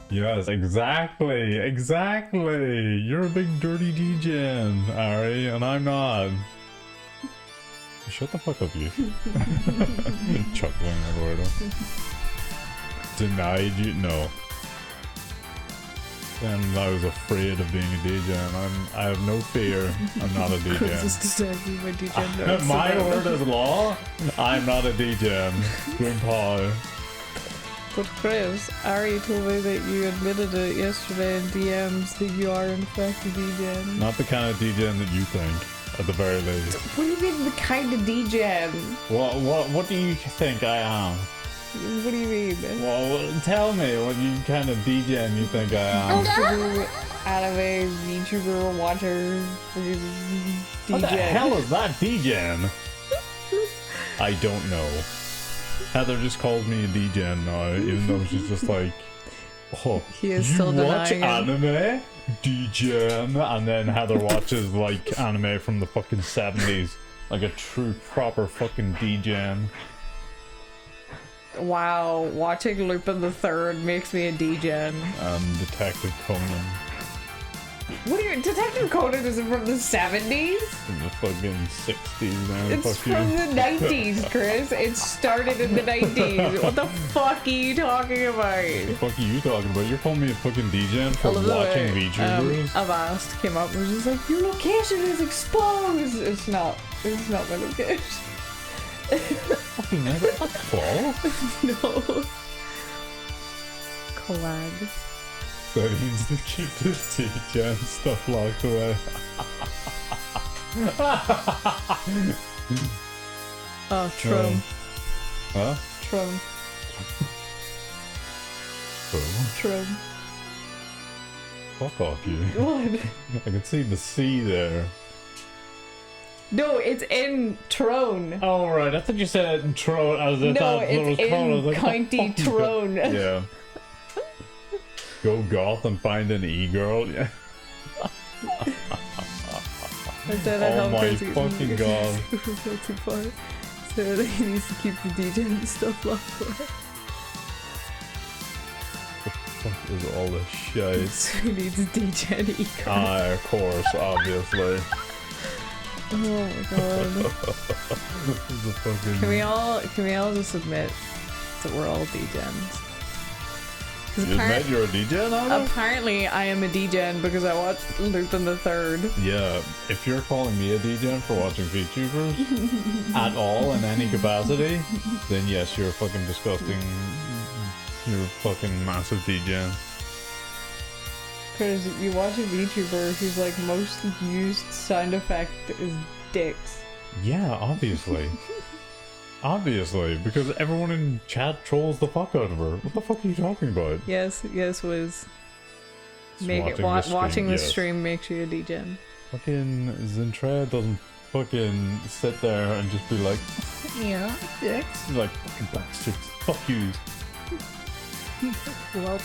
Yes, exactly, exactly. You're a big dirty DGen, Ari, and I'm not. Shut the fuck up, you. Chuckling, Eduardo. Denied you? No. And I was afraid of being a DGen. I have no fear. I'm not a DGen. My word is law. I'm not a DGen. Good call. But Chris, Ari told me that you admitted it yesterday in DMs that you are in fact a DGen. Not the kind of DGen that you think, at the very least. What do you mean the kind of DGen? What do you think I am? What do you mean? Well, tell me what you kind of DGen you think I am. Anime, VTuber, watcher, DGen. What the hell is that DGen? I don't know. Heather just calls me a DGen now, even though she's just like, oh, He is you still watch denying it. anime? DGen? And then Heather watches like anime from the fucking 70s, like a true proper fucking DGen. Wow, watching Lupin the Third makes me a DGen. Detective Conan What do you? Detective Conan is from the 70s? in the fucking 60s, man. It's Fuck from you. the 90s, Chris. It started in the 90s. What the fuck are you talking about? What the fuck are you talking about? You're calling me a fucking DGen for I love the watching way, VTubers? Avast came up and was just like, your location is exposed. It's not my location. Fucking never. Claw? No. Clag. Settings to keep this DGen stuff locked away. Oh, Trum. Huh? Trum. Oh, Trum. fuck off, you. What? I can see the C there. No, it's in Tyrone. Oh, right. I thought you said Tyrone. I was No, thought it was it's Tyrone. I was in like, County what the fuck is Tyrone. that? Yeah. Go goth and find an e-girl. Yeah. I said I'd Oh help my Chris eat fucking some- God. Go too far. So that he needs to keep the DJ and stuff locked away. What is all this shit? So he needs a DJ and e-girl. Of course, obviously. Oh my god. This is a fucking... Can we all just admit that we're all DJs? You admit you're a DJ now? Apparently I am a DJ because I watched Lupin the Third. Yeah, if you're calling me a DJ for watching VTubers at all in any capacity, then yes, you're a fucking disgusting. You're a fucking massive DJ. Because you watch a VTuber whose like most used sound effect is dicks. Yeah, obviously. Obviously, because everyone in chat trolls the fuck out of her. What the fuck are you talking about? Yes, Wiz. Just Watching the yes. stream makes you a DJ. Fucking Zentra doesn't fucking sit there and just be like, yeah, dicks. She's like, fucking bastards. Fuck you. Well,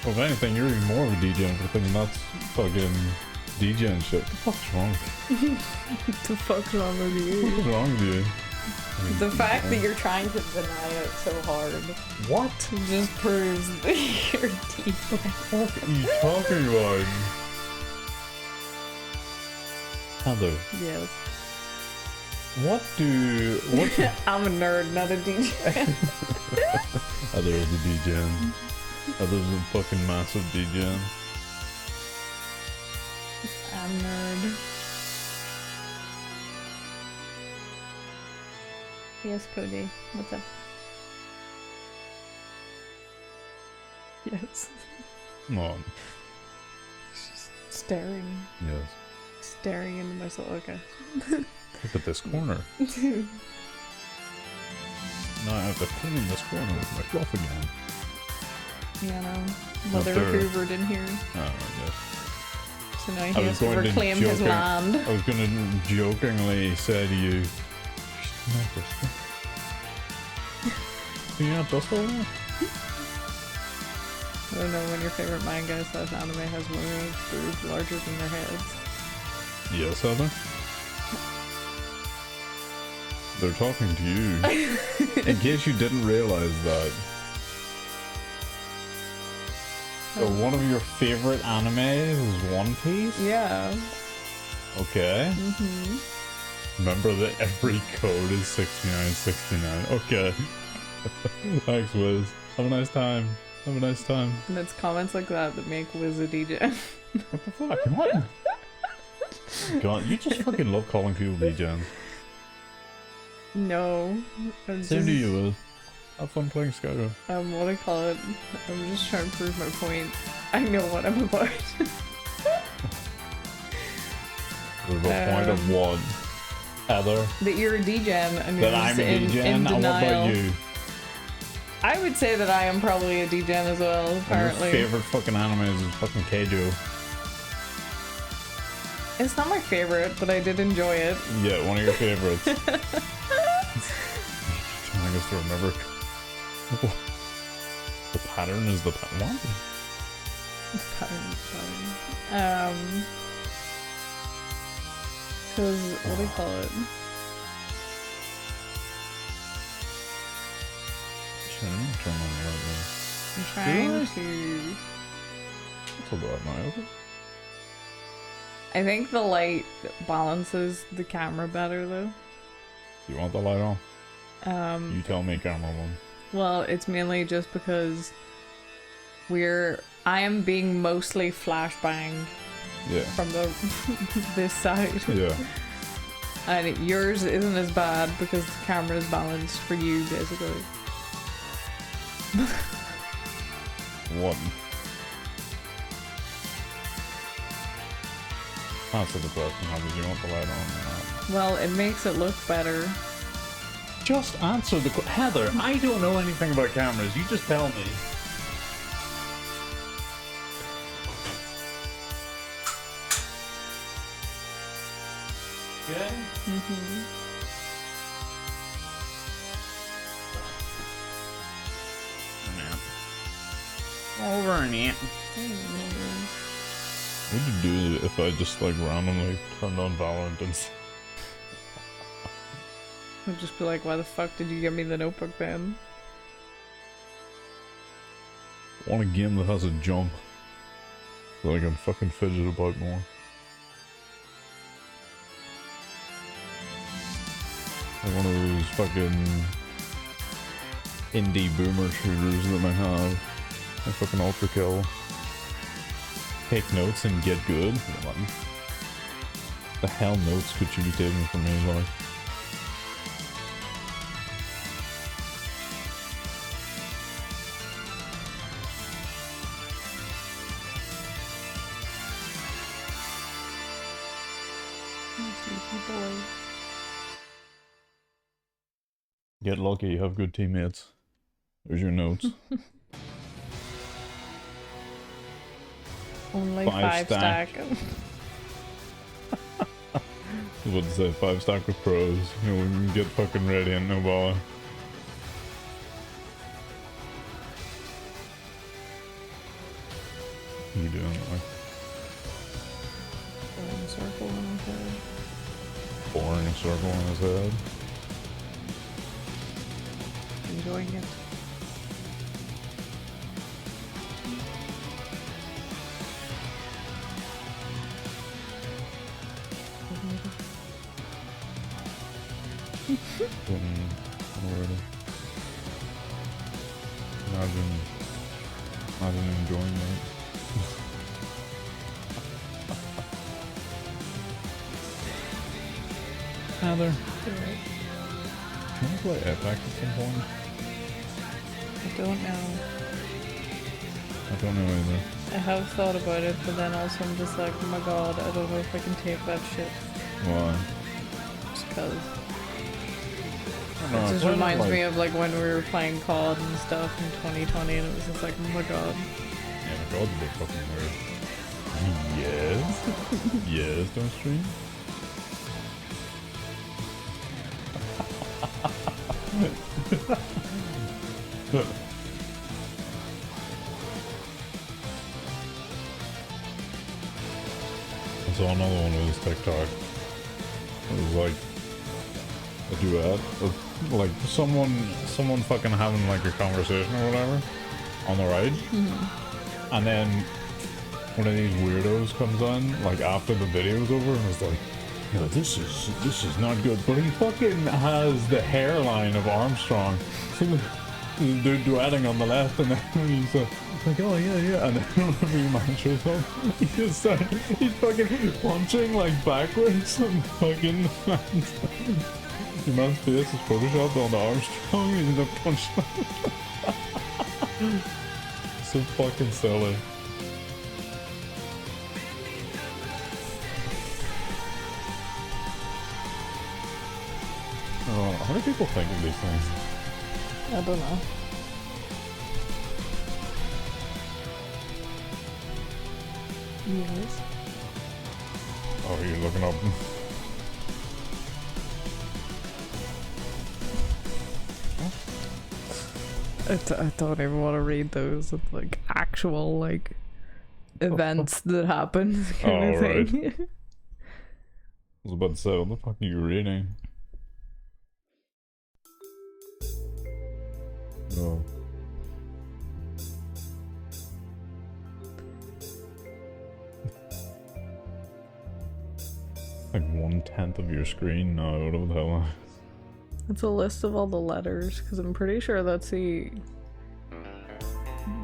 Well, if anything, you're even more of a DJ for thinking that's fucking DJ and shit. What the fuck's wrong? what the fuck's wrong with you? What's wrong with you? The fact that you're trying to deny it so hard What? just proves that you're a DJ. What are you talking about? Heather, Yes. what? I'm a nerd, not a DJ. Heather is a DJ. Heather's a fucking massive DJ. I'm a nerd. Yes, Cody. What's up? Yes. Come on. Just staring Yes. into myself. Okay. Look at this corner. Now I have to clean this corner with my fluff again. Yeah, no. Mother there. hoovered in here, Oh, yes. so now I he was has to going to reclaim his joking- land. I was gonna jokingly say to you, do you not dust all that? I don't know when your favorite manga / anime has women's boobs larger than their heads. Yes, Heather? They're talking to you. In case you didn't realize that. So one of your favorite animes is One Piece? Yeah. Okay. Mm-hmm. Remember that every code is 6969. Okay. Thanks, Wiz. Have a nice time. Have a nice time. And it's comments like that that make Wiz a DJ. What the fuck? What? God, you just fucking love calling people DJs. No. I'm Same just, to you, Wiz. Have fun playing Skyrim. what do I call it? I'm just trying to prove my point. I know what I'm about. With a point of one. Heather. That you're a DJ and That you're I'm just a DJ, in and what denial. about you? I would say that I am probably a DJ as well, apparently. Your favorite fucking anime is fucking Keijo. It's not my favorite, but I did enjoy it. Yeah, one of your favorites. Trying us to remember. The pattern is the what? Pattern. Cause what do you call it? Turn on the light there. I'm trying Really? to. That's a lot nice. I think the light balances the camera better though. You want the light on? You tell me, camera one. Well, it's mainly just because I am being mostly flashbanged Yeah. from the this side. Yeah. And yours isn't as bad because the camera is balanced for you basically. What? Answer the question. How did you want the light on? Well, it makes it look better. Just answer the question. Heather, I don't know anything about cameras. You just tell me. Okay. Mm-hmm. Over and yeah. What would you do if I just like randomly turned on Valorant and I'd just be like, why the fuck did you give me the notebook then? want a game that has a jump so I can fucking fidget about more? Like one of those fucking indie boomer shooters that I have. A fucking ultra kill. Take notes and get good. What the hell notes could you be taking from me, like? Get lucky, you have good teammates. There's your notes. Only Five 5 stack. stack. I was about to say 5 stack with pros. You know, we can get fucking ready and no bother. What are you doing? Like Circle on his head. boring a circle on his head. Enjoying it. Already. Imagine enjoying it. Heather, can I play Epic at some point? I don't know. I don't know either. I have thought about it, but then also I'm just like, oh my god, I don't know if I can take that shit. Why? Just cause. I don't know, It I just played it, reminds like- me of like when we were playing COD and stuff in 2020 and it was just like, oh my god. Yeah, God's a bit fucking weird. Yes? Yes, don't stream? I saw another one of his TikTok. It was like a duet of like someone fucking having like a conversation or whatever on the ride. And then one of these weirdos comes on, like after the video's over, and is like, no, this is not good. But he fucking has the hairline of Armstrong. So they're duetting on the left, and then he's like, oh yeah, and then whenever he matches him, he's fucking punching like backwards and fucking your man's face is photoshopped on the Armstrong, and he's like punching him. So fucking silly. Oh, how do people think of these things? I don't know. Yes. Oh, you're looking up. I don't even want to read those. It's like actual like events that happen kind of right. thing. I was about to say, what the fuck are you reading? Oh. Like 1/10 of your screen now, whatever the hell. It's a list of all the letters, because I'm pretty sure that's the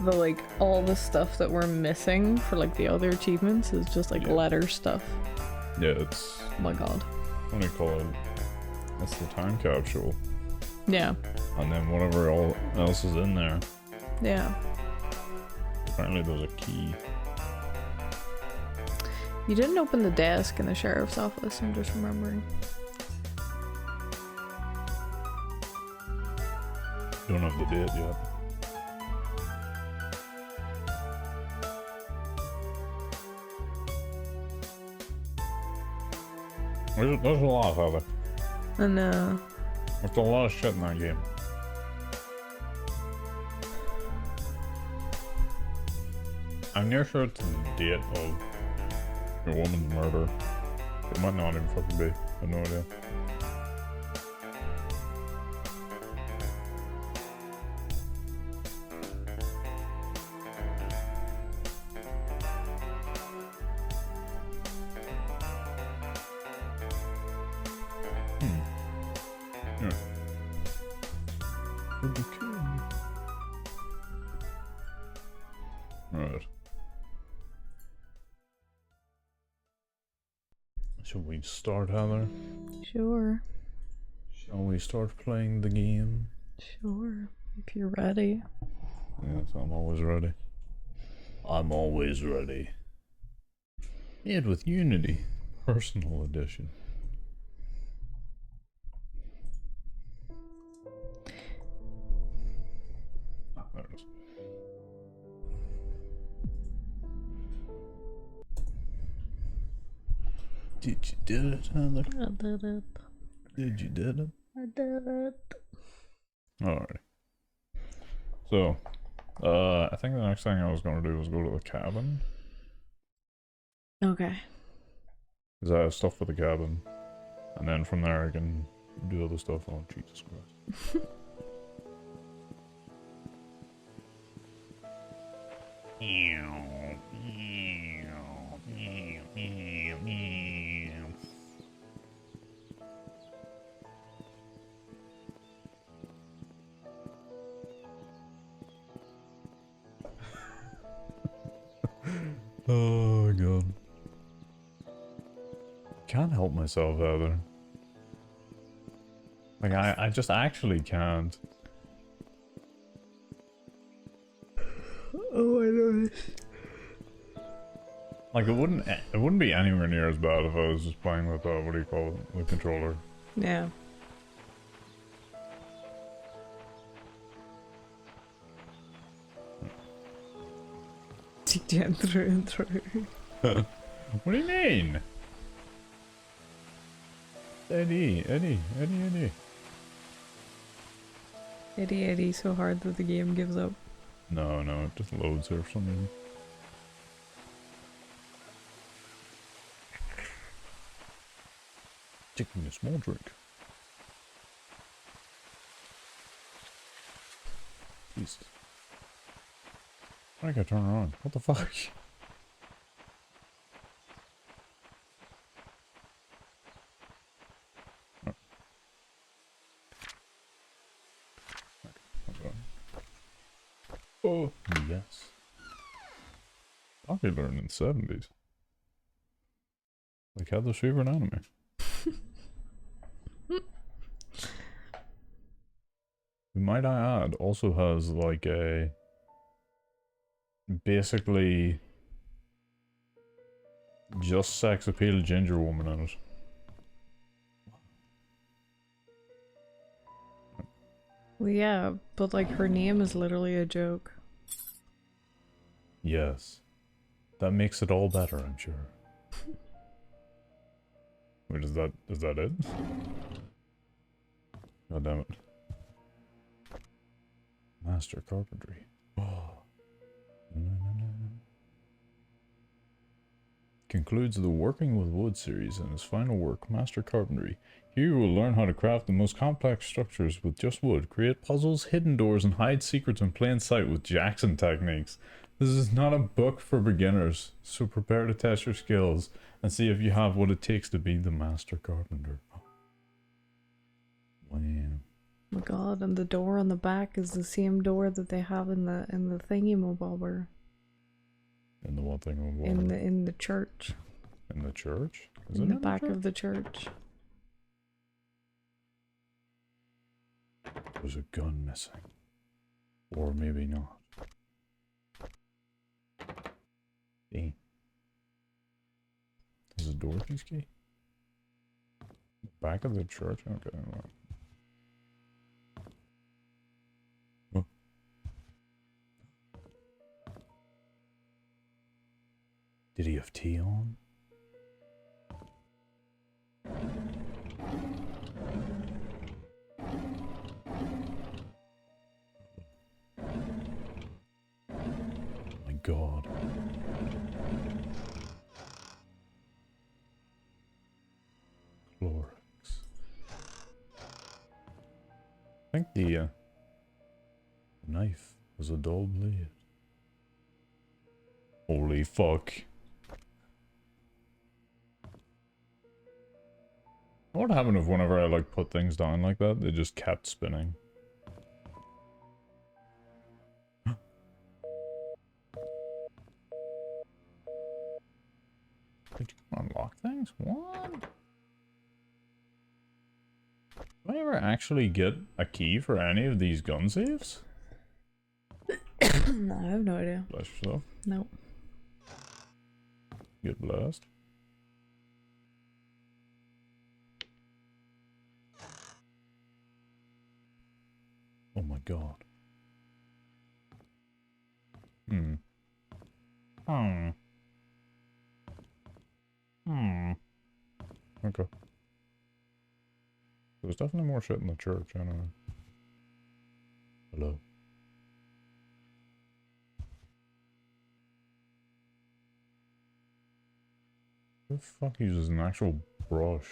like all the stuff that we're missing for like the other achievements is just like letter stuff. Yeah, it's Oh my god. what do you call it? It's the time capsule. Yeah. And then whatever else is in there. Yeah. Apparently there's a key. You didn't open the desk in the sheriff's office, I'm just remembering. Don't have the date yet. There's a lot of it. And There's a lot of shit in that game. I'm near sure it's the date of your woman's murder. It might not even fucking be. I have no idea. Yeah. Right. Shall we start, Heather? sure. Shall we start playing the game? Sure. If you're ready. Yes, I'm always ready. I'm always ready. And with Unity, Personal Edition. There it is. Did you did it, Heather? I did it. Did you did it? I did it. Alright. So, I think the next thing I was going to do was go to the cabin. Okay. Because I have stuff for the cabin. And then from there I can do other stuff. Oh, Jesus Christ. Oh god. Can't help myself either. Like I just actually can't. Oh my gosh. Like it wouldn't be anywhere near as bad if I was just playing with what do you call it, the controller. Yeah. TGN through and through. What do you mean? Eddie. Eddie so hard that the game gives up. No, it just loads here for some reason. Taking a small drink. Jesus. I think I turn around. What the fuck? Oh, yes. Popular in the 70s. Like had this favorite anime. Might I add, also has like a basically just sex appeal ginger woman in it. Well, yeah, but like her name is literally a joke. Yes. That makes it all better, I'm sure. Wait, is that it? God damn it. Master Carpentry. Oh. Concludes the Working with Wood series in his final work, Master Carpentry. Here you will learn how to craft the most complex structures with just wood, create puzzles, hidden doors, and hide secrets in plain sight with Jackson techniques. This is not a book for beginners, so prepare to test your skills and see if you have what it takes to be the Master Carpenter. Wow. Oh my god, and the door on the back is the same door that they have in the thingy-mobobber. In the what thing? In the church. In the church? Is In it the back of the church. There's a gun missing. Or maybe not. Damn. Is it Dorothy's key? Back of the church? Okay. Oh. Did he have tea on? My god. Chlorix. I think the knife was a dull blade. Holy fuck. What would happen if whenever I like put things down like that, they just kept spinning? Did you unlock things? What? Do I ever actually get a key for any of these gun safes? No, I have no idea. Bless yourself. No. Get blessed. Oh my god. Hmm. Okay. There's definitely more shit in the church, anyway. Hello. Who the fuck uses an actual brush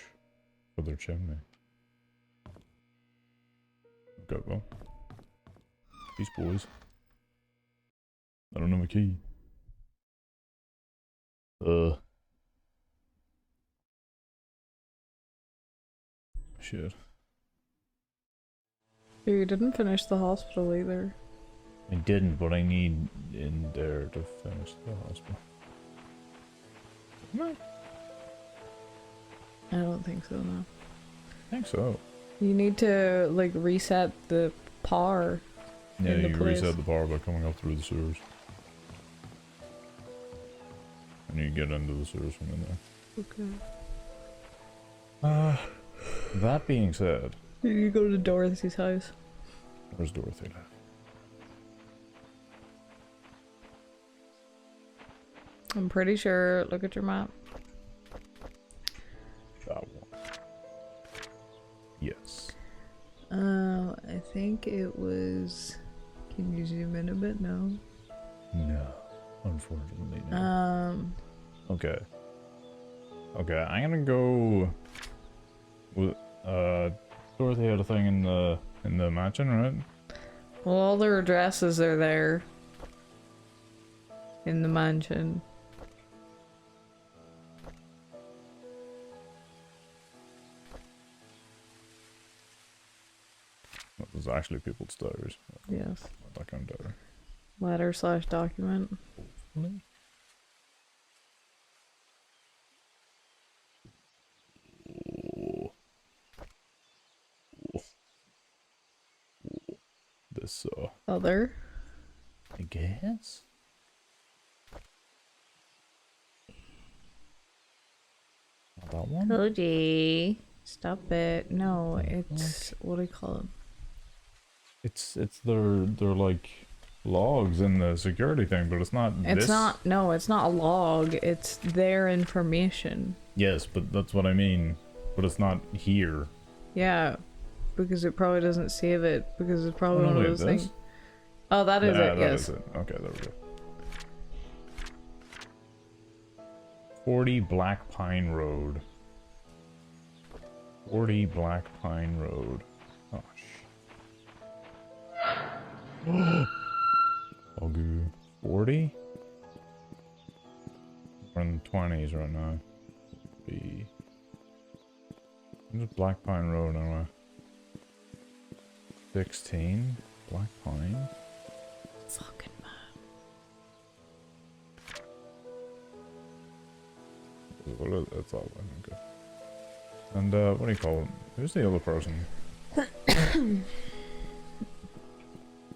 for their chimney? Okay, well. Peace, boys. I don't have a key. Shit. You didn't finish the hospital either. I didn't, but I need in there to finish the hospital. No. I don't think so, no. I think so. You need to, like, reset the power. Yeah, in the you place. reset the power by coming up through the sewers. And you get into the sewers from in there. Okay. That being said... You go to Dorothy's house. Where's Dorothy now? I'm pretty sure, look at your map. That one. Yes. I think it was... Can you zoom in a bit? No. No. Unfortunately, no. Okay. Okay, I'm gonna go... with, Dorothy had a thing in the mansion, right? Well, all their addresses are there. in the mansion. There's actually people's diaries. Yes. That kind of diary. Letter slash document. Really? Oh. Oh. This, Other. I guess? Not that one? Cody. Stop it. No, it's what do you call it? It's their like logs in the security thing, but it's not It's this. not, no, it's not a log. It's their information. Yes, but that's what I mean. But it's not here. Yeah, because it probably doesn't save it, because it's probably Oh, one no, of wait, those this? things. Oh, that is it, That yes. is it. Okay, there we go. 40 Black Pine Road. 40 Black Pine Road. Oh, shit. I'll do 40? We're in the 20s right now. Be. Where's Black Pine Road anyway? 16? Black Pine? Fucking man. It's that way, okay. And, what do you call it? Who's the other person?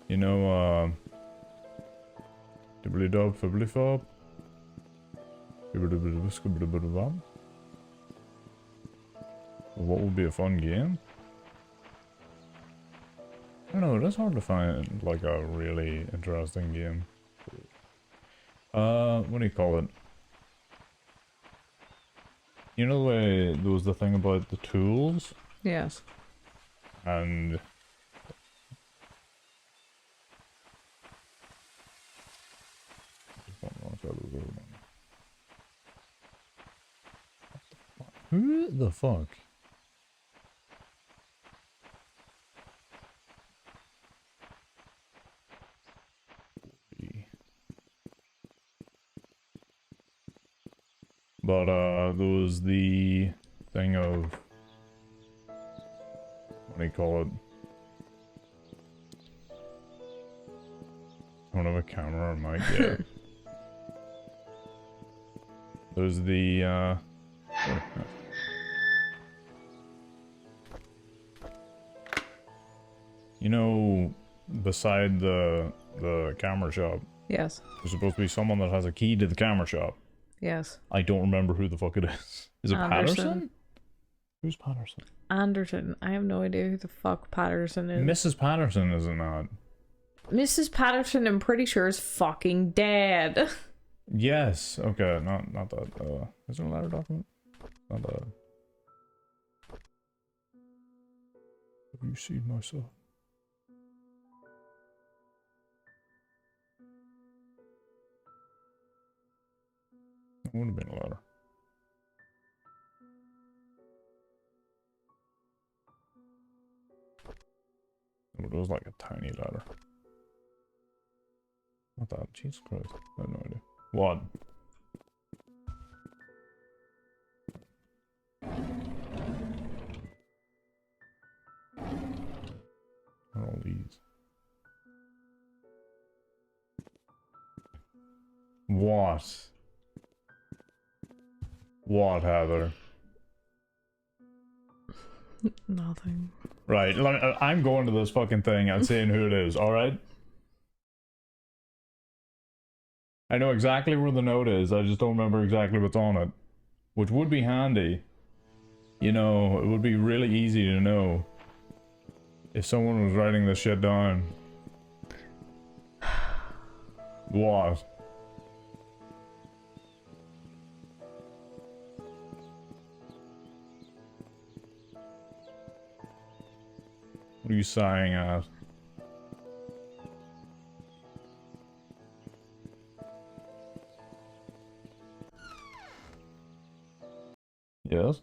You know, Dibbly-dob, fibbly-fob? Bibbidi-bibbidi-biskabidi-bidi-bob? What would be a fun game? I don't know, it is hard to find, like, a really interesting game. What do you call it? You know the way there was the thing about the tools? Yes. And... Who the fuck? But, there was the thing of... What do you call it? I don't have a camera or mic yet. There's the, you know, beside the camera shop, Yes. there's supposed to be someone that has a key to the camera shop. Yes. I don't remember who the fuck it is. Is it Anderson. Patterson? Who's Patterson? Anderson. I have no idea who the fuck Patterson is. Mrs. Patterson, is it not? Mrs. Patterson, I'm pretty sure, is fucking dead. Yes. Okay. Not that. Is there a letter document? Not that. Have you seen my son? It would have been a letter. It was like a tiny letter. Not that. Jesus Christ. I have no idea. What? What are all these? What? What, Heather? Nothing. Right, I'm going to this fucking thing and seeing who it is, alright? I know exactly where the note is, I just don't remember exactly what's on it. Which would be handy. You know, it would be really easy to know if someone was writing this shit down. What? What are you sighing at? Yes?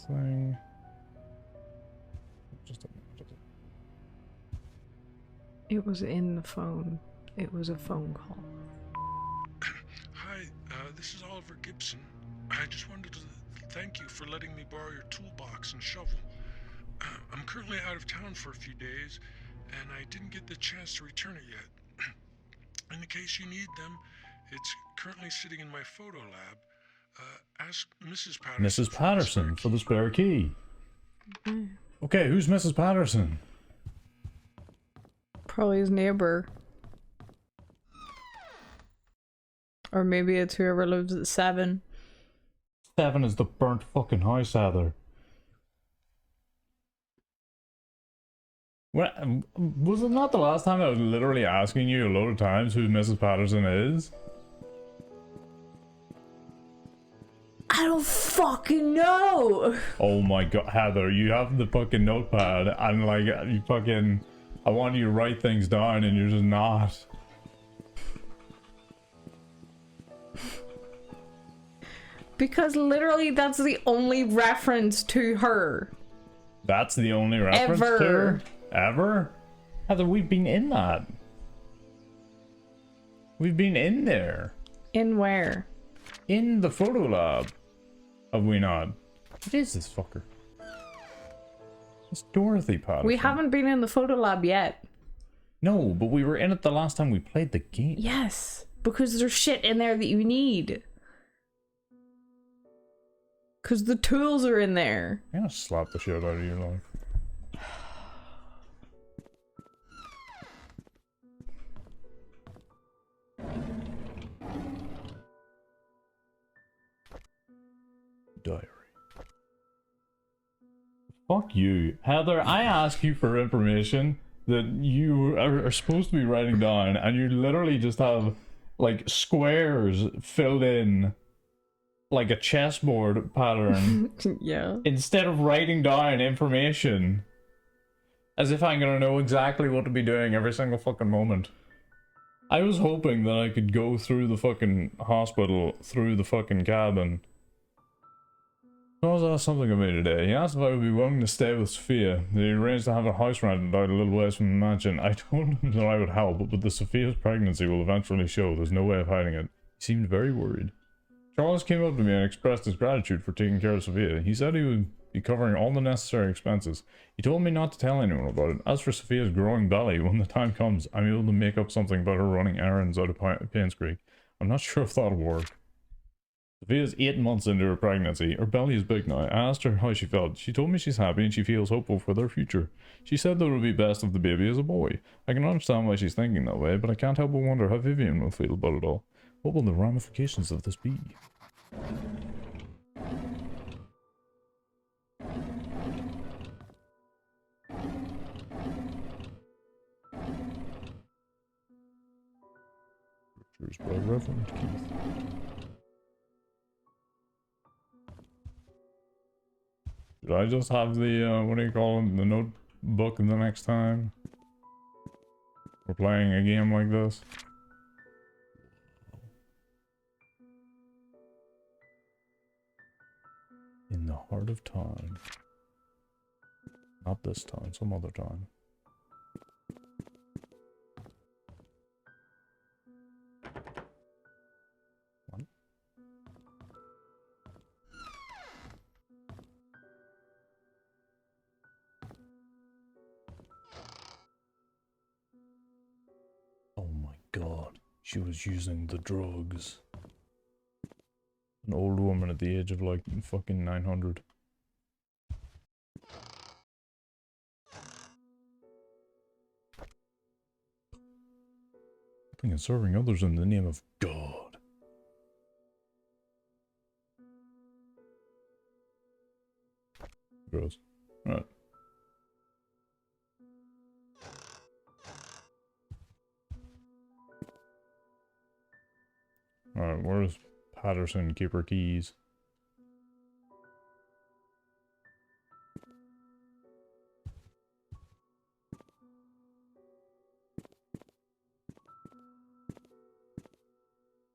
thing. Just a It was in the phone. It was a phone call. Hi, this is Oliver Gibson. I just wanted to thank you for letting me borrow your toolbox and shovel. I'm currently out of town for a few days, and I didn't get the chance to return it yet. In the case you need them, it's currently sitting in my photo lab. Ask Mrs. Patterson. Mrs. Patterson for the spare key. Okay, who's Mrs. Patterson? Probably his neighbor. Or maybe it's whoever lives at 7. 7 is the burnt fucking house, Heather. Was it not the last time I was literally asking you a load of times who Mrs. Patterson is? I don't fucking know! Oh my god, Heather, you have the fucking notepad and like, you fucking... I want you to write things down and you're just not. Because literally that's the only reference to her. That's the only reference Ever. to her? Ever? Heather, we've been in that. We've been in there. In where? In the photo lab. Have we not? What is this fucker? It's Dorothy Patterson. We haven't been in the photo lab yet. No, but we were in it the last time we played the game. Yes, because there's shit in there that you need. Because the tools are in there. I'm gonna slap the shit out of you, like. Diary. Fuck you. Heather, I ask you for information that you are supposed to be writing down, and you literally just have, like, squares filled in like a chessboard pattern. Yeah. Instead of writing down information. As if I'm gonna know exactly what to be doing every single fucking moment. I was hoping that I could go through the fucking hospital, through the fucking cabin. Charles asked something of me today. He asked if I would be willing to stay with Sophia. He arranged to have a house rented out a little ways from the mansion. I told him that I would help, but the Sophia's pregnancy will eventually show. There's no way of hiding it. He seemed very worried. Charles came up to me and expressed his gratitude for taking care of Sophia. He said he would be covering all the necessary expenses. He told me not to tell anyone about it. As for Sophia's growing belly, when the time comes, I'm able to make up something about her running errands out of Paynes Creek. I'm not sure if that'll work. Sophia's 8 months into her pregnancy. Her belly is big now. I asked her how she felt. She told me she's happy and she feels hopeful for their future. She said that it would be best if the baby is a boy. I can understand why she's thinking that way, but I can't help but wonder how Vivian will feel about it all. What will the ramifications of this be? Pictures by Reverend Keith. Should I just have the, what do you call it, the notebook the next time we're playing a game like this? In the heart of time. Not this time, some other time. What? Oh my god, she was using the drugs. An old woman at the age of like fucking 900. Helping and serving others in the name of God. Gross. Alright. Alright, where's Patterson keep her keys?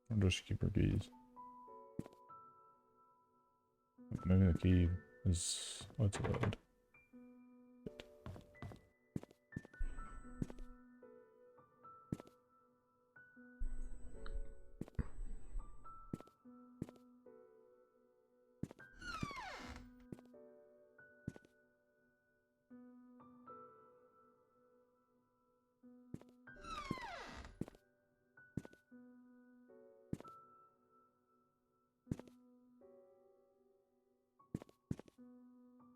Where does she keep her keys? Maybe the key is what's allowed.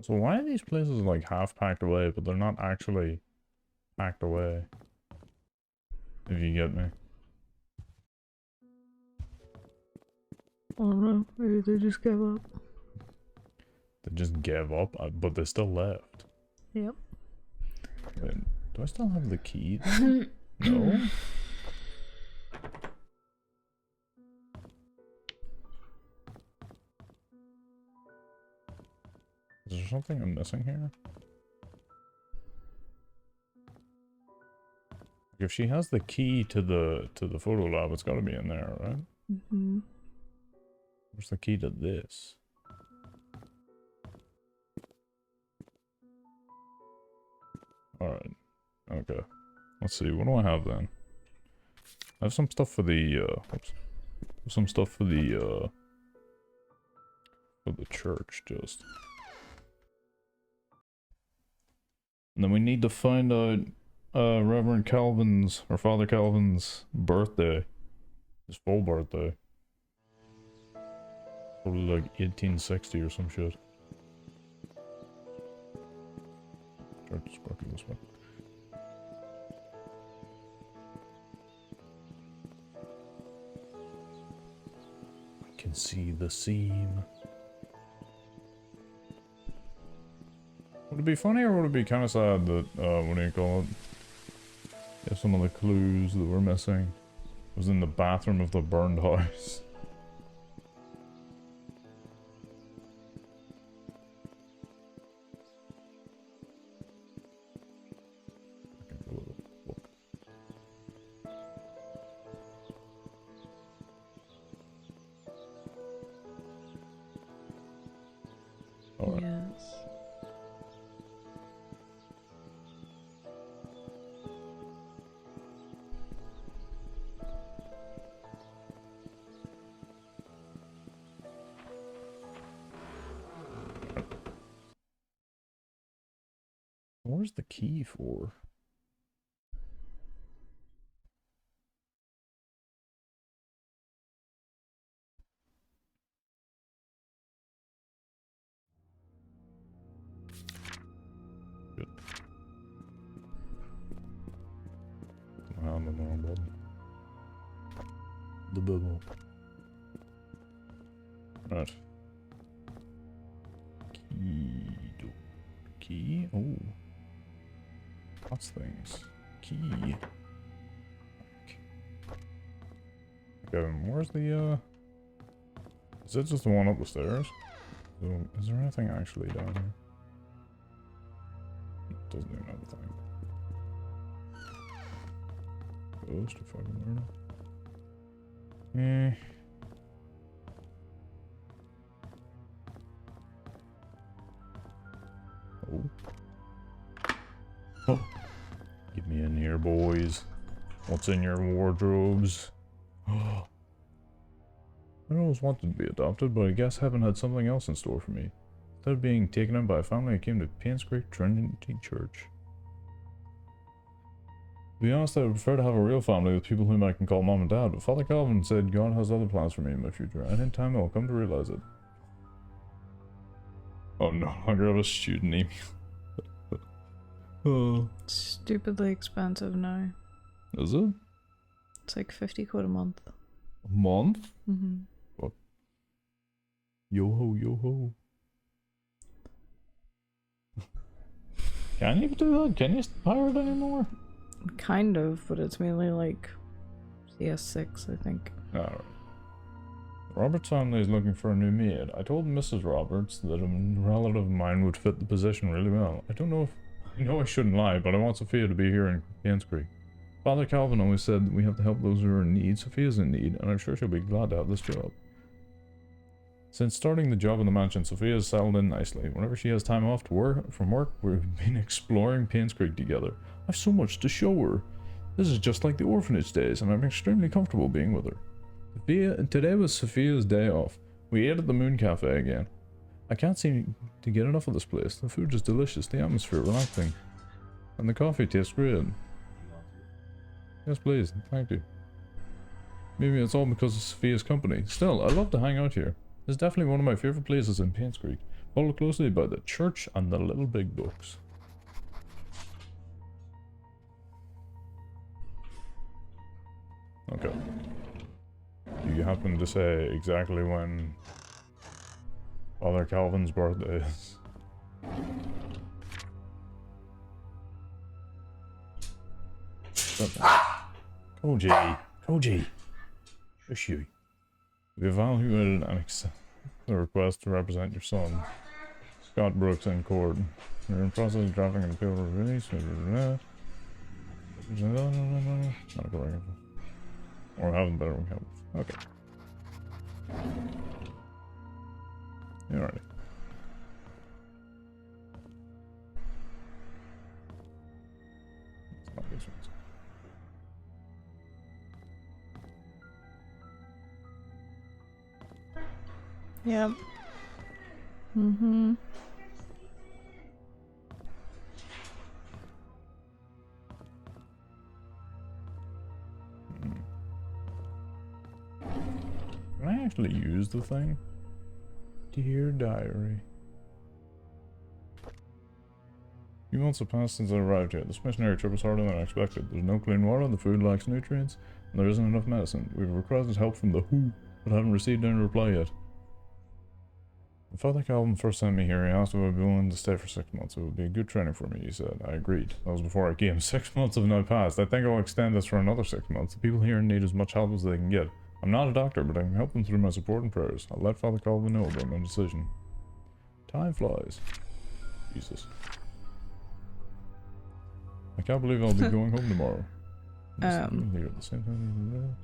So why are these places like half packed away, but they're not actually packed away? If you get me. I don't know. Maybe they just gave up. They just gave up, but they still left. Yep. Wait, do I still have the key? No? Is there something I'm missing here? If she has the key to the photo lab, it's got to be in there, right? Mm-hmm. Where's the key to this? Alright. Okay. Let's see, what do I have then? I have some stuff for the, oops. Some stuff for the church, just. And then we need to find out, Reverend Calvin's, or Father Calvin's birthday. His full birthday. Probably like 1860 or some shit. Try to sparkle this way. I can see the seam. Would it be funny or would it be kind of sad that, what do you call it? Yeah, some of the clues that were missing was in the bathroom of the burned house. Alright. Yes. Where's the key for? Good. I'm on the wrong button. The bubble. Right. Key. Key? Oh. Lots of things. Key. Okay, where's the, is it just the one up the stairs? So, is there anything actually down here? It doesn't even have a thing. Ghost or fucking weirdo. Eh. Oh. Oh. Get me in here, boys. What's in your wardrobes? Oh. I always wanted to be adopted, but I guess heaven had something else in store for me. Instead of being taken in by a family, I came to Paynes Creek Trinity Church. To be honest, I would prefer to have a real family with people whom I can call mom and dad, but Father Calvin said God has other plans for me in my future, and in time I'll come to realize it. Oh, no longer have a student email. Oh. Stupidly expensive now. Is it? It's like 50 quid a month. A month? Mm-hmm. What? Yo-ho, yo-ho. Can you do that? Can you hire it anymore? Kind of, but it's mainly like CS6, I think. Alright. Robert's family is looking for a new maid. I told Mrs. Roberts that a relative of mine would fit the position really well. I don't know if... I know I shouldn't lie, but I want Sophia to be here in Paynes Creek. Father Calvin always said that we have to help those who are in need. Sophia's in need, and I'm sure she'll be glad to have this job. Since starting the job in the mansion, Sophia has settled in nicely. Whenever she has time off from work, we've been exploring Paynes Creek together. I've so much to show her. This is just like the orphanage days, and I'm extremely comfortable being with her. Today was Sophia's day off. We ate at the Moon Cafe again. I can't seem to get enough of this place. The food is delicious, the atmosphere relaxing, and the coffee tastes great. Yes, please. Thank you. Maybe it's all because of Sophia's company. Still, I love to hang out here. It's definitely one of my favorite places in Paynes Creek, followed closely by the church and the Little Big Books. Okay. Do you happen to say exactly when Father Calvin's birthday is? Koji! Issue. We evaluated and accepted the request to represent your son, Scott Brooks, in court. We're in the process of drafting an appeal for release. Not correct. Or haven't better one help. Okay. Alrighty. It's not this one. Yep. Mm-hmm. Can I actually use the thing? Dear Diary. A few months have passed since I arrived here. This missionary trip was harder than I expected. There's no clean water, the food lacks nutrients, and there isn't enough medicine. We've requested help from the WHO, but haven't received any reply yet. When Father Calvin first sent me here, he asked if I'd be willing to stay for 6 months. It would be good training for me, he said. I agreed. That was before I came. 6 months have now passed. I think I'll extend this for another 6 months. The people here need as much help as they can get. I'm not a doctor, but I can help them through my support and prayers. I'll let Father Calvin know about my decision. Time flies. Jesus. I can't believe I'll be going home tomorrow. Here at the same time.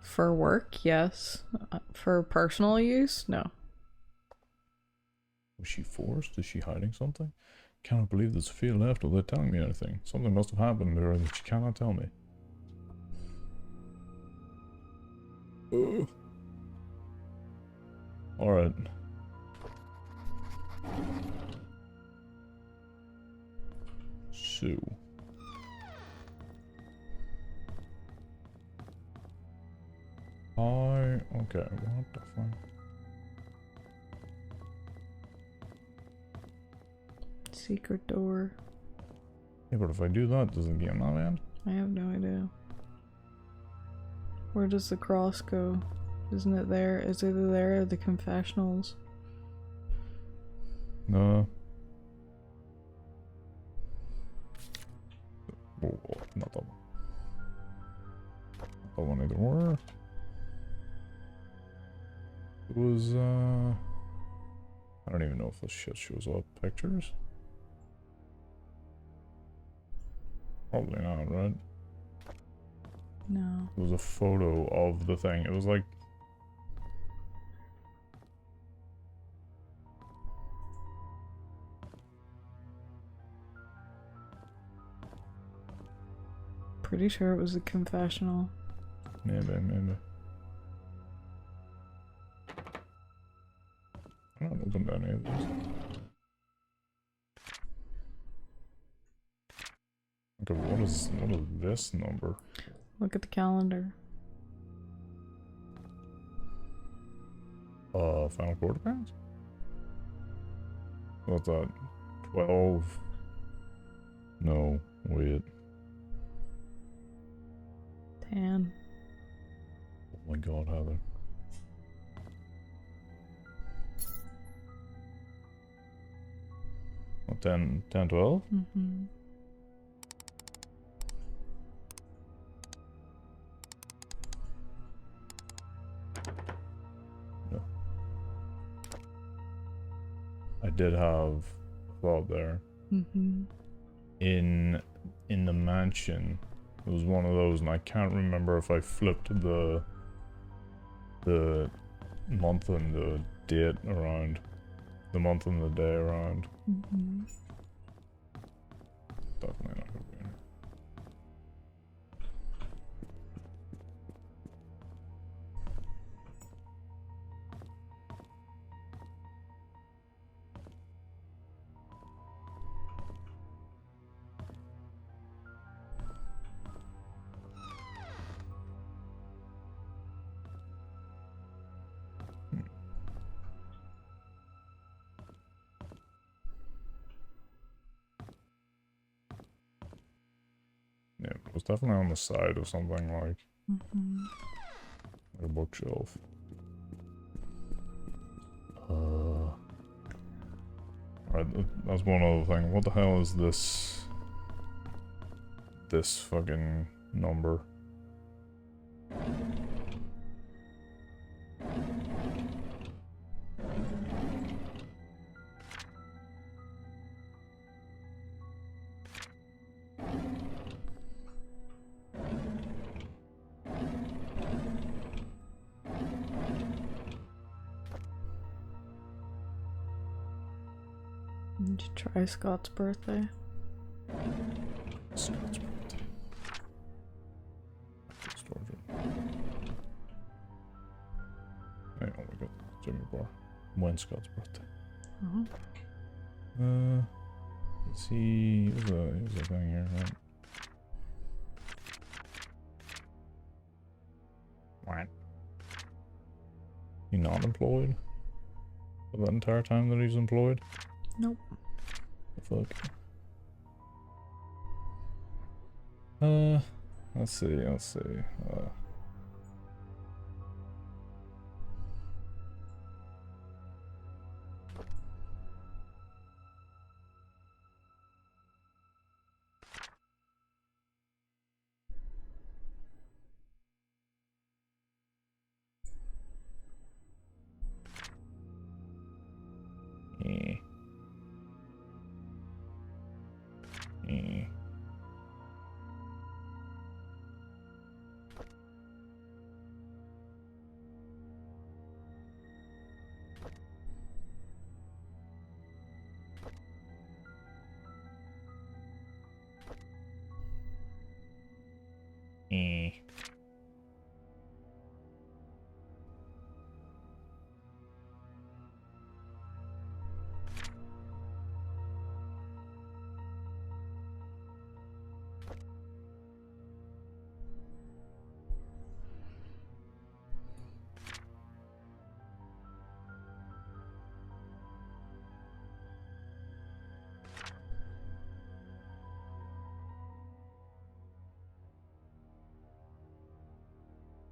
For work, yes. For personal use, no. Was she forced? Is she hiding something? Cannot believe that Sophia left without telling me anything. Something must have happened to her that she cannot tell me. Alright. So. Okay, what the fuck? Secret door. Yeah, but if I do that, does the game not end? I have no idea. Where does the cross go? Isn't it there? Is it either there or the confessionals? No. Oh, not that one. Not that one either. Where? It was, I don't even know if this shit shows up. Pictures? Probably not, right? No. It was a photo of the thing. It was like... Pretty sure it was a confessional. Maybe. I don't open any of these. Okay, what is this number? Look at the calendar. Final quarter pounds? What's that? 12? No, wait. 10. Oh my god, Heather. What, 10, 12? Mm-hmm. No. I did have a thought there. Mm-hmm. In the mansion, it was one of those, and I can't remember if I flipped the month and the date around. The month and the day around. Mm-hmm. Definitely not gonna be in here. Yeah, it was definitely on the side of something like Mm-hmm. a bookshelf. Alright, that's one other thing. What the hell is this? This fucking number? Did you try Scott's birthday? Scott's birthday. Storage room. Hey, oh my god, Jimmy Bar. When Scott's birthday? Let's see. Here's a thing here, right? What? He not employed? For that entire time that he's employed? Nope. The fuck? Let's see. Eh. Eh. Eh.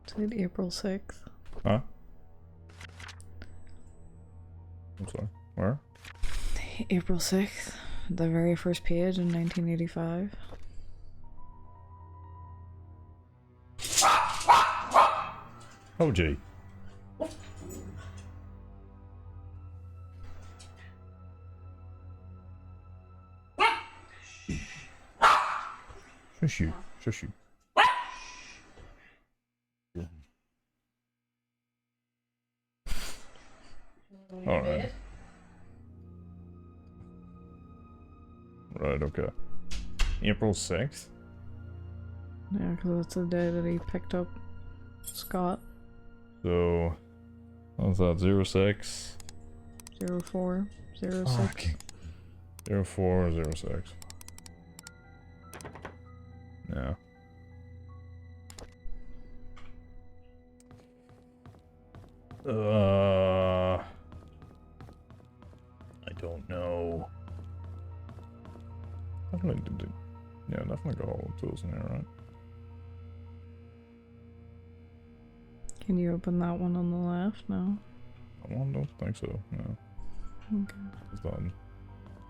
Said April 6th. Huh? I'm sorry. Where? April 6th. The very first page in 1985. Oh, gee. Shush you. Shush you. Alright. Right, okay. April 6th? Yeah, because that's the day that he picked up Scott. So, what's that? 06? 04, 06. Fuck. 04 or 06. Yeah. I don't know. Definitely did. Yeah, definitely got all the tools in there, right? Can you open that one on the left? No. I don't think so. No. Okay. It's done.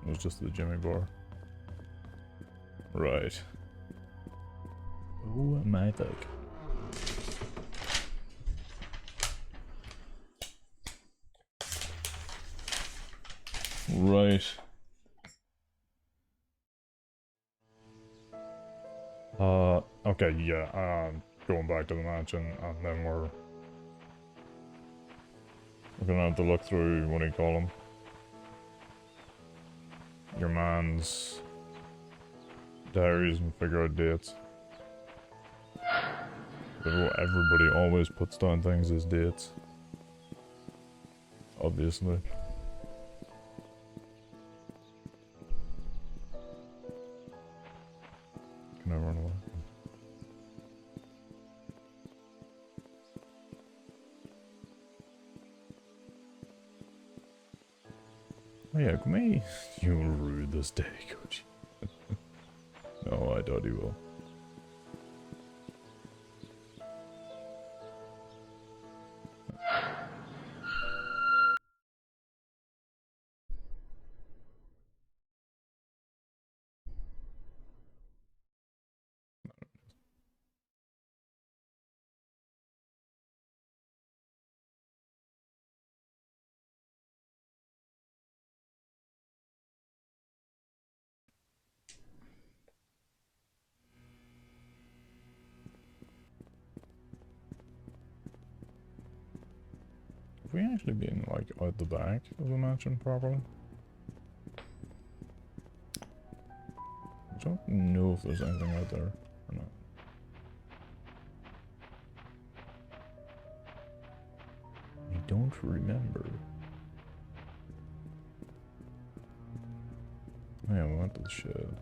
It was just the Jimmy bar. Right. Oh my fuck. Right. Okay, yeah, going back to the mansion, and then we're We're gonna have to look through, what do you call them? Your man's diaries and figure out dates. Everybody always puts down things as dates. Obviously. Can I run away? Oh yeah, me. You will rue this day, coach. No, I doubt he will. Have we actually been, like, out the back of the mansion properly? I don't know if there's anything out there or not. I don't remember. Oh yeah, we went to the shed.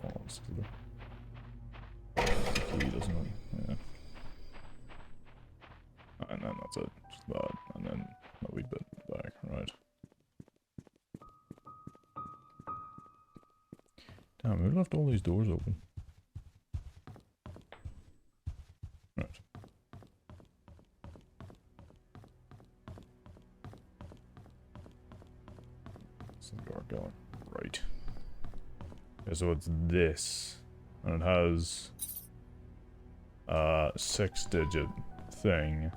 Oh, let's do the key, doesn't it? Yeah. And then that's it. Just that. And then a wee bit back, right. Damn, who left all these doors open? Right. So the door going. Right. Okay, so it's this. And it has a 6-digit thing.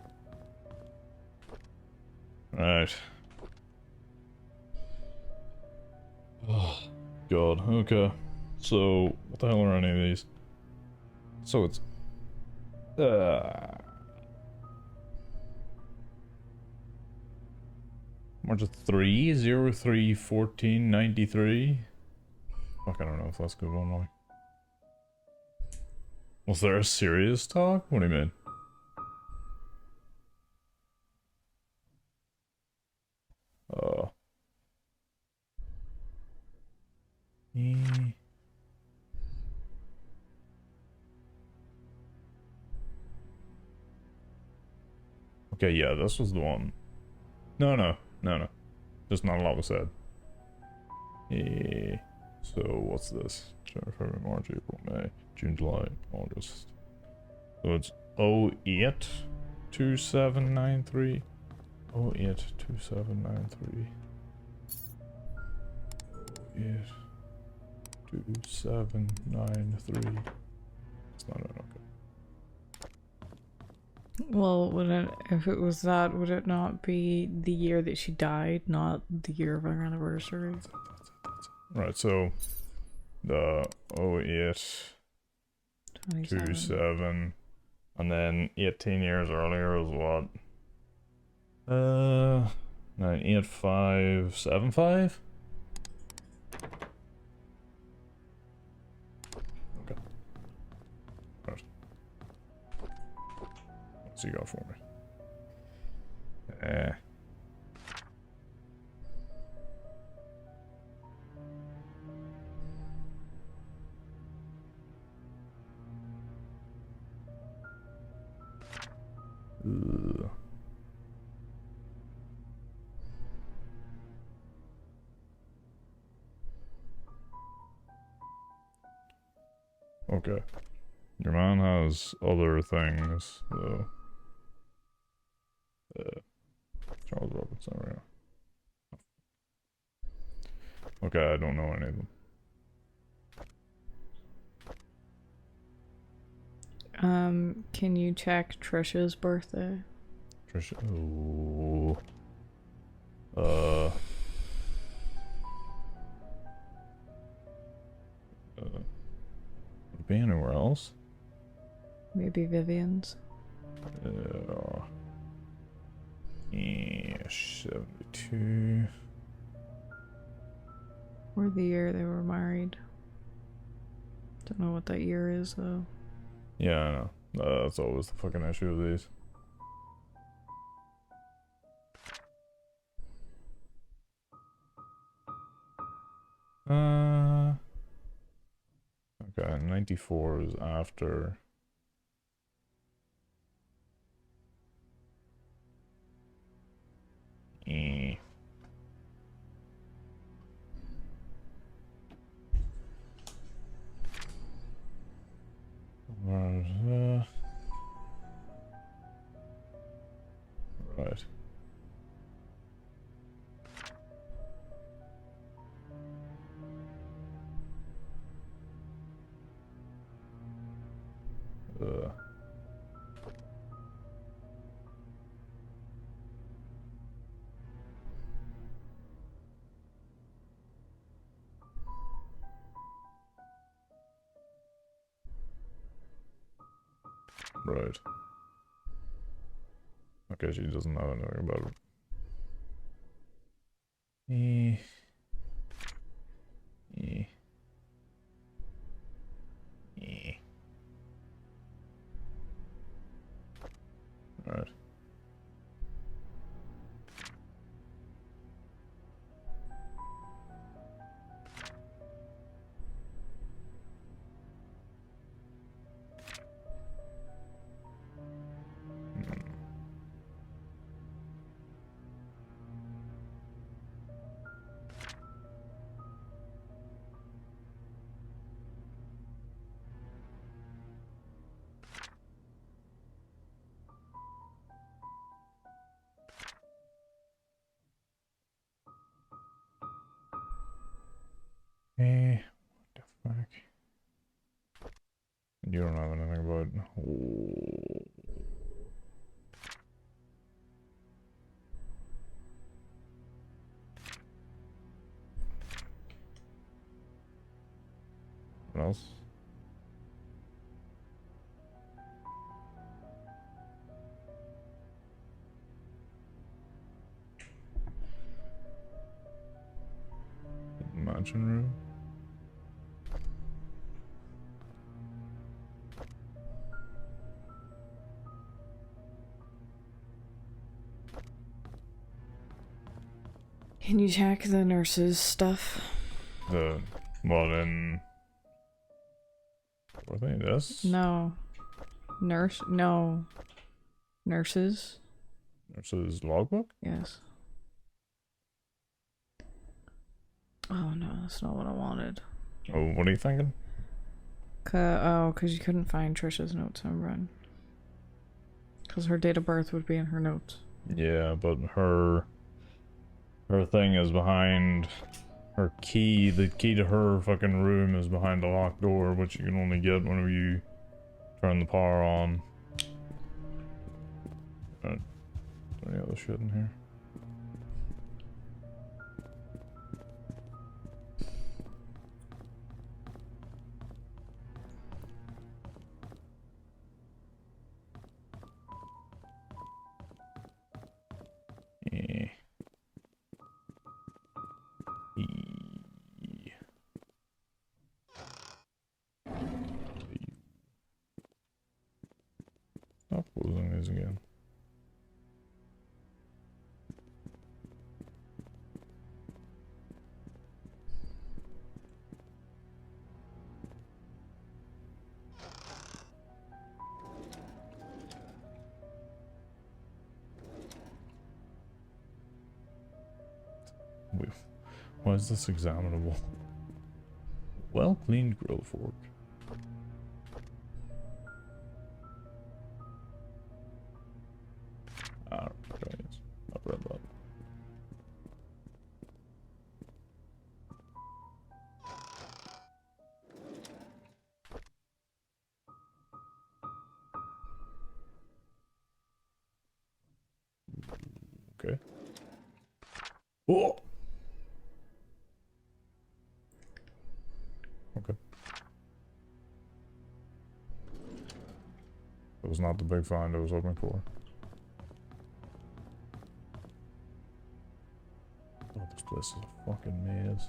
Right. Oh, God. Okay. So, what the hell are any of these? So it's... March 3, 03, 14, 93? Fuck, I don't know if that's a good one, like. Was there a serious talk? What do you mean? Okay, yeah, this was the one. No. Just not a lot was said. So, what's this? January, February, March, April, May, June, July, August. So it's 08 2793. 08 2793. 08 2793. It's not an okay. Well, would it, if it was that, would it not be the year that she died, not the year of our anniversary? That's it. Right, so the 08 27, and then 18 years earlier was what? 98575? Okay. Right. What's you got for me? Ugh. Okay. Your man has other things, though. Charles Robinson, right? Okay, I don't know any of them. Can you check Trisha's birthday? Trisha. Ooh. Would it be anywhere else? Maybe Vivian's. Yeah, 72. Or the year they were married. Don't know what that year is though. Yeah, I know. That's always the fucking issue of these. Okay, 94 is after. Eh. Right. Uh. Right. Okay, she doesn't know anything about it. Eh. Eh. Eh. Right. Eh. What the fuck? You don't have anything about. Oh. What else? Mansion room? Can you check the nurse's stuff? The. Well, then. Were they this? No. Nurse? No. Nurses? Nurse's logbook? Yes. Oh no, that's not what I wanted. Oh, what are you thinking? Cause you couldn't find Trisha's notes on Run. Cause her date of birth would be in her notes. Yeah, but her thing is behind her key. The key to her fucking room is behind a locked door, which you can only get whenever you turn the power on. Is there any other shit in here? Eh. Stop closing these again. Wait, why is this examinable? Well cleaned grill fork. Ah, okay, yes. I've read that. Okay. Oh! Okay. That was not the big find I was hoping for. place is a fucking maze.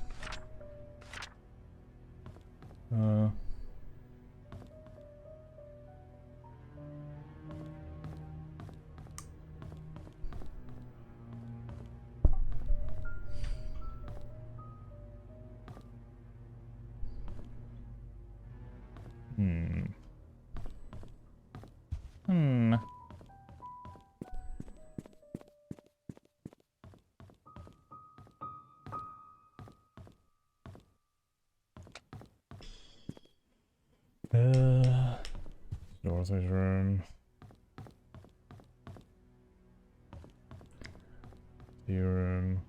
Dorothy's room. Your room.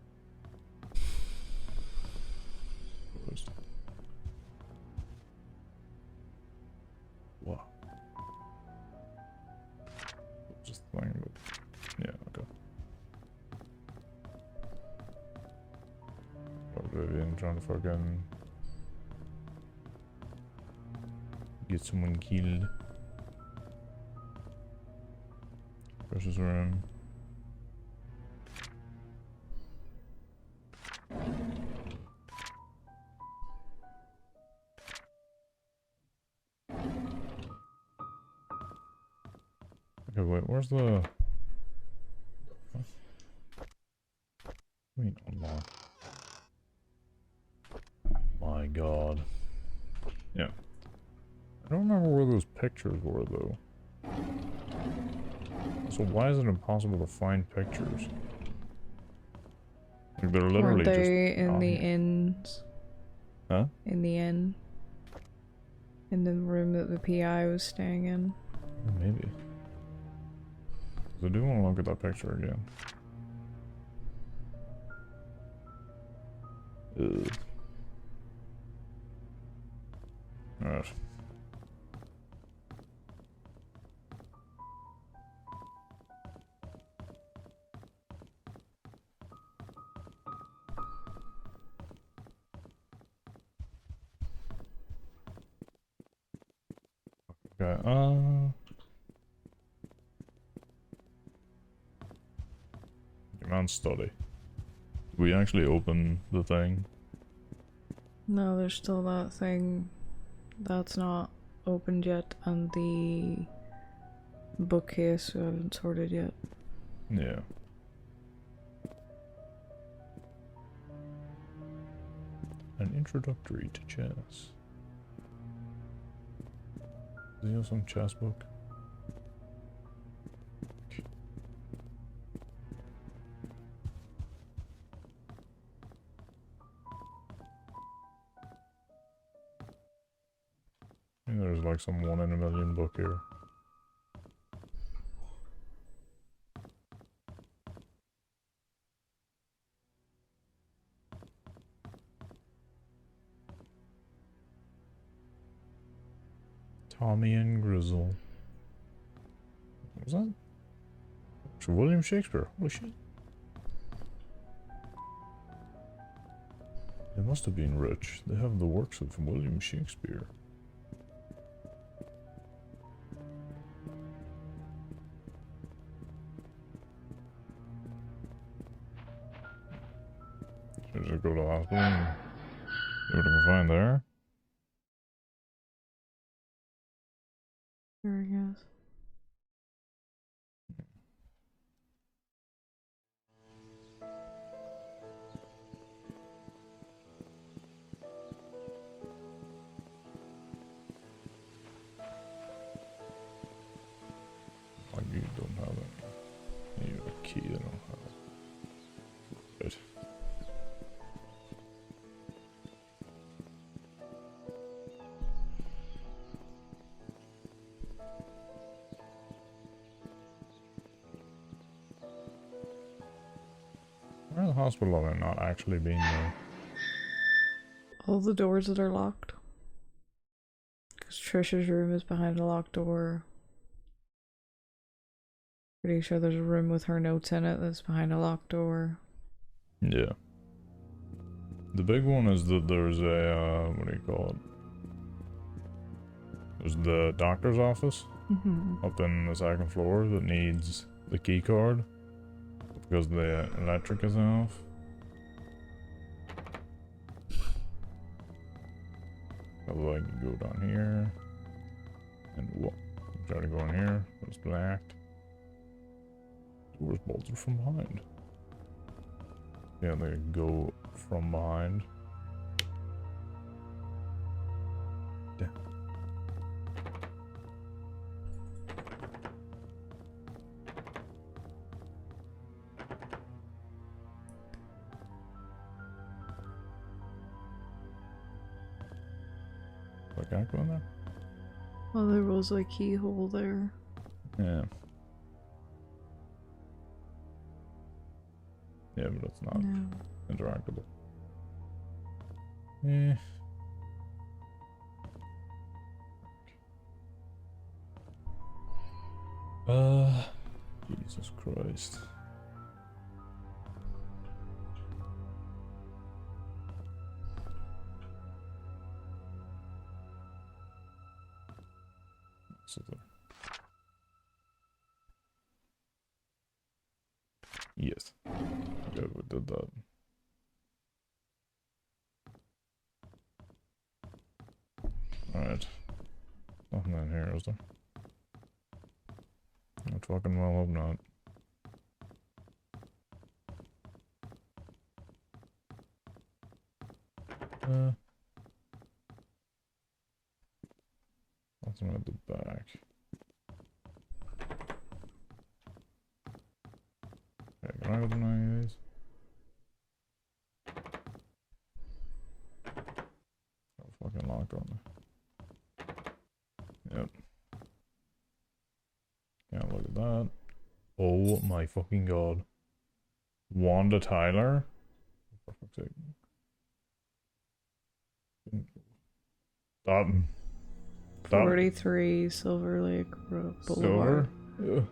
What? Just thing, but yeah, okay. Vivian trying to fucking get someone killed. Precious room. Okay, wait, where's the... Wait, unlock. My god. Yeah. I don't remember where those pictures were, though. So why is it impossible to find pictures? Like, they're literally Weren't they just in the here. inns? Huh? In the inn? In the room that the PI was staying in? Maybe. 'Cause I do want to look at that picture again. Ugh. Alright. Okay, command study. We actually open the thing. No, there's still that thing that's not opened yet, and the bookcase we haven't sorted yet. Yeah. An introductory to chess. Does he have some chess book? I think there's like some 1 in a million book here. Tommy and Grizzle. What was that? It's William Shakespeare. Holy shit. They must have been rich. They have the works of William Shakespeare. Should I just go to the hospital and see what I can find there? Sure, I guess. Like you don't have it. You have a key, I don't have it. Right. Where in the hospital have I not actually been there? All the doors that are locked. Because Trisha's room is behind a locked door. Pretty sure there's a room with her notes in it that's behind a locked door. Yeah. The big one is that there's a, what do you call it? There's the doctor's office up in the second floor that needs the key card because the electric is off. Although I can go down here. And what? Try to go in here. It's blacked. Doors bolted from behind. Yeah, they go from behind. Damn. Like I go in there? Well, there was a keyhole there. Yeah. Yeah, but it's not No. interactable. Eh. Jesus Christ. So yes. Yeah, we did that. Alright. Nothing in here, is there? I fucking well hope not. Nothing at the back. Okay, can I open any of these? Oh, fucking locked on there. Yep. Can't look at that. Oh my fucking god. Wanda Tyler? For fuck's sake. That 43 Silver Lake Boulevard. Silver?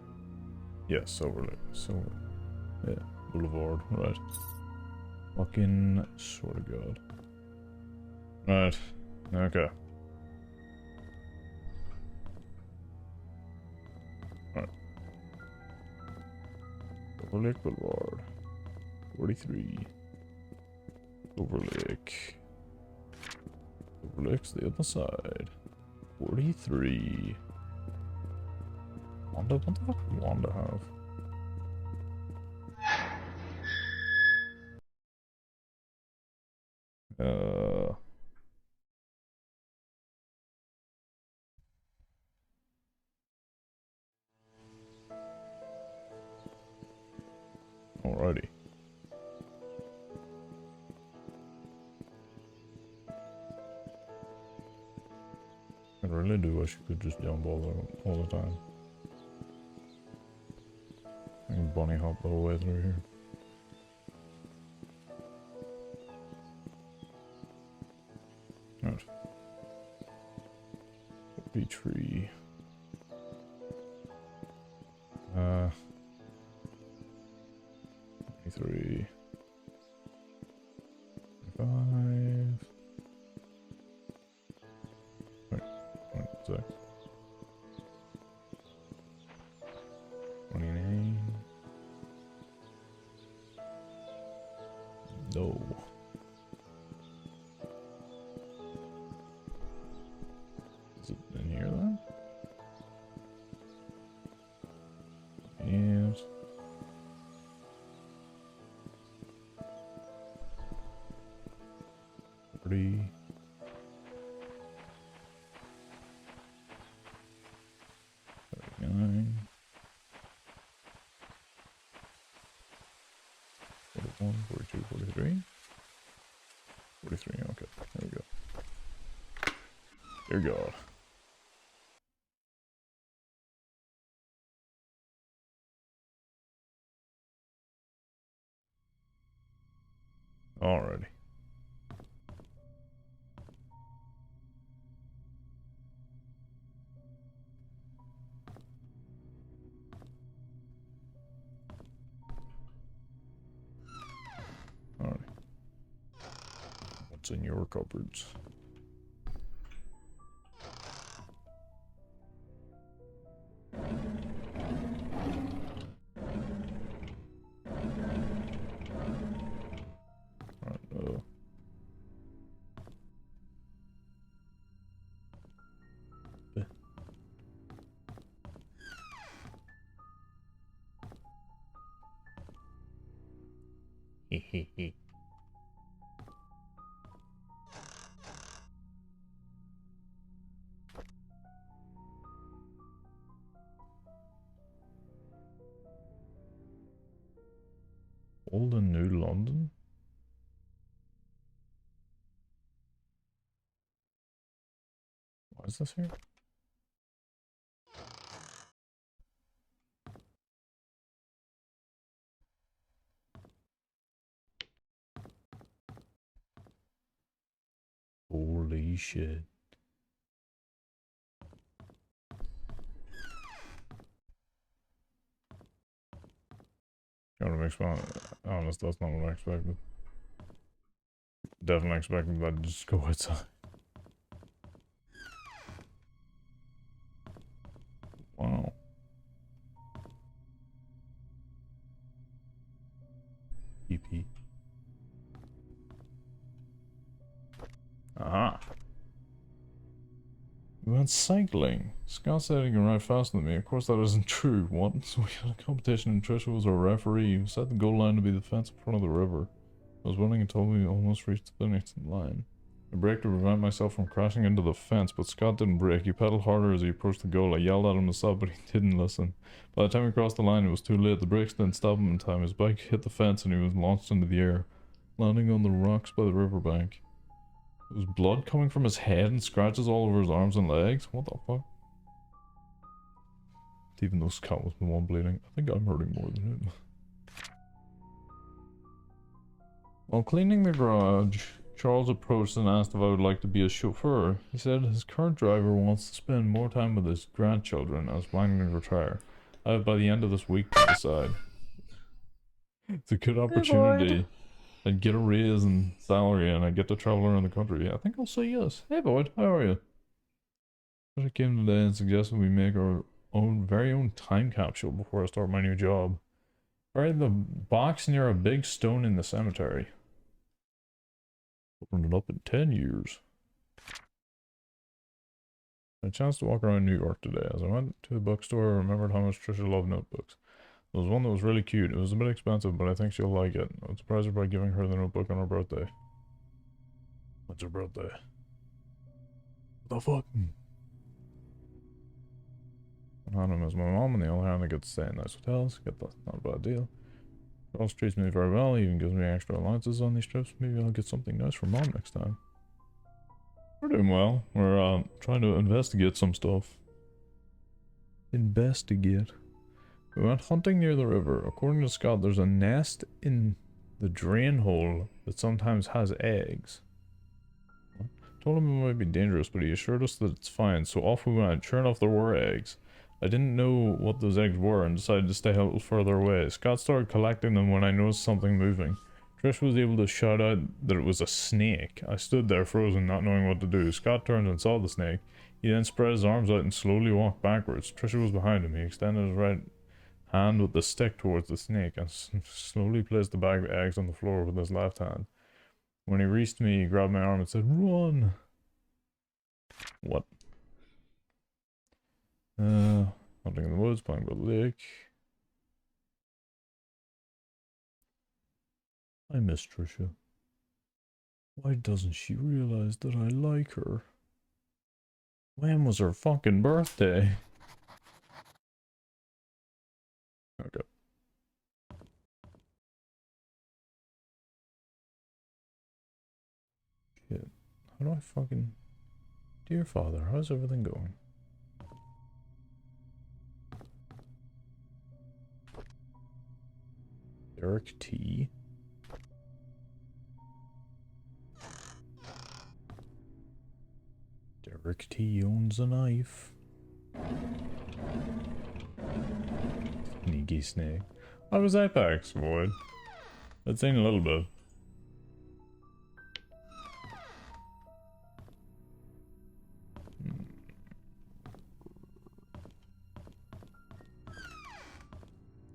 Yeah, Silver Lake. Silver. Yeah, Boulevard, right. Fucking swear to god. Right. Okay. Alright. Silver Lake Boulevard. 43. Silver Lake. Silver Lake's the other side. 43. Wanda? What the fuck does Wanda have? Alrighty. I really do wish you could just jump all the time. I can bunny hop the whole way through here. Right. Bee tree. 23. 25. Wait, 26. 29. No. Is it in here then? And 40. 39. 41, 42, 43. 43, okay, there we go. There we go. Alrighty. Alright. What's in your cupboards? Alright, Old and New London? What is this here? Holy shit. Gotta make fun. Honest, that's not what I expected. Definitely expected that to just go outside. Wow. EP. Aha. We went cycling. Scott said he can ride faster than me. Of course that isn't true. What? So we had a competition and Trisha was our referee. He set the goal line to be the fence in front of the river. I was running and told me we almost reached the finish line. I braked to prevent myself from crashing into the fence, but Scott didn't brake. He pedaled harder as he approached the goal. I yelled at him to stop, but he didn't listen. By the time we crossed the line, it was too late. The brakes didn't stop him in time. His bike hit the fence and he was launched into the air, landing on the rocks by the riverbank. There was blood coming from his head and scratches all over his arms and legs. What the fuck? Even though Scott was the one bleeding, I think I'm hurting more than him. While cleaning the garage, Charles approached and asked if I would like to be a chauffeur. He said his current driver wants to spend more time with his grandchildren and is planning to retire. I have by the end of this week to decide. It's a good opportunity. I'd get a raise in salary and I'd get to travel around the country. I think I'll say yes. Hey Boyd, how are you? I came today and suggested we make our very own time capsule before I start my new job. Bury the box near a big stone in the cemetery. Opened it up in 10 years. I had a chance to walk around New York today. As I went to the bookstore, I remembered how much Trisha loved notebooks. There was one that was really cute. It was a bit expensive, but I think she'll like it. I would surprise her by giving her the notebook on her birthday. When's her birthday? What the fuck? One hand is my mom, and the other hand I get to stay in nice hotels. Get that, not a bad deal. Charles treats me very well. He even gives me extra allowances on these trips. Maybe I'll get something nice for mom next time. We're doing well. We're trying to investigate some stuff. Investigate. We went hunting near the river. According to Scott, there's a nest in the drain hole that sometimes has eggs. Told him it might be dangerous, but he assured us that it's fine, so off we went. Sure enough, there were eggs. I didn't know what those eggs were and decided to stay a little further away. Scott started collecting them when I noticed something moving. Trish was able to shout out that it was a snake. I stood there frozen, not knowing what to do. Scott turned and saw the snake. He then spread his arms out and slowly walked backwards. Trisha was behind him. He extended his right hand with the stick towards the snake and slowly placed the bag of eggs on the floor with his left hand. When he reached me, he grabbed my arm and said, "Run!" What? Hunting in the woods, playing by the lake. I miss Trisha. Why doesn't she realize that I like her? When was her fucking birthday? Okay. Shit. How do I fucking... Dear Father, how's everything going? Derek T. Derek T owns a knife. Sneaky snake. How was Apex, Void? Let's sing a little bit.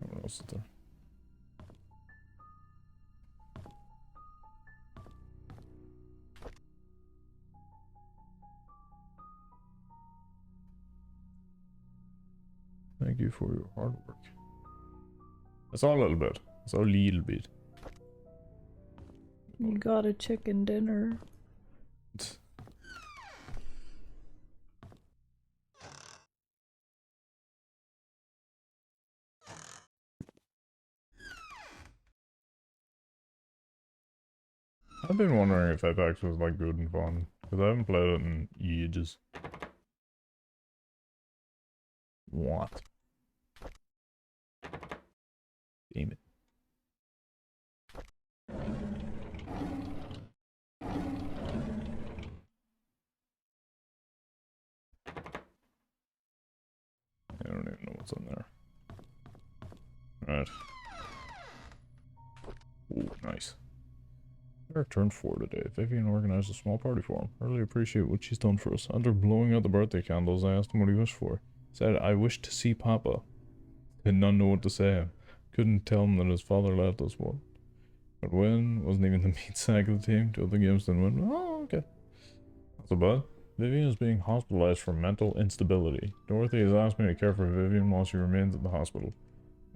What else is there? Thank you for your hard work. That's all a little bit. That's all a little bit. You got a chicken dinner. I've been wondering if Apex was like good and fun, because I haven't played it in ages. What? Damn it. I don't even know what's in there. Right. Ooh, nice. Our turn 4 today. Vivian organized a small party for him. I really appreciate what she's done for us. After blowing out the birthday candles, I asked him what he wished for. He said, I wish to see Papa. Did not know what to say. Couldn't tell him that his father left us one. But when wasn't even the meat sack of the team. Two other games didn't win. Oh, okay. Not so bad. Vivian is being hospitalized for mental instability. Dorothy has asked me to care for Vivian while she remains at the hospital.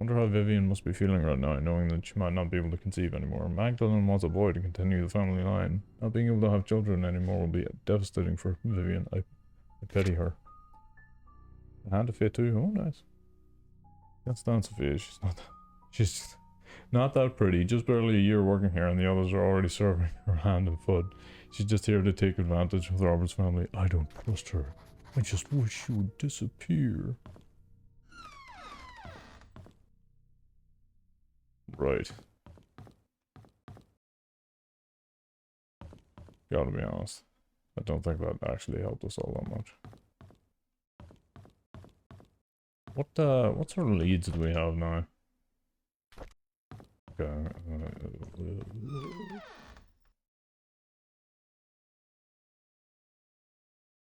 Wonder how Vivian must be feeling right now, knowing that she might not be able to conceive anymore. Magdalene wants a boy to continue the family line. Not being able to have children anymore will be devastating for Vivian. I pity her. Hand of Fate too. Oh, nice. That's down Sophia. She's not that pretty. Just barely a year working here, and the others are already serving her hand and foot. She's just here to take advantage of Robert's family. I don't trust her. I just wish she would disappear. Right. Gotta be honest. I don't think that actually helped us all that much. What sort of leads do we have now? Okay.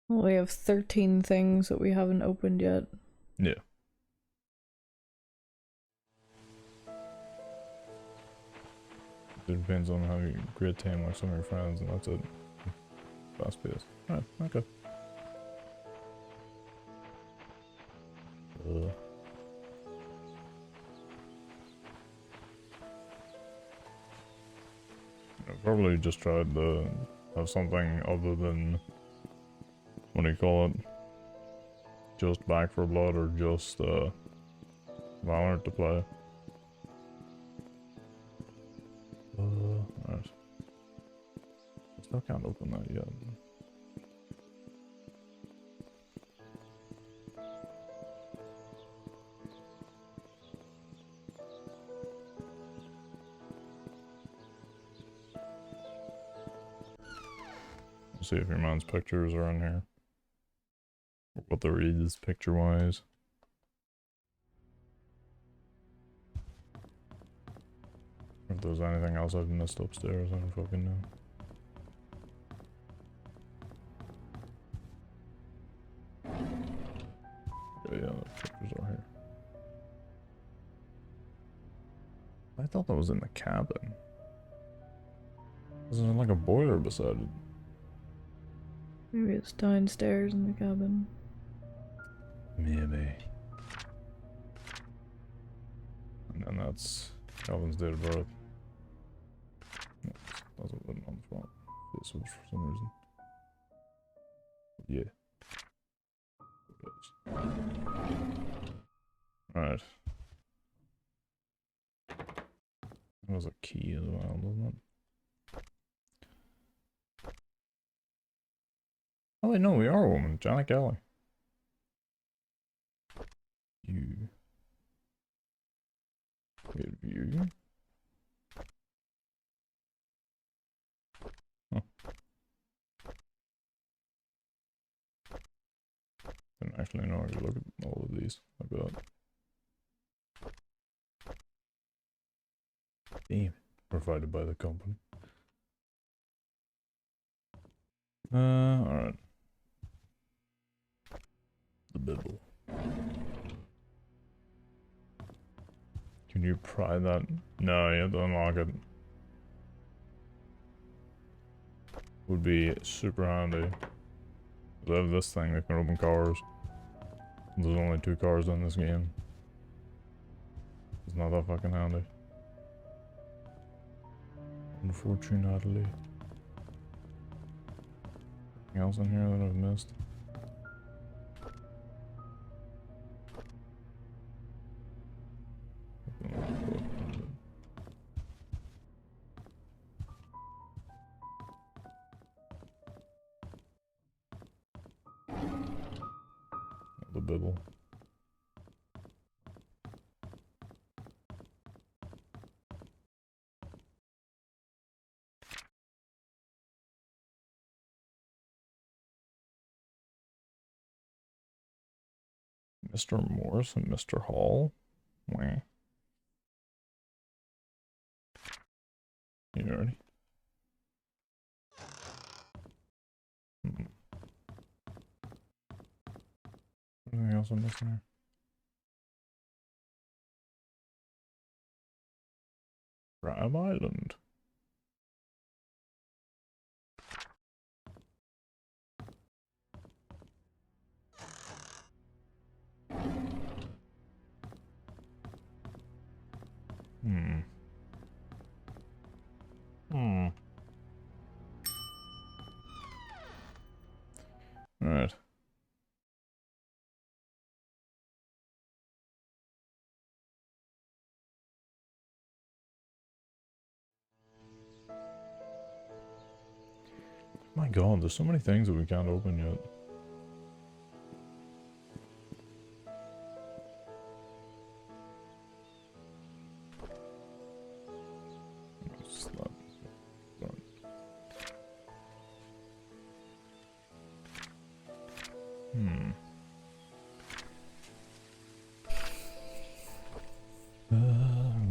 Well, we have 13 things that we haven't opened yet. Yeah. It depends on how you great team like some of your friends, and that's it. Fast pace. Alright, okay. I probably just tried to have something other than, what do you call it? Just Back 4 Blood or just Valorant to play. Alright. Still can't open that yet. Let's see if your man's pictures are in here. Or what the read is picture wise. If there's anything else I've missed upstairs, I don't fucking know. Okay, yeah, the pictures are here. I thought that was in the cabin. Isn't there like a boiler beside it? Maybe it's downstairs in the cabin. Maybe. And then that's Calvin's date of birth. No, that's what written on the front. This was for some reason. Yeah. Alright. That was a key as well, doesn't it? Oh wait, no, we are a woman. Janet Kelly. You. Wait, view. Huh. Didn't actually know I could look at all of these. I bet. Damn. Provided by the company. Alright. The Bible. Can you pry that? No, you have to unlock it. Would be super handy. I have this thing that can open cars. There's only 2 cars in this game. It's not that fucking handy. Unfortunately. Anything else in here that I've missed? The Bible. Mr. Morse and Mr. Hall? Wah. You ready? Anything else I'm missing here? Crab Island. Hmm. Alright. My god, there's so many things that we can't open yet.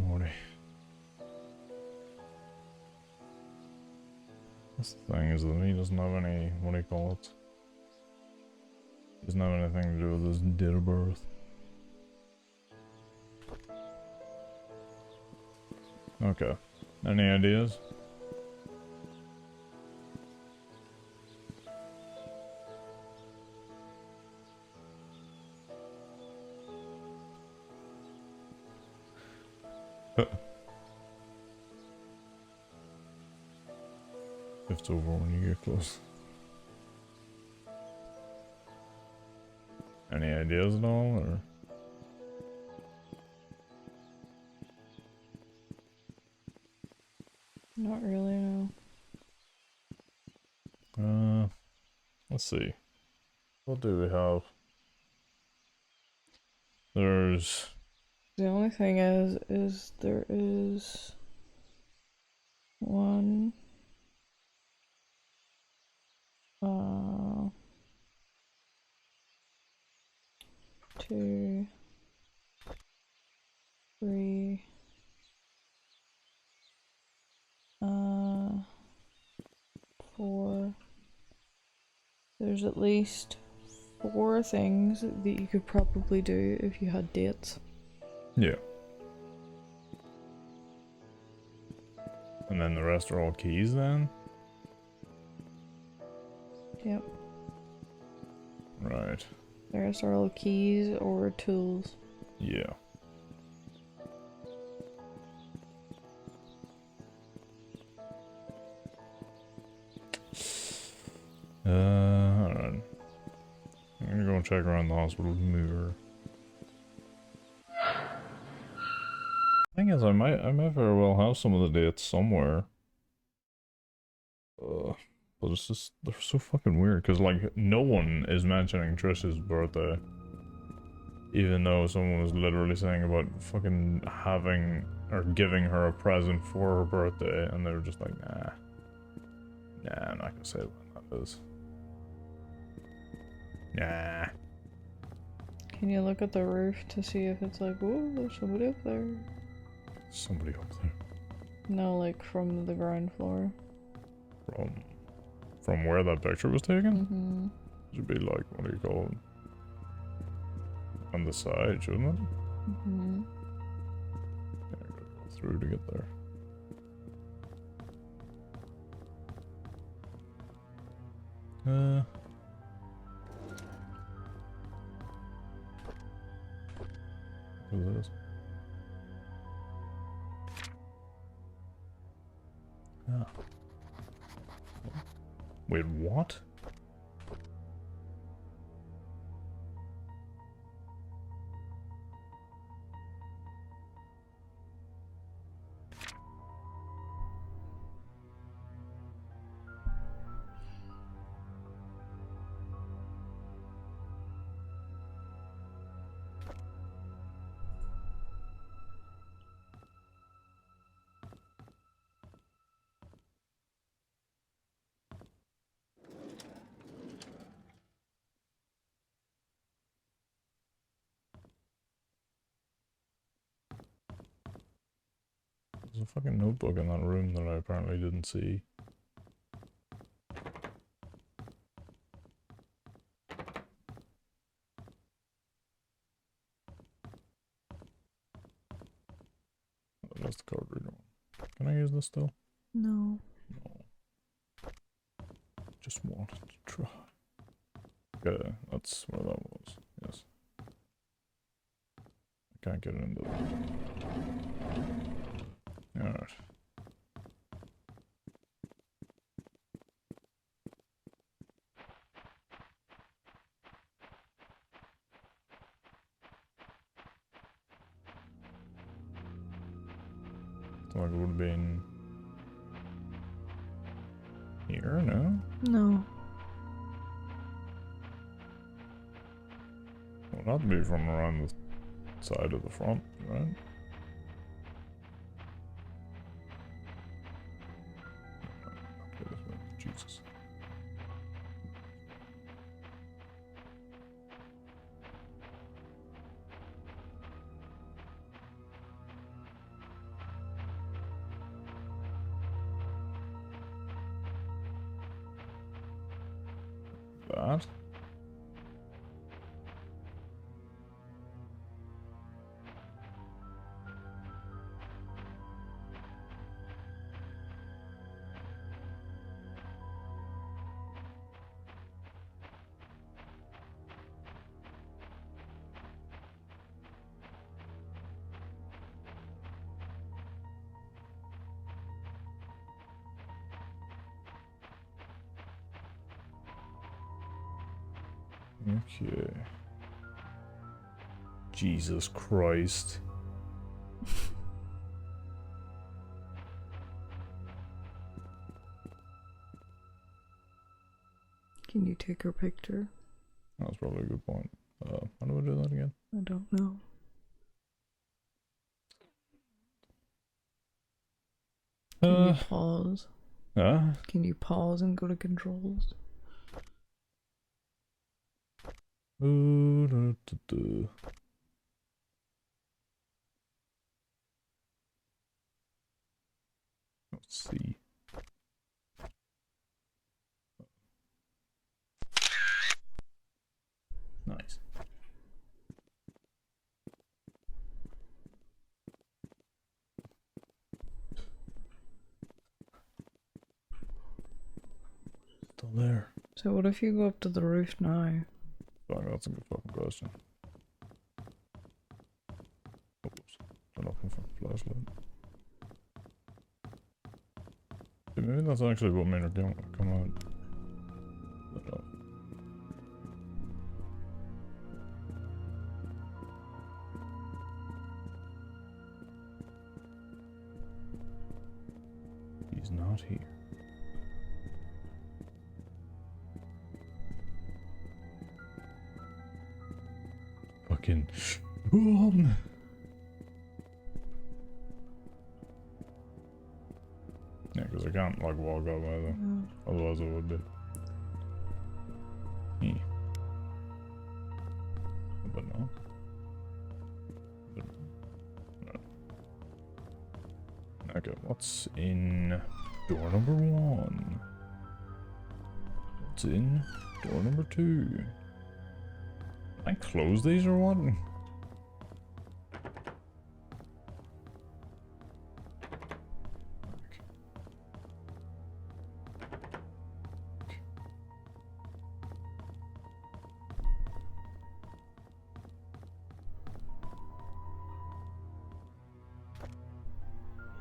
Lordy. This thing is that he doesn't have any, what do you call it? He doesn't have anything to do with his date of birth. Okay. Any ideas? It's over when you get close. Any ideas at all, or? Not really, no. Let's see. What do we have? There's... The only thing is there is one, 2, 3, 4. There's at least 4 things that you could probably do if you had dates. Yeah. And then the rest are all keys then? Yep. Right. The rest are all keys or tools. Yeah. Alright. I'm gonna go and check around the hospital mirror. Thing is, I might very well have some of the dates somewhere. But it's just, they're so fucking weird, because, like, no one is mentioning Trish's birthday. Even though someone was literally saying about fucking having, or giving her a present for her birthday, and they were just like, nah. Nah, I'm not gonna say what that is. Nah. Can you look at the roof to see if it's like, oh, there's somebody up there? Somebody up there. No, like from the ground floor. From where that picture was taken? Mm-hmm. It should be like, what do you call it? On the side, shouldn't it? Mm-hmm. Yeah, I gotta go through to get there. What is this? Ah. Wait, what? There's a fucking notebook in that room that I apparently didn't see. Oh, that's the card reader one. Can I use this still? No. No. Just wanted to try. Okay, that's where that was. Yes. I can't get into that. Alright. Like it would have been here, no? No. Well, not be from around the side of the front, right? Okay, this way. Jesus. That. Okay. Jesus Christ. Can you take her picture? That's probably a good point. How do I do that again? I don't know. Can you pause? Can you pause and go to controls? Let's see. Nice. Still there. So what if you go up to the roof now? Fuck, that's a good fucking question. Oops. Turn off my fucking flashlight. Yeah, maybe that's actually what made her come out. Let off. He's not here. Fucking yeah, because I can't like walk up either. No. Otherwise I would be. But no. No. Okay, what's in door number 1? What's in door number 2? Can I close these or what?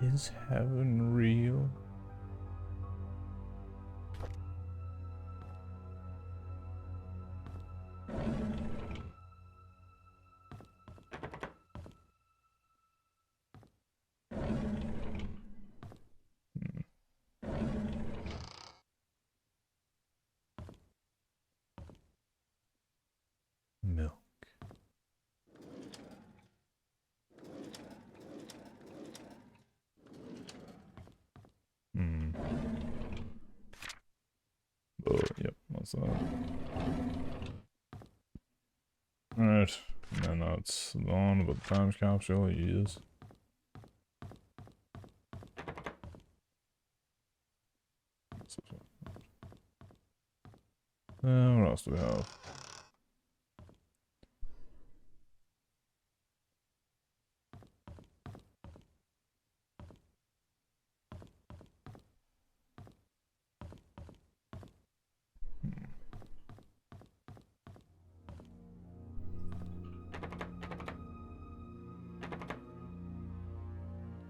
Is heaven real? What's that? Alright. And now it's on about the time capsule. Yes. What else do we have?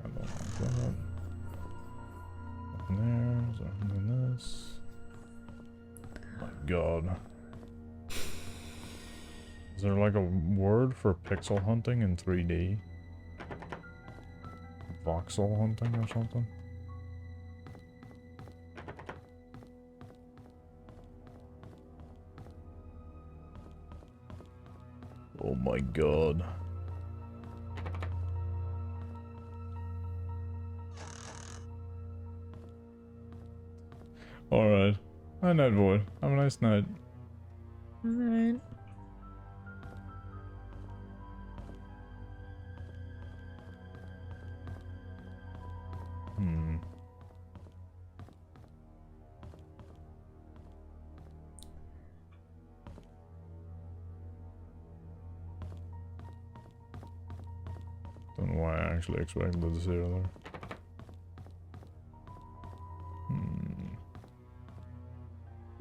I don't like that. Nothing there. Is there anything in this? Oh my god. Is there like a word for pixel hunting in 3D? Voxel hunting or something? Oh my god. Alright. Hi, Night Void. Have a nice night. Alright. Don't know why I actually expected to see her there.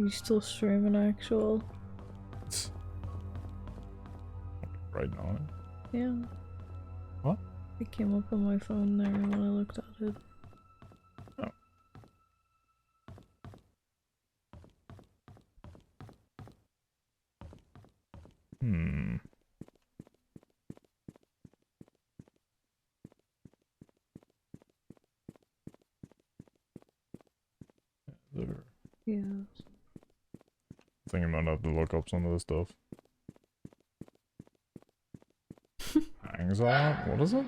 You still streaming actual? Right now? Yeah. What? It came up on my phone there when I looked at it. Oh. There. Yeah. I think I might have to look up some of this stuff. Hangs out? What is it?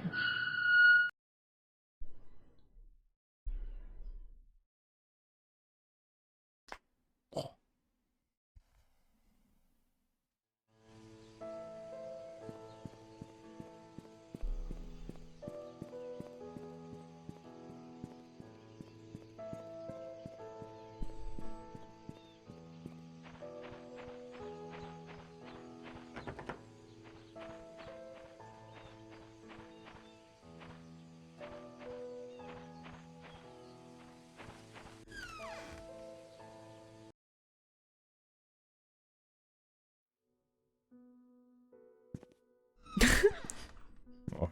Oh,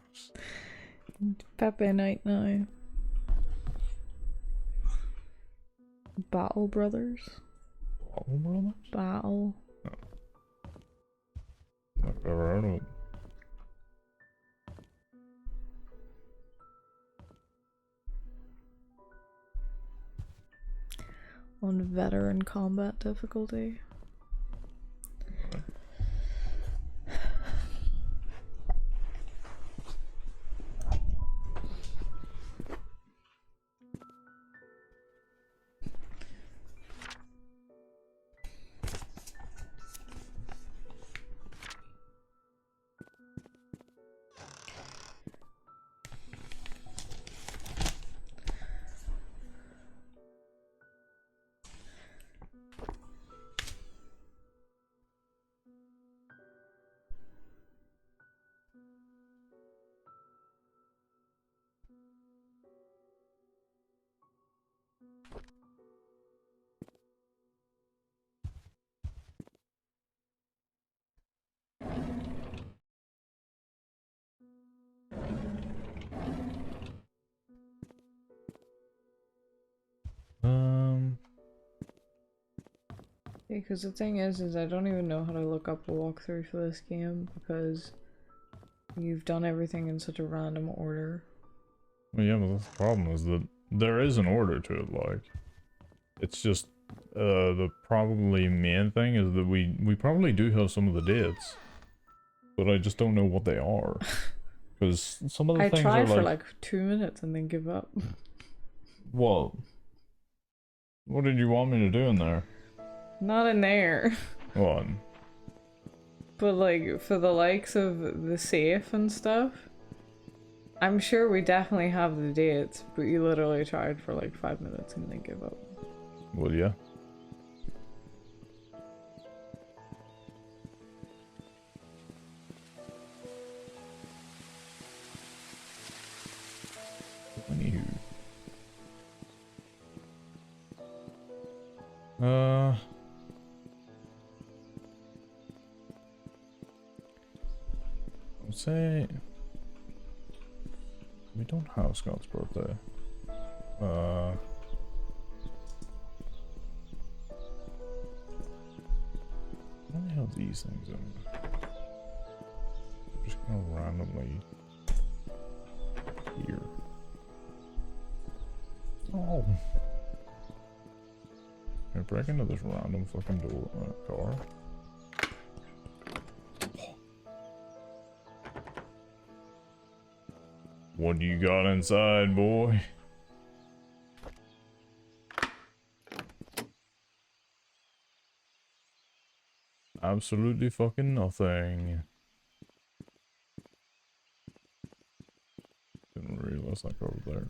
Pepe Night now. Battle Brothers. Battle Brothers? Battle. I've never heard of it. On veteran combat difficulty. Because the thing is I don't even know how to look up a walkthrough for this game because you've done everything in such a random order. Well, yeah, but that's the problem is that there is an order to it, like. It's just, the probably main thing is that we probably do have some of the dates. But I just don't know what they are. Because some of the things are like... I tried for like 2 minutes and then give up. What? What did you want me to do in there? Not in there. One. But like, for the likes of the safe and stuff, I'm sure we definitely have the dates, but you literally tried for like 5 minutes and then give up. Will ya? Anywho. I'd say we don't have Scott's birthday. Why the hell these things in? Just gonna randomly here. Oh. Can I break into this random fucking door car? What do you got inside, boy? Absolutely fucking nothing. Didn't realize like over there.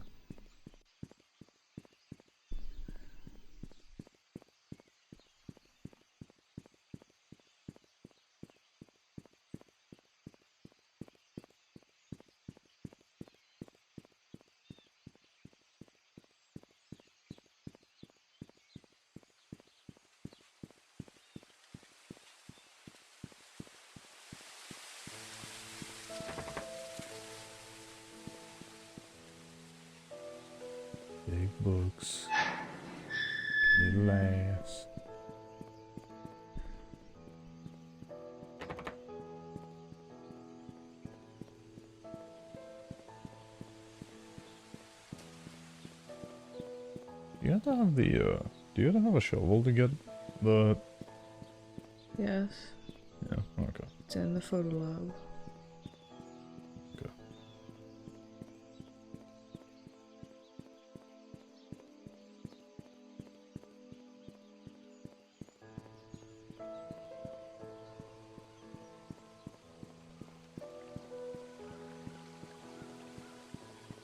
Big books. Little ass. You have to have the, do you have to have a shovel to get the... Yes, Yeah, okay. it's in the photo lab. Okay.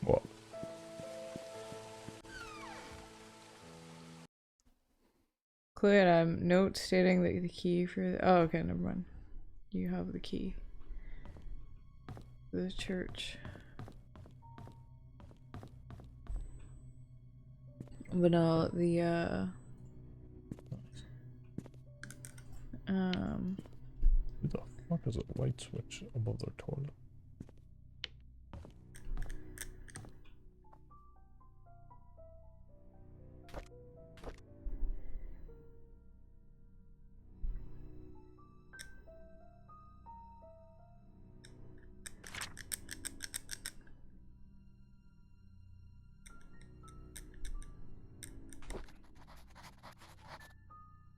What? Clear, note stating that the key for the, oh, okay, never mind. You have the key. The church. But no, the, Who the fuck is a light switch above their toilet?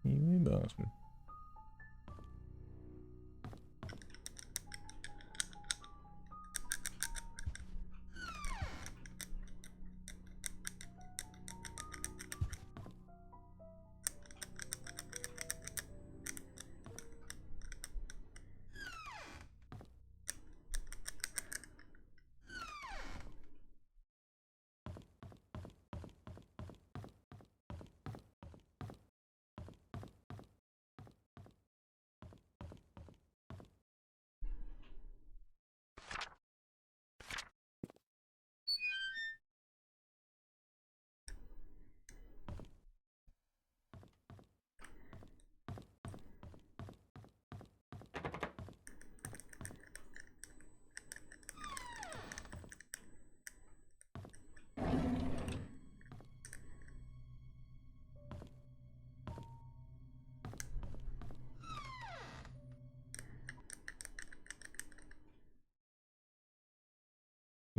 You bastard.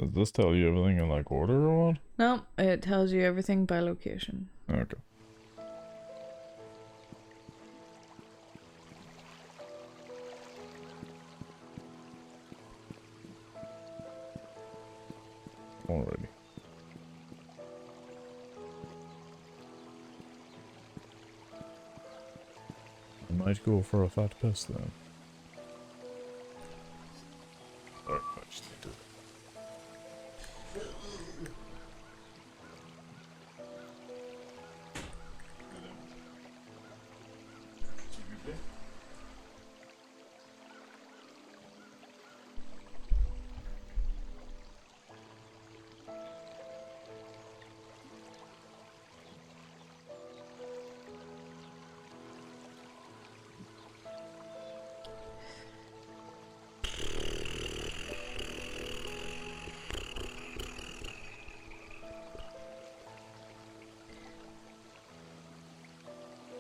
Does this tell you everything in like order or what? no, it tells you everything by location. Okay. Alrighty. Might go for a fat piss then. Alright, I just need to...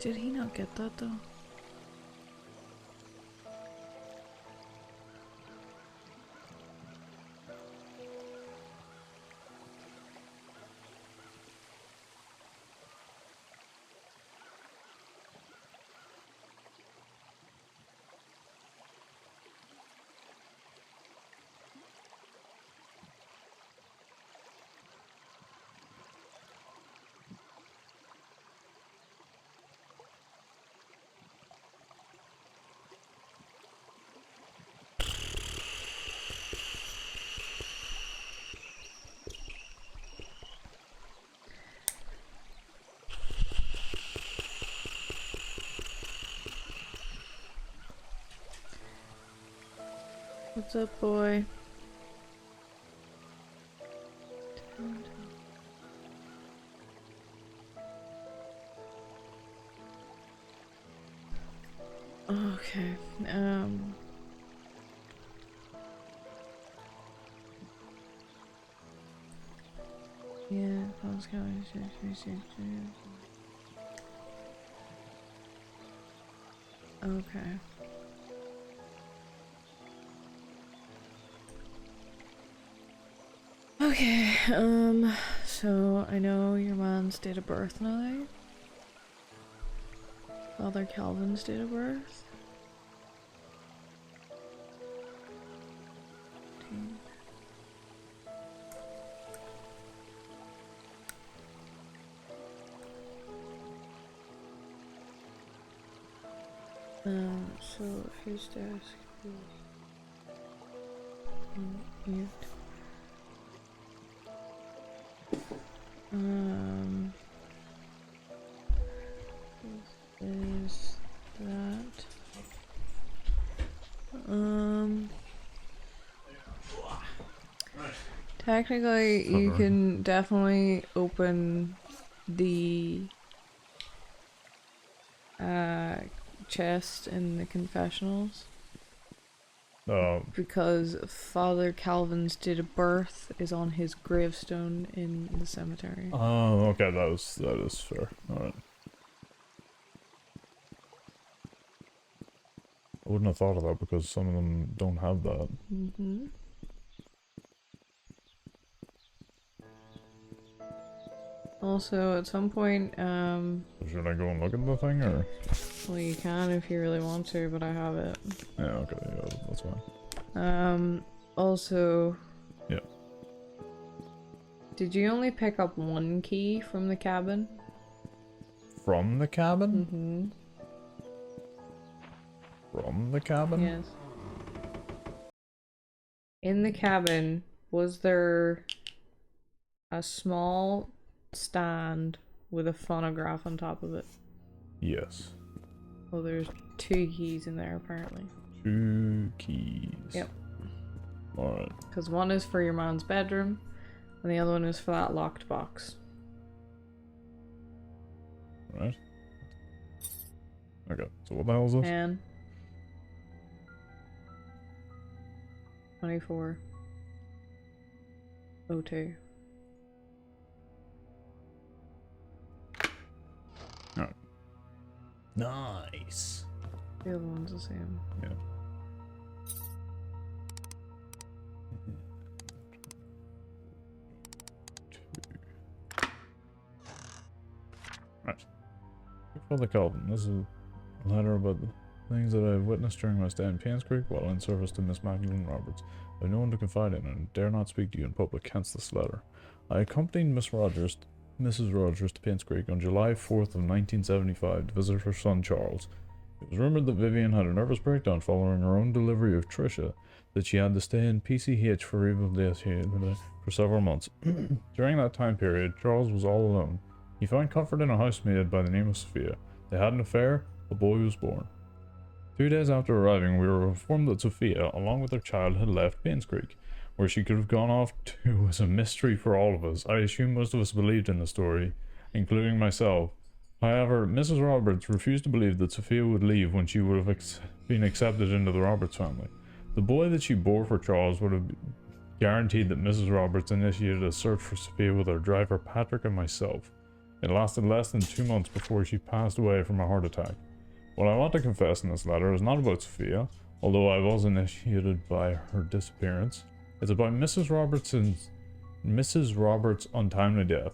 Did he not get that though? What's up, boy? Okay, yeah, I was going to. Okay. Okay, so I know your mom's date of birth now. Father Calvin's date of birth. So his desk is on mute. Is that technically you can definitely open the chest in the confessionals because Father Calvin's date of birth is on his gravestone in the cemetery. Oh, okay, that is fair. Alright. I wouldn't have thought of that because some of them don't have that. Mm-hmm. Also, at some point, Should I go and look at the thing, or? well, you can if you really want to, but I have it. Yeah, okay, yeah, that's fine. Also... Yeah. Did you only pick up one key from the cabin? From the cabin? Mm-hmm. From the cabin? Yes. In the cabin, was there a small stand with a phonograph on top of it? Yes. Well, there's 2 keys in there apparently. 2 keys. Yep. Alright. Because one is for your mom's bedroom, and the other one is for that locked box. Right. Okay, so what the hell is this? And 24. 02. Alright. Nice. The other one's the same. Yeah. Right. Father Calvin, this is a letter about the things that I've witnessed during my stay in Paynes Creek while in service to Miss Magdalene Roberts. I have no one to confide in and dare not speak to you in public, hence this letter. I accompanied Mrs. Rogers to Paynes Creek on July 4th of 1975 to visit her son Charles. It was rumored that Vivian had a nervous breakdown following her own delivery of Trisha, that she had to stay in PCH for rehabilitation for several months. During that time period, Charles was all alone. He found comfort in a housemaid by the name of Sophia. They had an affair, a boy was born. 2 days after arriving, we were informed that Sophia, along with her child, had left Baines Creek. Where she could have gone off to was a mystery for all of us. I assume most of us believed in the story, including myself. However, Mrs. Roberts refused to believe that Sophia would leave when she would have been accepted into the Roberts family. The boy that she bore for Charles would have guaranteed that Mrs. Roberts initiated a search for Sophia with her driver Patrick and myself. It lasted less than 2 months before she passed away from a heart attack. What I want to confess in this letter is not about Sophia, although I was initiated by her disappearance. It's about Mrs. Roberts' untimely death.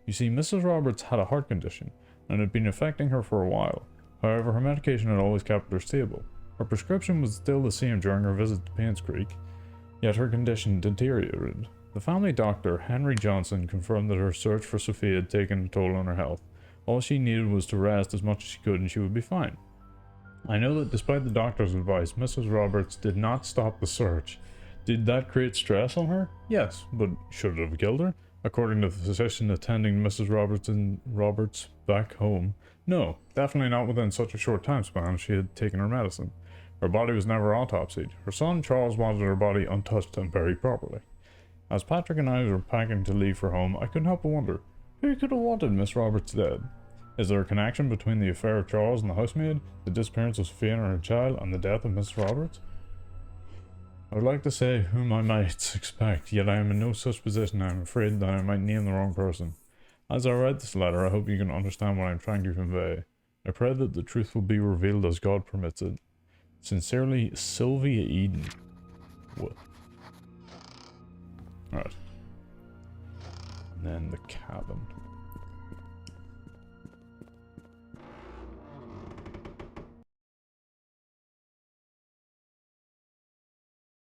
You see, Mrs. Roberts had a heart condition, and had been affecting her for a while. However, her medication had always kept her stable. Her prescription was still the same during her visit to Baines Creek, yet her condition deteriorated. The family doctor, Henry Johnson, confirmed that her search for Sophia had taken a toll on her health. All she needed was to rest as much as she could and she would be fine. I know that despite the doctor's advice, Mrs. Roberts did not stop the search. Did that create stress on her? Yes, but should it have killed her? According to the physician attending Mrs. Roberts back home, no, definitely not within such a short time span she had taken her medicine. Her body was never autopsied. Her son Charles wanted her body untouched and buried properly. As Patrick and I were packing to leave for home, I couldn't help but wonder, who could have wanted Miss Roberts dead? Is there a connection between the affair of Charles and the housemaid, the disappearance of Sophia and her child, and the death of Mrs. Roberts? I would like to say whom I might suspect, yet I am in no such position. I am afraid that I might name the wrong person. As I write this letter, I hope you can understand what I am trying to convey. I pray that the truth will be revealed as God permits it. Sincerely, Sylvia Eden. What? Alright. And then the cabin.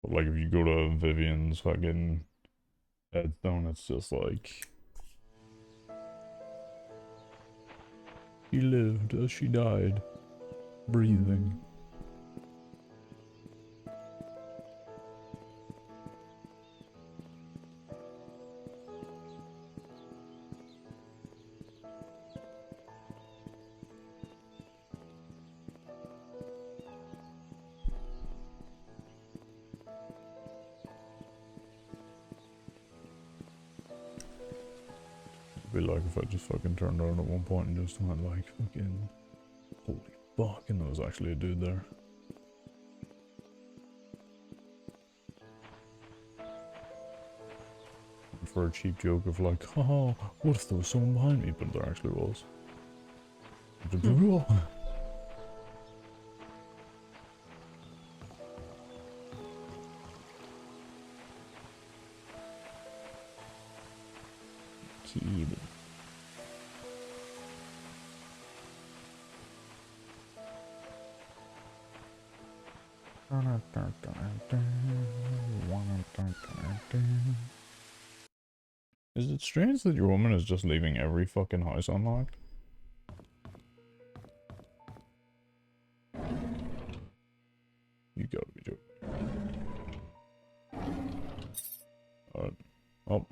But like if you go to Vivian's fucking headstone, it's just like she lived as she died, breathing. Be like if I just fucking turned around at one point and just went like fucking holy fuck, and there was actually a dude there. For a cheap joke of like, haha, what if there was someone behind me? But there actually was. Is it strange that your woman is just leaving every fucking house unlocked? You gotta be joking. Alright. Oh.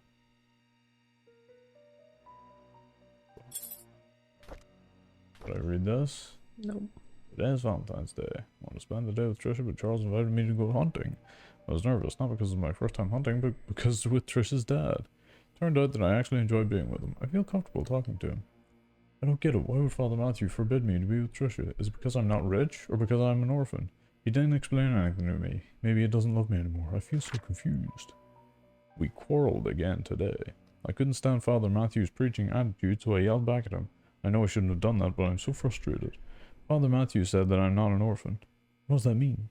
Did I read this? Nope. Today is Valentine's Day. I want to spend the day with Trisha, but Charles invited me to go hunting. I was nervous, not because it was my first time hunting, but because with Trisha's dad. Turned out that I actually enjoyed being with him. I feel comfortable talking to him. I don't get it. Why would Father Matthew forbid me to be with Trisha? Is it because I'm not rich, or because I'm an orphan? He didn't explain anything to me. Maybe he doesn't love me anymore. I feel so confused. We quarreled again today. I couldn't stand Father Matthew's preaching attitude, so I yelled back at him. I know I shouldn't have done that, but I'm so frustrated. Father Matthew said that I'm not an orphan. What does that mean?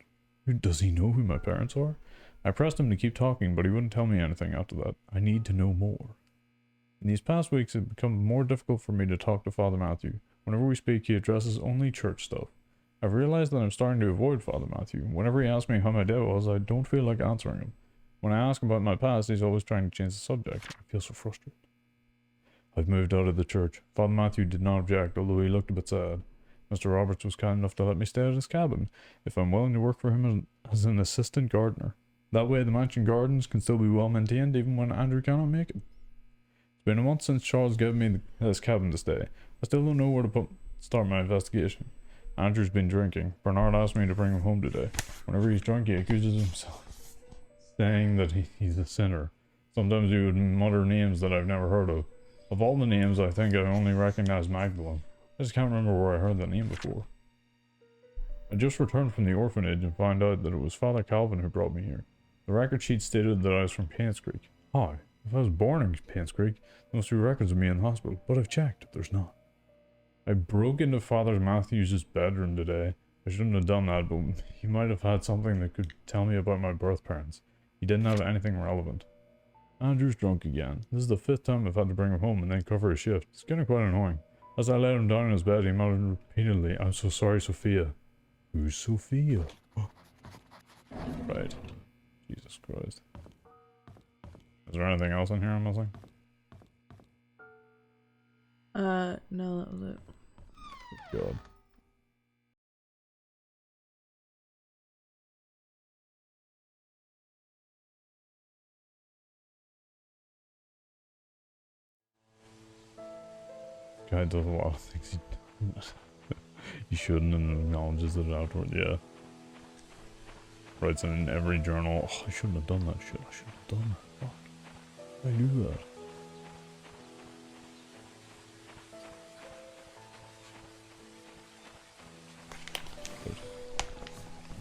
Does he know who my parents are? I pressed him to keep talking, but he wouldn't tell me anything after that. I need to know more. In these past weeks, it become more difficult for me to talk to Father Matthew. Whenever we speak, he addresses only church stuff. I've realized that I'm starting to avoid Father Matthew. Whenever he asks me how my day was, I don't feel like answering him. When I ask about my past, he's always trying to change the subject. I feel so frustrated. I've moved out of the church. Father Matthew did not object, although he looked a bit sad. Mr. Roberts was kind enough to let me stay at his cabin if I'm willing to work for him as an assistant gardener. That way the mansion gardens can still be well maintained even when Andrew cannot make it. It's been a month since Charles gave me his cabin to stay. I still don't know where to start my investigation. Andrew's been drinking. Bernard asked me to bring him home today. Whenever he's drunk, he accuses himself, saying that he's a sinner. Sometimes he would mutter names that I've never heard of. Of all the names, I think I only recognize Magdalene. I just can't remember where I heard that name before. I just returned from the orphanage and found out that it was Father Calvin who brought me here. The record sheet stated that I was from Paints Creek. How? If I was born in Paints Creek, there must be records of me in the hospital, but I've checked. There's not. I broke into Father Matthews' bedroom today. I shouldn't have done that, but he might have had something that could tell me about my birth parents. He didn't have anything relevant. Andrew's drunk again. This is the 5th time I've had to bring him home and then cover his shift. It's getting quite annoying. As I laid him down in his bed, he muttered repeatedly, "I'm so sorry, Sophia." Who's Sophia? Right. Jesus Christ. Is there anything else in here I'm missing? No, that was it. God. Guy does a lot of things he shouldn't and acknowledges it afterward, yeah. Writes in every journal, "Oh, I shouldn't have done that shit, I shouldn't have done that, fuck. I knew that."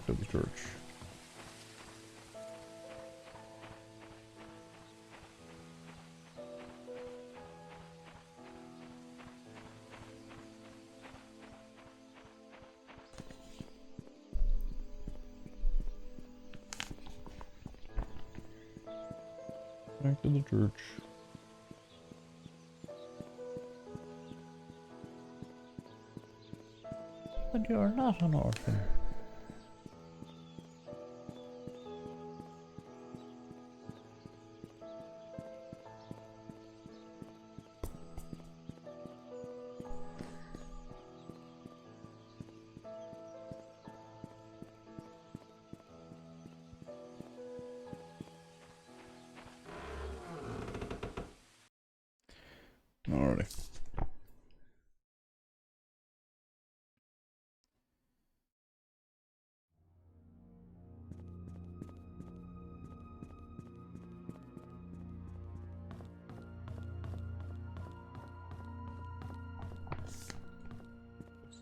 To the church. Back to the church. But you're not an orphan. Alrighty.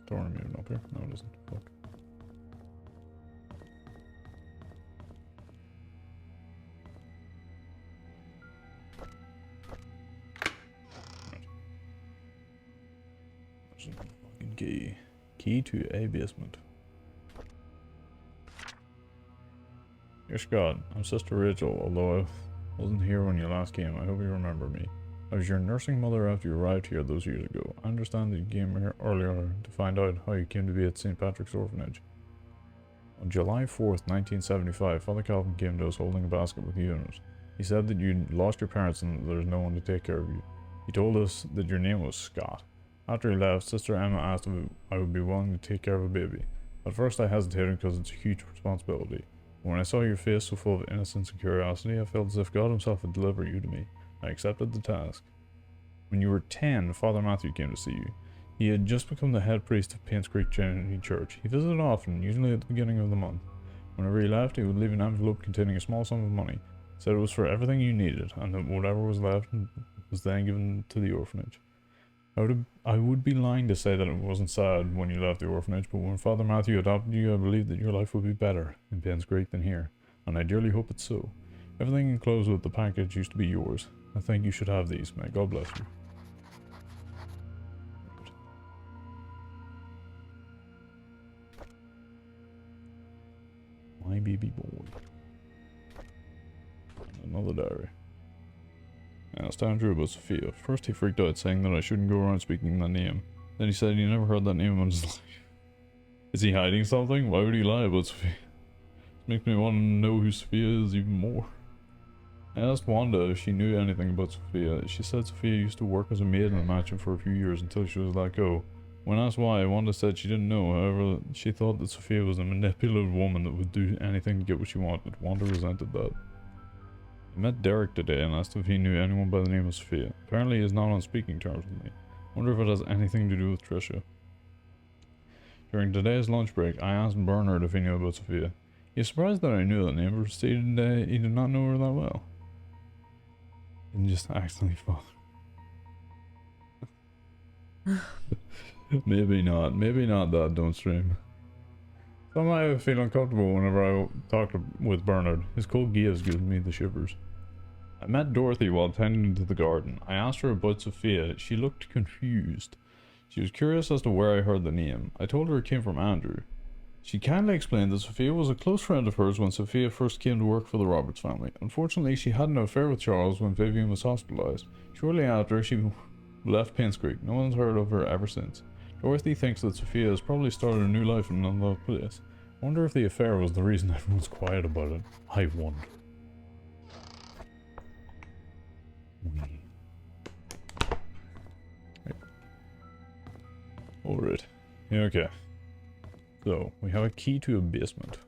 Storm even up here? No, it doesn't. Fuck. There's a fucking key. Key to a basement. Dear Scott, I'm Sister Rachel, although I wasn't here when you last came. I hope you remember me. I was your nursing mother after you arrived here those years ago. I understand that you came here earlier to find out how you came to be at St. Patrick's Orphanage. On July 4th, 1975, Father Calvin came to us holding a basket with you in it. He said that you'd lost your parents and that there's no one to take care of you. He told us that your name was Scott. After he left, Sister Emma asked if I would be willing to take care of a baby. At first I hesitated because it's a huge responsibility. But when I saw your face so full of innocence and curiosity, I felt as if God himself had delivered you to me. I accepted the task. When you were 10, Father Matthew came to see you. He had just become the head priest of Paints Creek Trinity Church. He visited often, usually at the beginning of the month. Whenever he left, he would leave an envelope containing a small sum of money. Said it was for everything you needed, and that whatever was left was then given to the orphanage. I would be lying to say that it wasn't sad when you left the orphanage, but when Father Matthew adopted you, I believed that your life would be better in Paints Creek than here, and I dearly hope it's so. Everything enclosed with the package used to be yours. I think you should have these. May God bless you. My baby boy. Another diary. I asked Andrew about Sophia. First he freaked out, saying that I shouldn't go around speaking that name. Then he said he never heard that name in his life. Is he hiding something? Why would he lie about Sophia? This makes me want to know who Sophia is even more. I asked Wanda if she knew anything about Sophia. She said Sophia used to work as a maid in the mansion for a few years until she was let go. When asked why, Wanda said she didn't know. However, she thought that Sophia was a manipulative woman that would do anything to get what she wanted. Wanda resented that. I met Derek today and asked if he knew anyone by the name of Sophia. Apparently he is not on speaking terms with me. Wonder if it has anything to do with Trisha. During today's lunch break, I asked Bernard if he knew about Sophia. He is surprised that I knew that name, but stated he did not know her that well. And just accidentally fuck. Maybe not that, don't stream. Somehow I feel uncomfortable whenever I talk with Bernard. His cold gaze gives me the shivers. I met Dorothy while tending to the garden. I asked her about Sophia. She looked confused. She was curious as to where I heard the name. I told her it came from Andrew. She kindly explained that Sophia was a close friend of hers when Sophia first came to work for the Roberts family. Unfortunately, she had an affair with Charles when Vivian was hospitalized. Shortly after, she left Pins Creek. No one's heard of her ever since. Dorothy thinks that Sophia has probably started a new life in another place. I wonder if the affair was the reason everyone's quiet about it. I wonder. Alright. Yeah, okay. So, we have a key to a basement.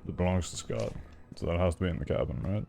That belongs to Scott. So that has to be in the cabin, right?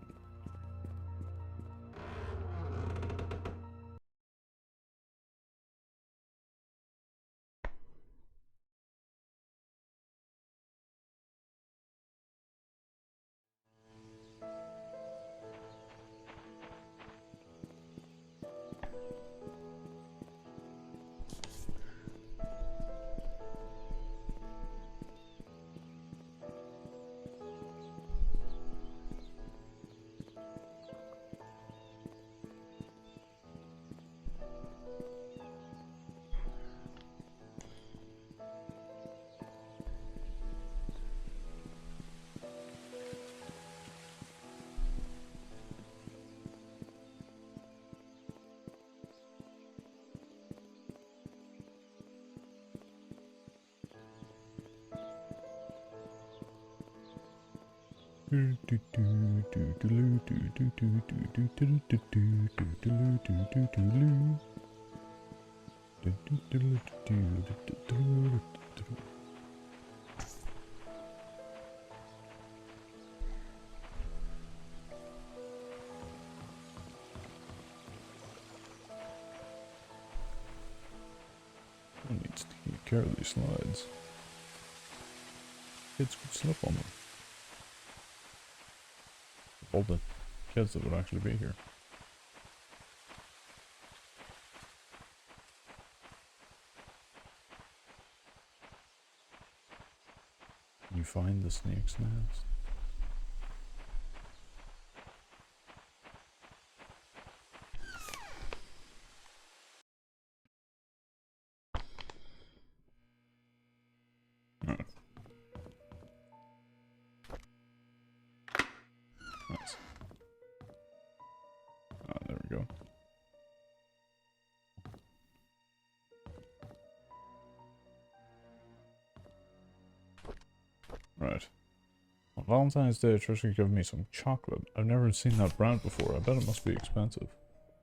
One needs to take care of these slides. Kids could slip on them. All the kids that would actually be here. You find the snake's nest. Nice. Ah, there we go. Right. On Valentine's Day, Trisha gave me some chocolate. I've never seen that brand before. I bet it must be expensive.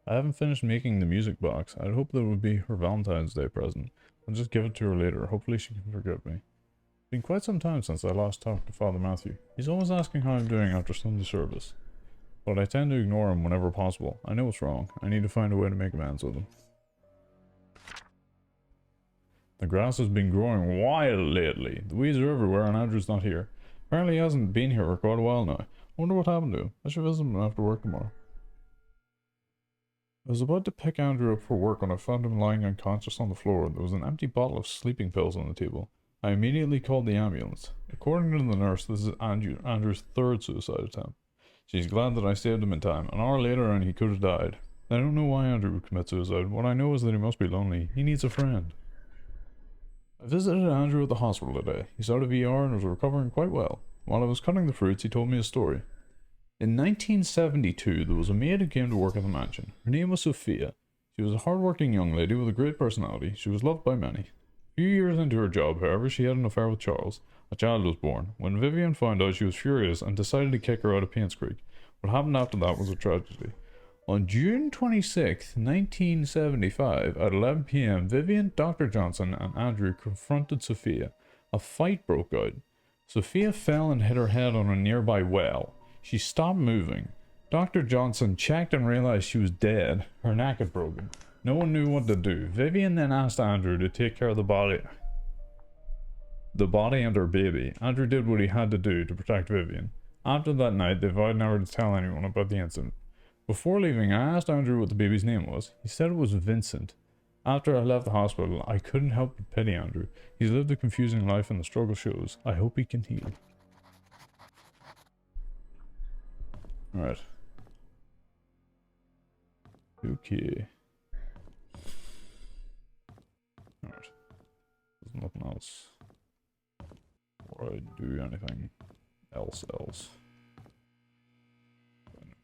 I haven't finished making the music box. I'd hope that would be her Valentine's Day present. I'll just give it to her later. Hopefully she can forgive me. It's been quite some time since I last talked to Father Matthew. He's always asking how I'm doing after Sunday service. But I tend to ignore him whenever possible. I know it's wrong. I need to find a way to make amends with him. The grass has been growing wild lately. The weeds are everywhere and Andrew's not here. Apparently he hasn't been here for quite a while now. I wonder what happened to him. I should visit him after work tomorrow. I was about to pick Andrew up for work when I found him lying unconscious on the floor. There was an empty bottle of sleeping pills on the table. I immediately called the ambulance. According to the nurse, this is Andrew's third suicide attempt. She's glad that I saved him in time. An hour later and he could have died. I don't know why Andrew would commit suicide. What I know is that he must be lonely. He needs a friend. I visited Andrew at the hospital today. He's out of ER and was recovering quite well. While I was cutting the fruits, he told me a story. In 1972, there was a maid who came to work at the mansion. Her name was Sophia. She was a hard-working young lady with a great personality. She was loved by many. A few years into her job, however, she had an affair with Charles. A child was born. When Vivian found out, she was furious and decided to kick her out of Paynes Creek. What happened after that was a tragedy. On June 26th, 1975, at 11 p.m., Vivian, Dr. Johnson, and Andrew confronted Sophia. A fight broke out. Sophia fell and hit her head on a nearby well. She stopped moving. Dr. Johnson checked and realized she was dead. Her neck had broken. No one knew what to do. Vivian then asked Andrew to take care of the body and her baby. Andrew did what he had to do to protect Vivian. After that night, they vowed never to tell anyone about the incident. Before leaving, I asked Andrew what the baby's name was. He said it was Vincent. After I left the hospital, I couldn't help but pity Andrew. He's lived a confusing life and the struggle shows. I hope he can heal. Alright. Okay. Alright. There's nothing else. Or I do anything else.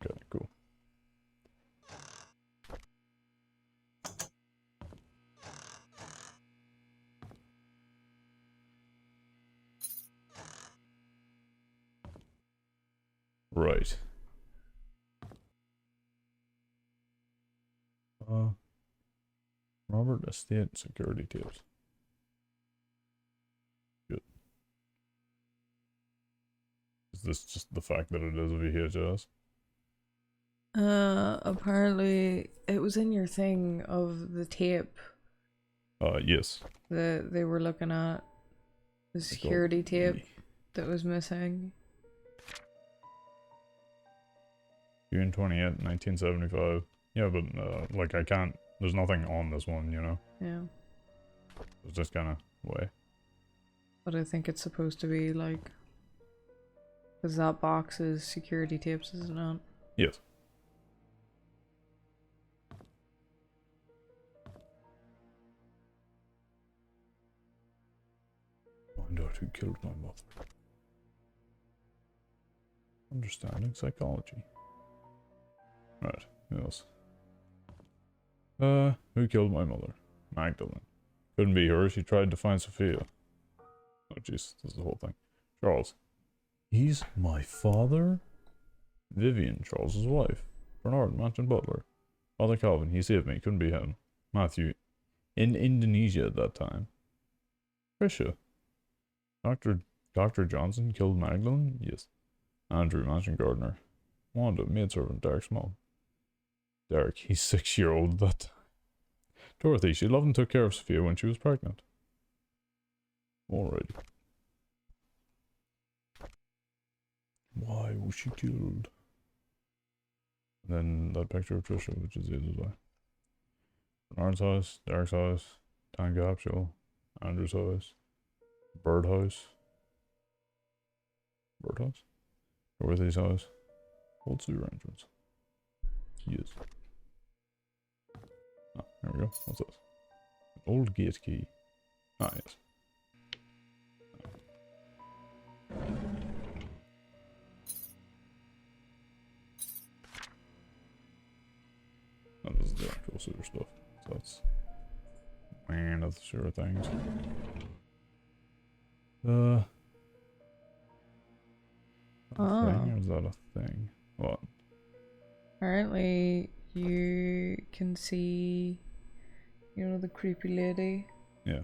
Okay, cool. Right. Robert Estate security tips. Good. Is this just the fact that it is a VHS? Apparently it was in your thing of the tape Yes. that they were looking at. The security tape that was missing. June 20th, 1975. Yeah, but, like, I can't, there's nothing on this one, you know? Yeah. It's just kind of way. But I think it's supposed to be like... Because that box is security tapes, is it not? Yes. Find out who killed my mother. Understanding psychology. Right, who else? Who killed my mother? Magdalene. Couldn't be her, she tried to find Sophia. Oh jeez, this is the whole thing. Charles. He's my father? Vivian, Charles's wife. Bernard, Mansion Butler. Father Calvin, he saved me, couldn't be him. Matthew, in Indonesia at that time. Tricia. Dr. Johnson killed Magdalene? Yes. Andrew, Mansion Gardener. Wanda, maidservant, Derek's mom. Derek, he's 6-year-old at that time. Dorothy, she loved and took care of Sophia when she was pregnant. Alrighty. Why was she killed? And then that picture of Trisha, which is Aza's wife. Bernard's house, Derek's house, time capsule, Andrew's house, birdhouse. Birdhouse? Dorothy's house. Old sewer entrance. Yes. Oh, there we go. What's this? Old gate key. Ah, yes. Oh, this is the actual sewer stuff. So that's... Man, that's the sewer things. Oh. Thing, or is that a thing? What? Apparently you can see, you know, the creepy lady. Yeah.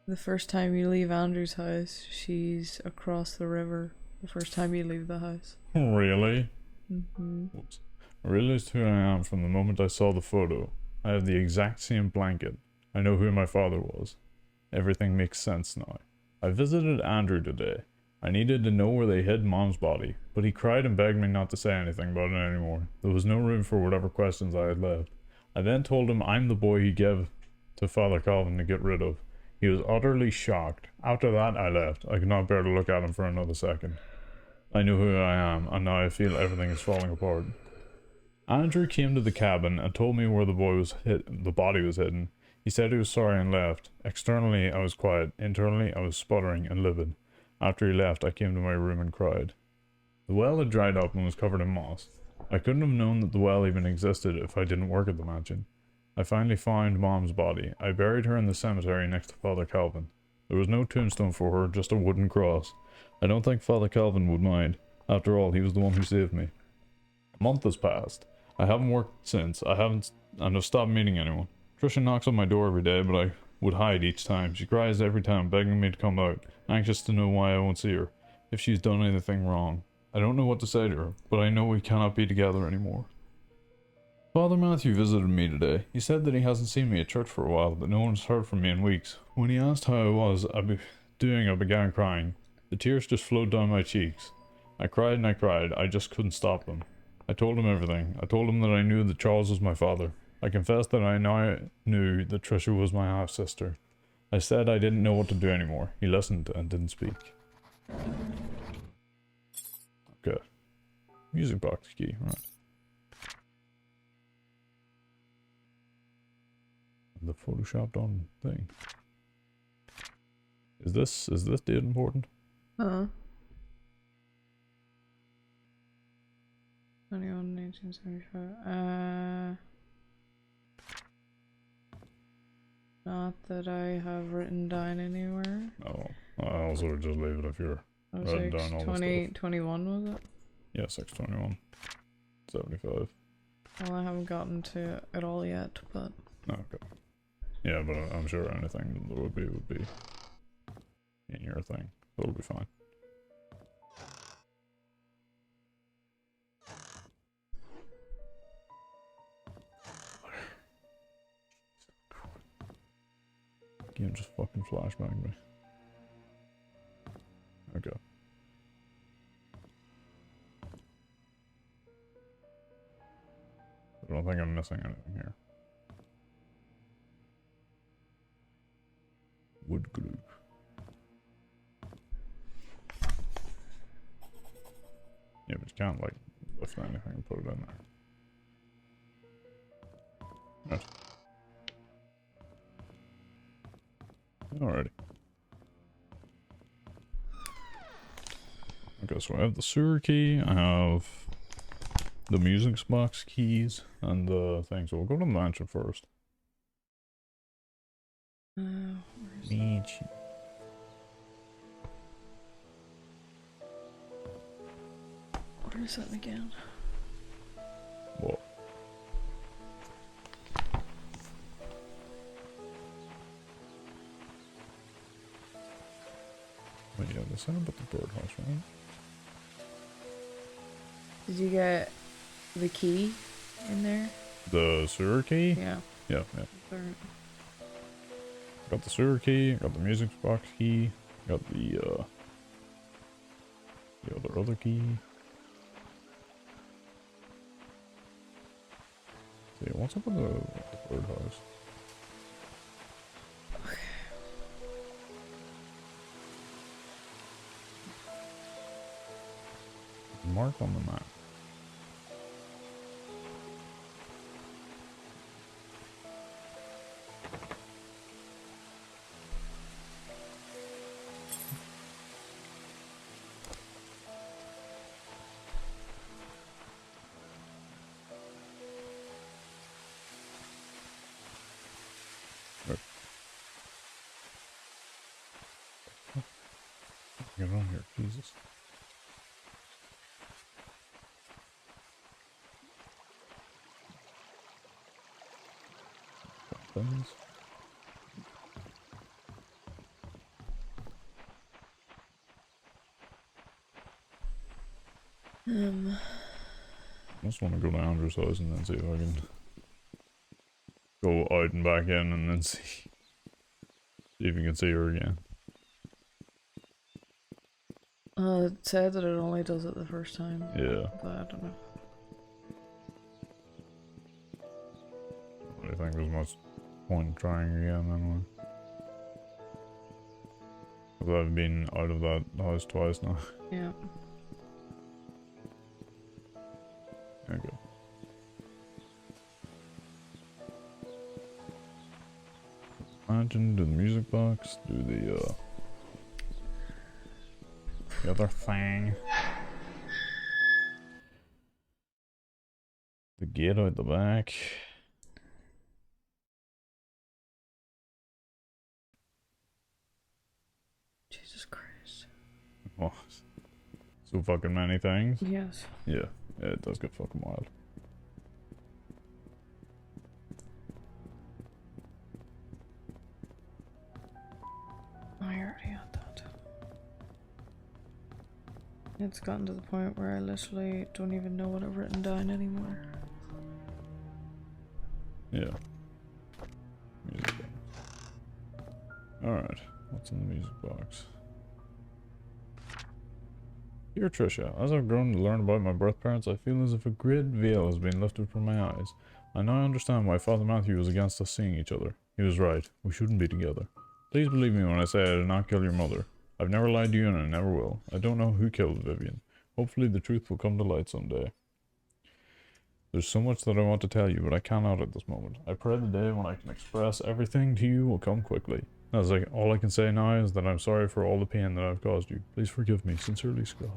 The first time you leave Andrew's house, she's across the river. The first time you leave the house. Really? Mm-hmm. Whoops. I realized who I am from the moment I saw the photo. I have the exact same blanket. I know who my father was. Everything makes sense now. I visited Andrew today. I needed to know where they hid Mom's body, but he cried and begged me not to say anything about it anymore. There was no room for whatever questions I had left. I then told him I'm the boy he gave to Father Calvin to get rid of. He was utterly shocked. After that, I left. I could not bear to look at him for another second. I knew who I am, and now I feel everything is falling apart. Andrew came to the cabin and told me where the body was hidden. He said he was sorry and left. Externally, I was quiet. Internally, I was sputtering and livid. After he left, I came to my room and cried. The well had dried up and was covered in moss. I couldn't have known that the well even existed if I didn't work at the mansion. I finally found Mom's body. I buried her in the cemetery next to Father Calvin. There was no tombstone for her, just a wooden cross. I don't think Father Calvin would mind. After all, he was the one who saved me. A month has passed. I haven't worked since. And I've stopped meeting anyone. Trisha knocks on my door every day, but I would hide each time. She cries every time, begging me to come out, anxious to know why I won't see her, if she's done anything wrong. I don't know what to say to her, but I know we cannot be together anymore. Father Matthew visited me today. He said that he hasn't seen me at church for a while, that no one's heard from me in weeks. When he asked how I was I began crying. The tears just flowed down my cheeks. I cried and I cried. I just couldn't stop them. I told him everything. I told him that I knew that Charles was my father. I confessed that I now knew that Trisha was my half-sister. I said I didn't know what to do anymore. He listened and didn't speak. Okay. Music box key, right. The photoshopped on thing. Is this date important? 21, 1975. Not that I have written down anywhere. Oh, I also would just leave it if you're Oh, writing down all the 20, stuff. 21 was it? Yeah, 621. 75. Well, I haven't gotten to it all yet, but... Okay. Yeah, but I'm sure anything that would be in your thing. It'll be fine. Game just fucking flashbanged me. Okay. I don't think I'm missing anything here. Wood glue. Yeah, but you can't like lift anything and put it in there. Right. Alrighty. Okay, so I have the sewer key, I have the music box keys, and the thing. So we'll go to the mansion first. Where's Beach. Where is it again? What? But yeah, they said about the birdhouse, right? Did you get the key in there? The sewer key? Yeah. Yeah, yeah. There. Got the sewer key, got the music box key, got the other key. So yeah, what's up with the birdhouse? Mark on the map. Get on here, Jesus. Buttons. I just want to go to Andrew's house and then see if I can go out and back in and then see if you can see her again. It said that it only does it the first time. Yeah. But I don't know. I think there's much point in trying again anyway. Because I've been out of that house twice now. Yeah. Okay. Imagine, do the music box, do the other thing. The gate out the back. Jesus Christ. Oh, so fucking many things. Yes. Yeah, it does get fucking wild. It's gotten to the point where I literally don't even know what I've written down anymore. Yeah. Music box. Alright, what's in the music box? Dear Trisha, as I've grown to learn about my birth parents, I feel as if a great veil has been lifted from my eyes. I now understand why Father Matthew was against us seeing each other. He was right. We shouldn't be together. Please believe me when I say I did not kill your mother. I've never lied to you and I never will. I don't know who killed Vivian. Hopefully the truth will come to light someday. There's so much that I want to tell you, but I cannot at this moment. I pray the day when I can express everything to you will come quickly. All I can say now is that I'm sorry for all the pain that I've caused you. Please forgive me. Sincerely, Scott.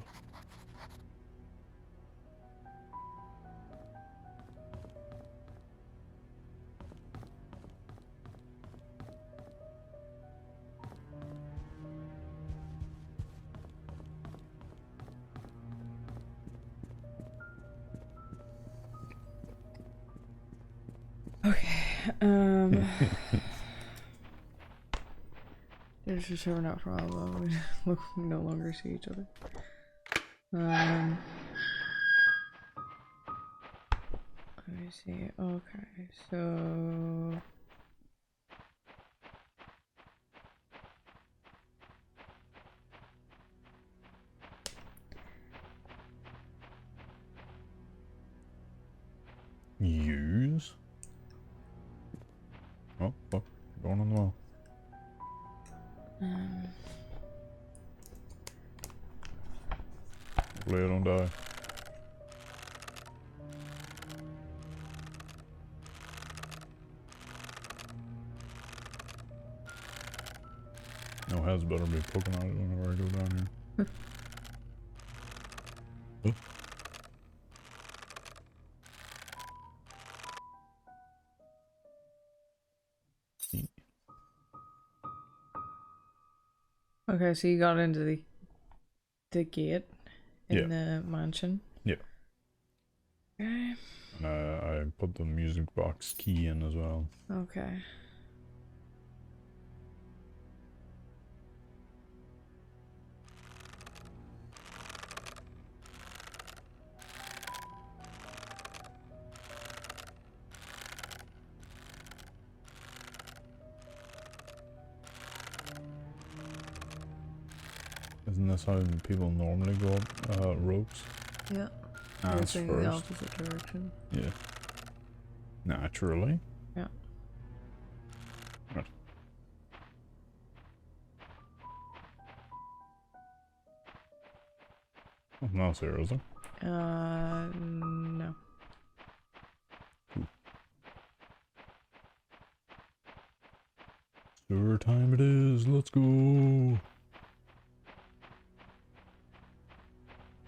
Okay, There's just having a problem. We no longer see each other. Let me see. Okay, so Use? Oh, fuck. Going on the wall. Hopefully I don't die. No heads better be poking out it whenever I go down here. Oh. okay, so you got into the gate in Yeah. the mansion. Yeah. Okay. And I put the music box key in as well. Okay. Isn't this how people normally go up ropes? Yeah. Hands Facing first. the opposite direction. Yeah. Naturally. Yeah. Right. Nothing else here, is there? No. Cool. Sewer time it is. Let's go.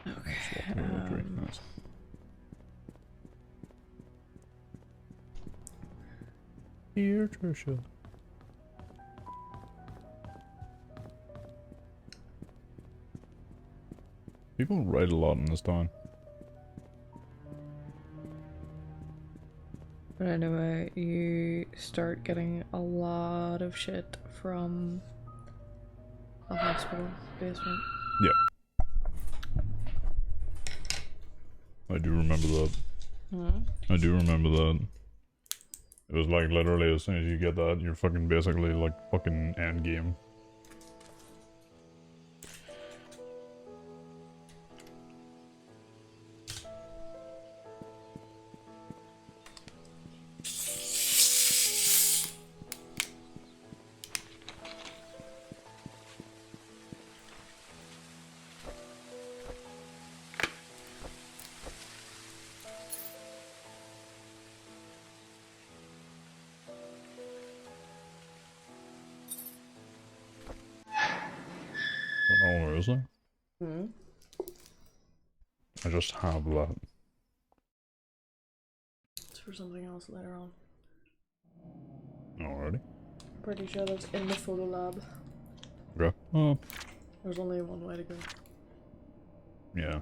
Okay. Nice. Dear Trisha. People write a lot in this town. But anyway, you start getting a lot of shit from the hospital basement. Yeah. I do remember that. Hmm? I do remember that. It was like literally as soon as you get that, you're fucking basically like fucking end game. Oh, is there? Hmm? I just have that. It's for something else later on. Already? Pretty sure that's in the photo lab. Okay. Oh. There's only one way to go. Yeah.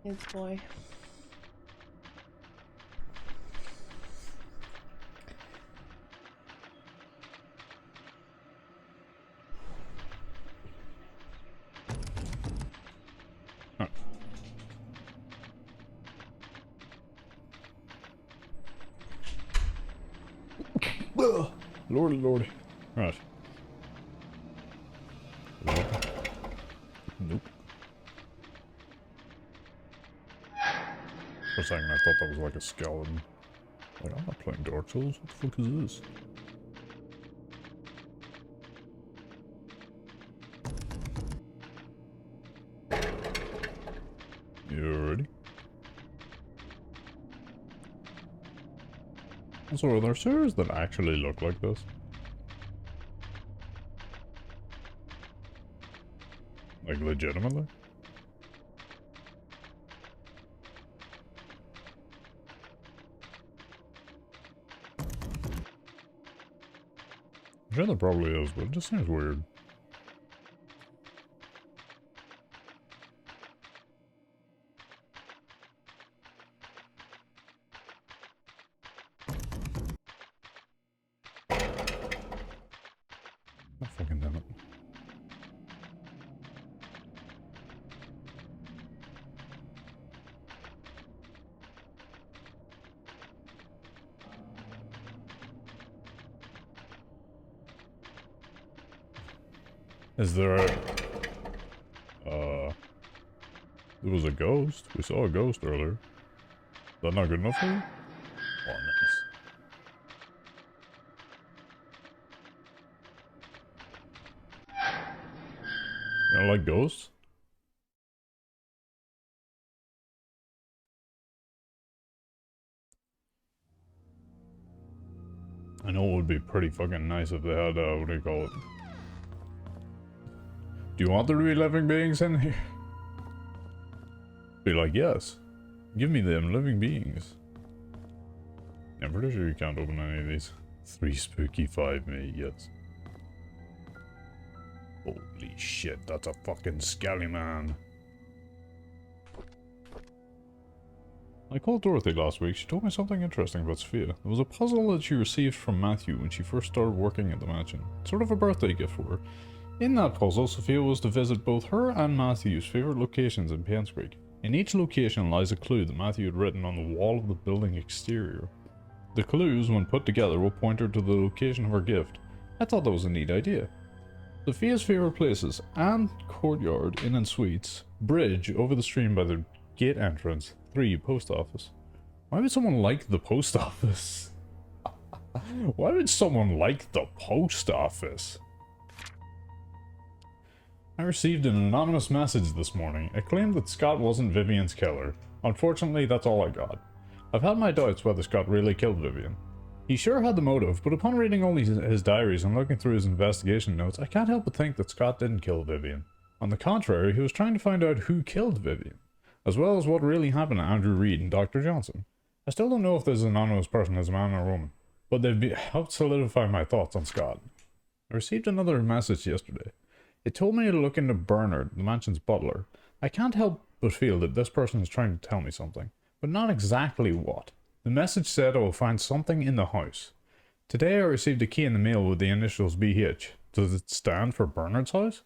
It's boy. Lordy, lordy. Right. Nope. For a second I thought that was like a skeleton. Like, I'm not playing Dark Souls, what the fuck is this? You ready? So are there sewers that actually look like this? Like legitimately? I'm sure there probably is, but it just seems weird. Oh, fucking damn it. Is there a... There was a ghost. We saw a ghost earlier. Is that not good enough for you? Oh, nice. You don't like ghosts? I know it would be pretty fucking nice if they had, what do you call it? Do you want there to be living beings in here? Be like, yes. Give me them living beings. I'm pretty sure you can't open any of these. 3 spooky, 5 me, yes. Holy shit, that's a fucking skelly man. I called Dorothy last week. She told me something interesting about Sophia. It was a puzzle that she received from Matthew when she first started working at the mansion. Sort of a birthday gift for her. In that puzzle, Sophia was to visit both her and Matthew's favourite locations in Paynes Creek. In each location lies a clue that Matthew had written on the wall of the building exterior. The clues, when put together, will point her to the location of her gift. I thought that was a neat idea. Sophia's favourite places: Anne Courtyard, Inn and Suites, Bridge, over the stream by the gate entrance, 3, Post Office. Why would someone like the Post Office? Why would someone like the Post Office? I received an anonymous message this morning. It claimed that Scott wasn't Vivian's killer. Unfortunately, that's all I got. I've had my doubts whether Scott really killed Vivian. He sure had the motive, but upon reading all his diaries and looking through his investigation notes, I can't help but think that Scott didn't kill Vivian. On the contrary, he was trying to find out who killed Vivian, as well as what really happened to Andrew Reed and Dr. Johnson. I still don't know if this anonymous person is a man or a woman, but they've helped solidify my thoughts on Scott. I received another message yesterday. It told me to look into Bernard, the mansion's butler. I can't help but feel that this person is trying to tell me something, but not exactly what. The message said I will find something in the house. Today I received a key in the mail with the initials BH. Does it stand for Bernard's house?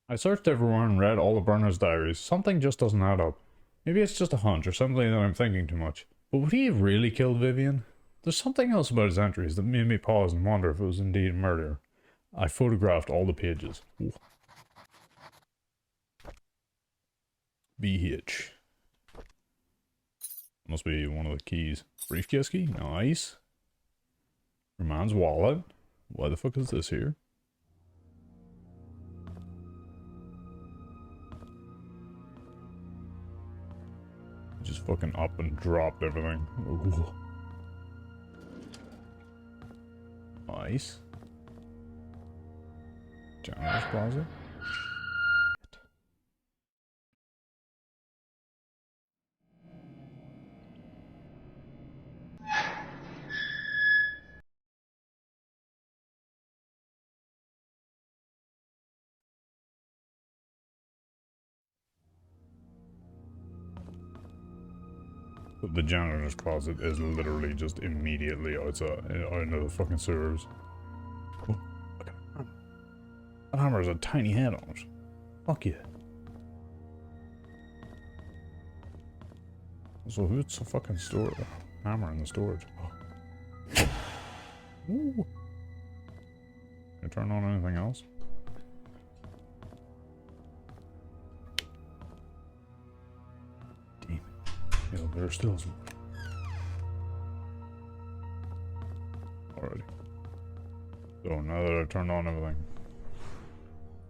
I searched everywhere and read all of Bernard's diaries. Something just doesn't add up. Maybe it's just a hunch or something that I'm thinking too much. But would he have really killed Vivian? There's something else about his entries that made me pause and wonder if it was indeed murder. I photographed all the pages. Ooh. BH. Must be one of the keys. Briefcase key? Nice. Your man's wallet. Why the fuck is this here? Just fucking up and dropped everything. Ooh. Nice. Janitor's closet. The janitor's closet is literally just immediately outside, out into the fucking sewers. Oh, look at that. That hammer has a tiny head on it. Fuck yeah. So who's the fucking hammer in the storage? Oh. Ooh. Can I turn on anything else? Damn it. The elevator still isn't. Alrighty. So now that I turned on everything.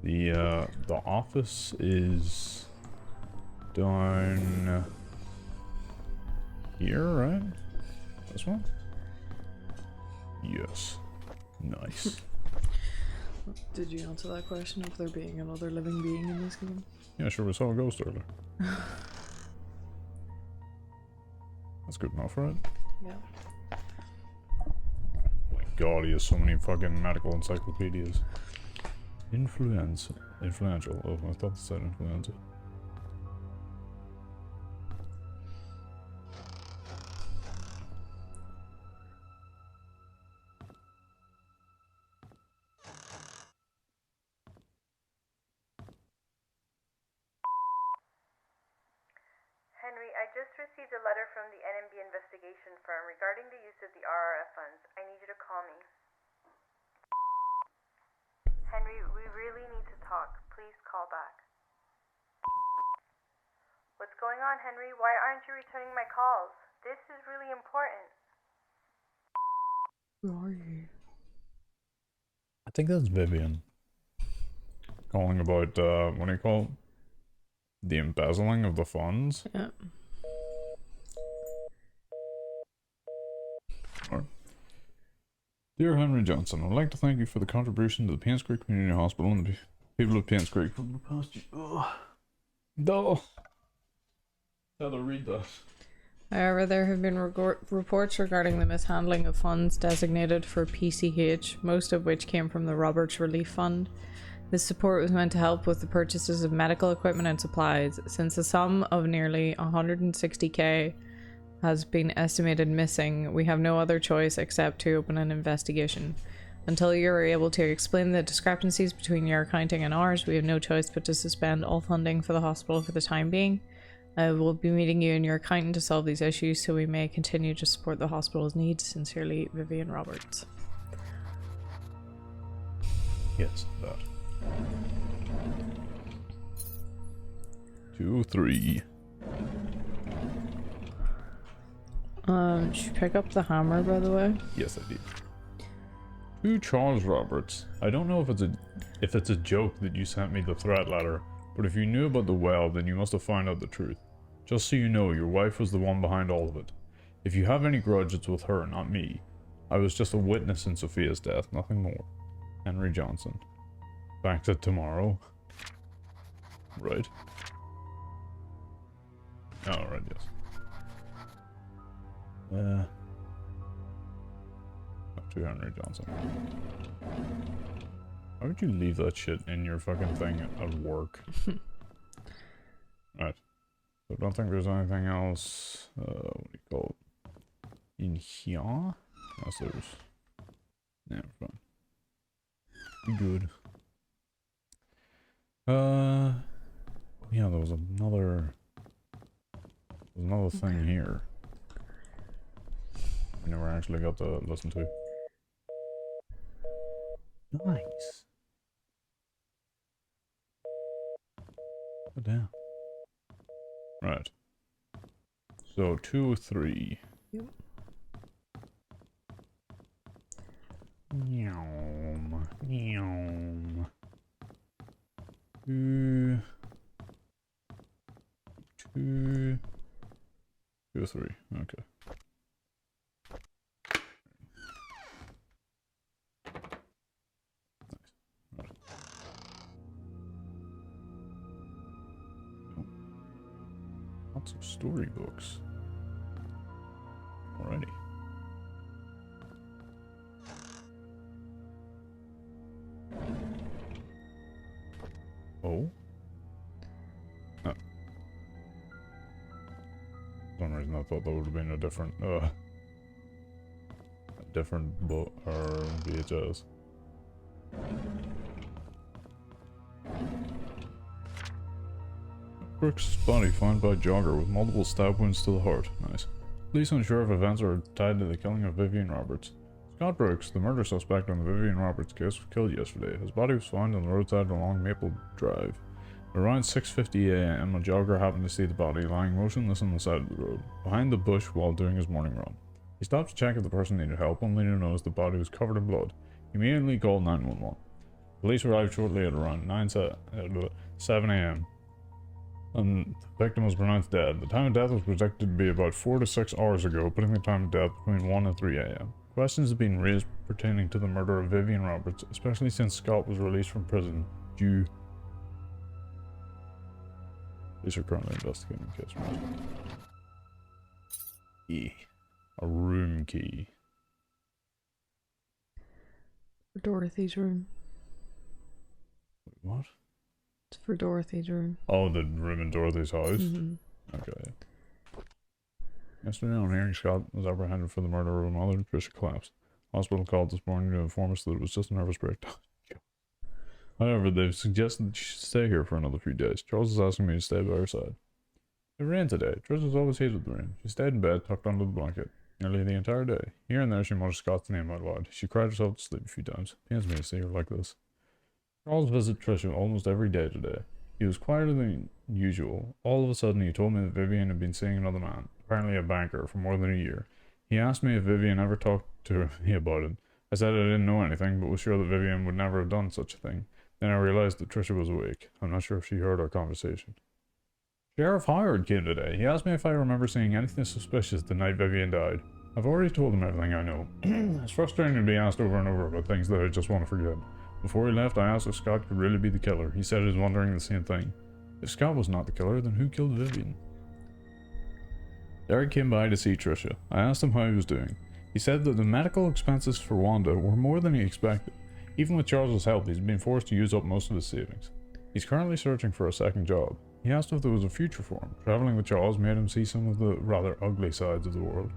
The office is down here, right? This one? Yes. Nice. Did you answer that question of there being another living being in this game? Yeah, sure, we saw a ghost earlier. That's good enough, right? Yeah. My god, he has so many fucking medical encyclopedias. Influential. Oh, I thought it said influenza. Henry, I just received a letter from the NMB investigation firm regarding the use of the RRF funds. I need you to call me. Henry, we really need to talk. Please call back. What's going on, Henry? Why aren't you returning my calls? This is really important. Who are you? I think that's Vivian. Calling about, what do you call it? The embezzling of the funds? Yeah. Alright. Dear Henry Johnson, I'd like to thank you for the contribution to the Paynes Creek Community Hospital and the people of Paynes Creek for the past year. Ugh. No. How to read that? However, there have been reports regarding the mishandling of funds designated for PCH, most of which came from the Roberts Relief Fund. This support was meant to help with the purchases of medical equipment and supplies. Since a sum of nearly 160k has been estimated missing, we have no other choice except to open an investigation. Until you are able to explain the discrepancies between your accounting and ours, we have no choice but to suspend all funding for the hospital for the time being. I will be meeting you and your accountant to solve these issues so we may continue to support the hospital's needs. Sincerely, Vivian Roberts. Yes, that. 2, 3. Did you pick up the hammer, by the way? Yes, I did. To Charles Roberts. I don't know if it's a joke that you sent me the threat letter, but if you knew about the well, then you must have found out the truth. Just so you know, your wife was the one behind all of it. If you have any grudge, it's with her, not me. I was just a witness in Sophia's death, nothing more. Henry Johnson. Back to tomorrow. Right. Oh, right, yes. Up to Henry Johnson. Why would you leave that shit in your fucking thing at work? Right. So I don't think there's anything else, what do you call it? In here? Unless there's... Yeah, we're fine. Be good. Yeah, there was another thing here. I never actually got to listen to. Nice. Oh, damn. Right. So 2, 3. Yep. Yum. Yum. 2, 2, 2, 3. Okay. Lots of storybooks. Alrighty. Oh? No. For some reason I thought that would have been a different book or VHS. Brooks' body found by jogger with multiple stab wounds to the heart. Nice. Police unsure if events are tied to the killing of Vivian Roberts. Scott Brooks, the murder suspect on the Vivian Roberts case, was killed yesterday. His body was found on the roadside along Maple Drive. Around 6:50 a.m., a jogger happened to see the body lying motionless on the side of the road, behind the bush while doing his morning run. He stopped to check if the person needed help, only to notice the body was covered in blood. He immediately called 911. Police arrived shortly at around 7 a.m. and the victim was pronounced dead. The time of death was projected to be about 4 to 6 hours ago, putting the time of death between 1 and 3 a.m. Questions have been raised pertaining to the murder of Vivian Roberts, especially since Scott was released from prison due. Police are currently investigating the case. E. A room key. For Dorothy's room. Wait, what? It's for Dorothy's room. Oh, the room in Dorothy's house? Mm-hmm. Okay. Yesterday on hearing, Scott was apprehended for the murder of a mother, Tricia collapsed. Hospital called this morning to inform us that it was just a nervous breakdown. However, they've suggested that she should stay here for another few days. Charles is asking me to stay by her side. It rained today. Trish always hated the rain. She stayed in bed, tucked under the blanket, nearly the entire day. Here and there she muttered Scott's name out loud. She cried herself to sleep a few times. Pains me to see her like this. Charles visited Tricia almost every day today. He was quieter than usual. All of a sudden he told me that Vivian had been seeing another man, apparently a banker, for more than a year. He asked me if Vivian ever talked to me about it. I said I didn't know anything, but was sure that Vivian would never have done such a thing. Then I realized that Tricia was awake. I'm not sure if she heard our conversation. Sheriff Howard came today. He asked me if I remember seeing anything suspicious the night Vivian died. I've already told him everything I know. It's frustrating to be asked over and over about things that I just want to forget. Before he left, I asked if Scott could really be the killer. He said he was wondering the same thing. If Scott was not the killer, then who killed Vivian? Derek came by to see Tricia. I asked him how he was doing. He said that the medical expenses for Wanda were more than he expected. Even with Charles's help, he's been forced to use up most of his savings. He's currently searching for a second job. He asked if there was a future for him. Traveling with Charles made him see some of the rather ugly sides of the world.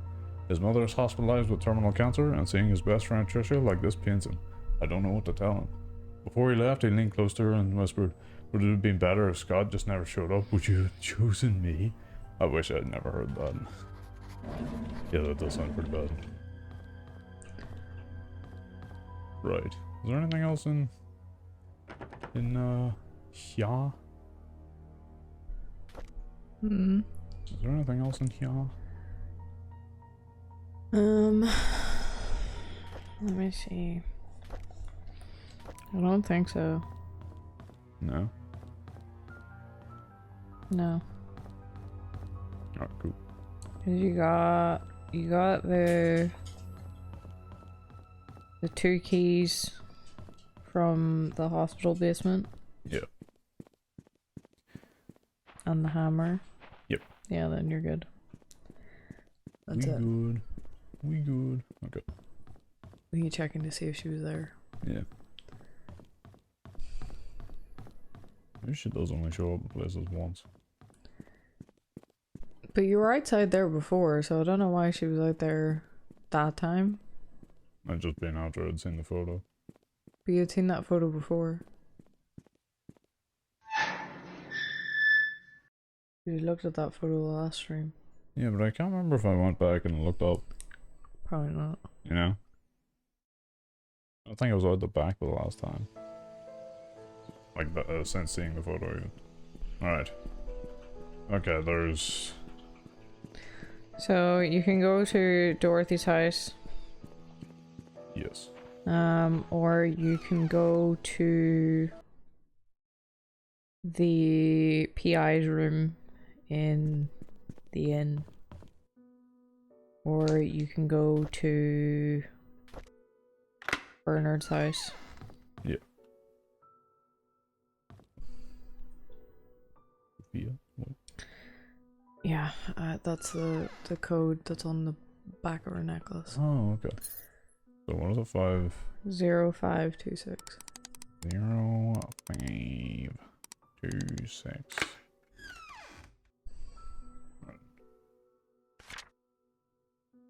His mother is hospitalized with terminal cancer, and seeing his best friend Tricia like this pains him. I don't know what to tell him. Before he left, he leaned close to her and whispered, "Would it have been better if Scott just never showed up? Would you have chosen me?" I wish I'd never heard that. Yeah, that does sound pretty bad. Right. Is there anything else in here? Hmm. Is there anything else in here? Let me see. I don't think so. No? No. Alright, cool. 'Cause you got the 2 keys from the hospital basement. Yeah. And the hammer. Yep. Yeah, then you're good. That's we it. good. We good. Okay. Were you checking to see if she was there? Yeah. Maybe she does only show up in places once. But you were outside there before, so I don't know why she was out there that time. I'd just been after I'd seen the photo. But you had seen that photo before. You looked at that photo last stream. Yeah, but I can't remember if I went back and looked up, Probably not. you know? I think I was out the back the last time. Like, since seeing the photo even. Alright. Okay, there's... So you can go to Dorothy's house. Yes. Or you can go to the PI's room in the inn. Or you can go to Bernard's house. Yeah. Sophia? What? Yeah, that's the code that's on the back of her necklace. Oh, okay. So what is it? 0526. 0526.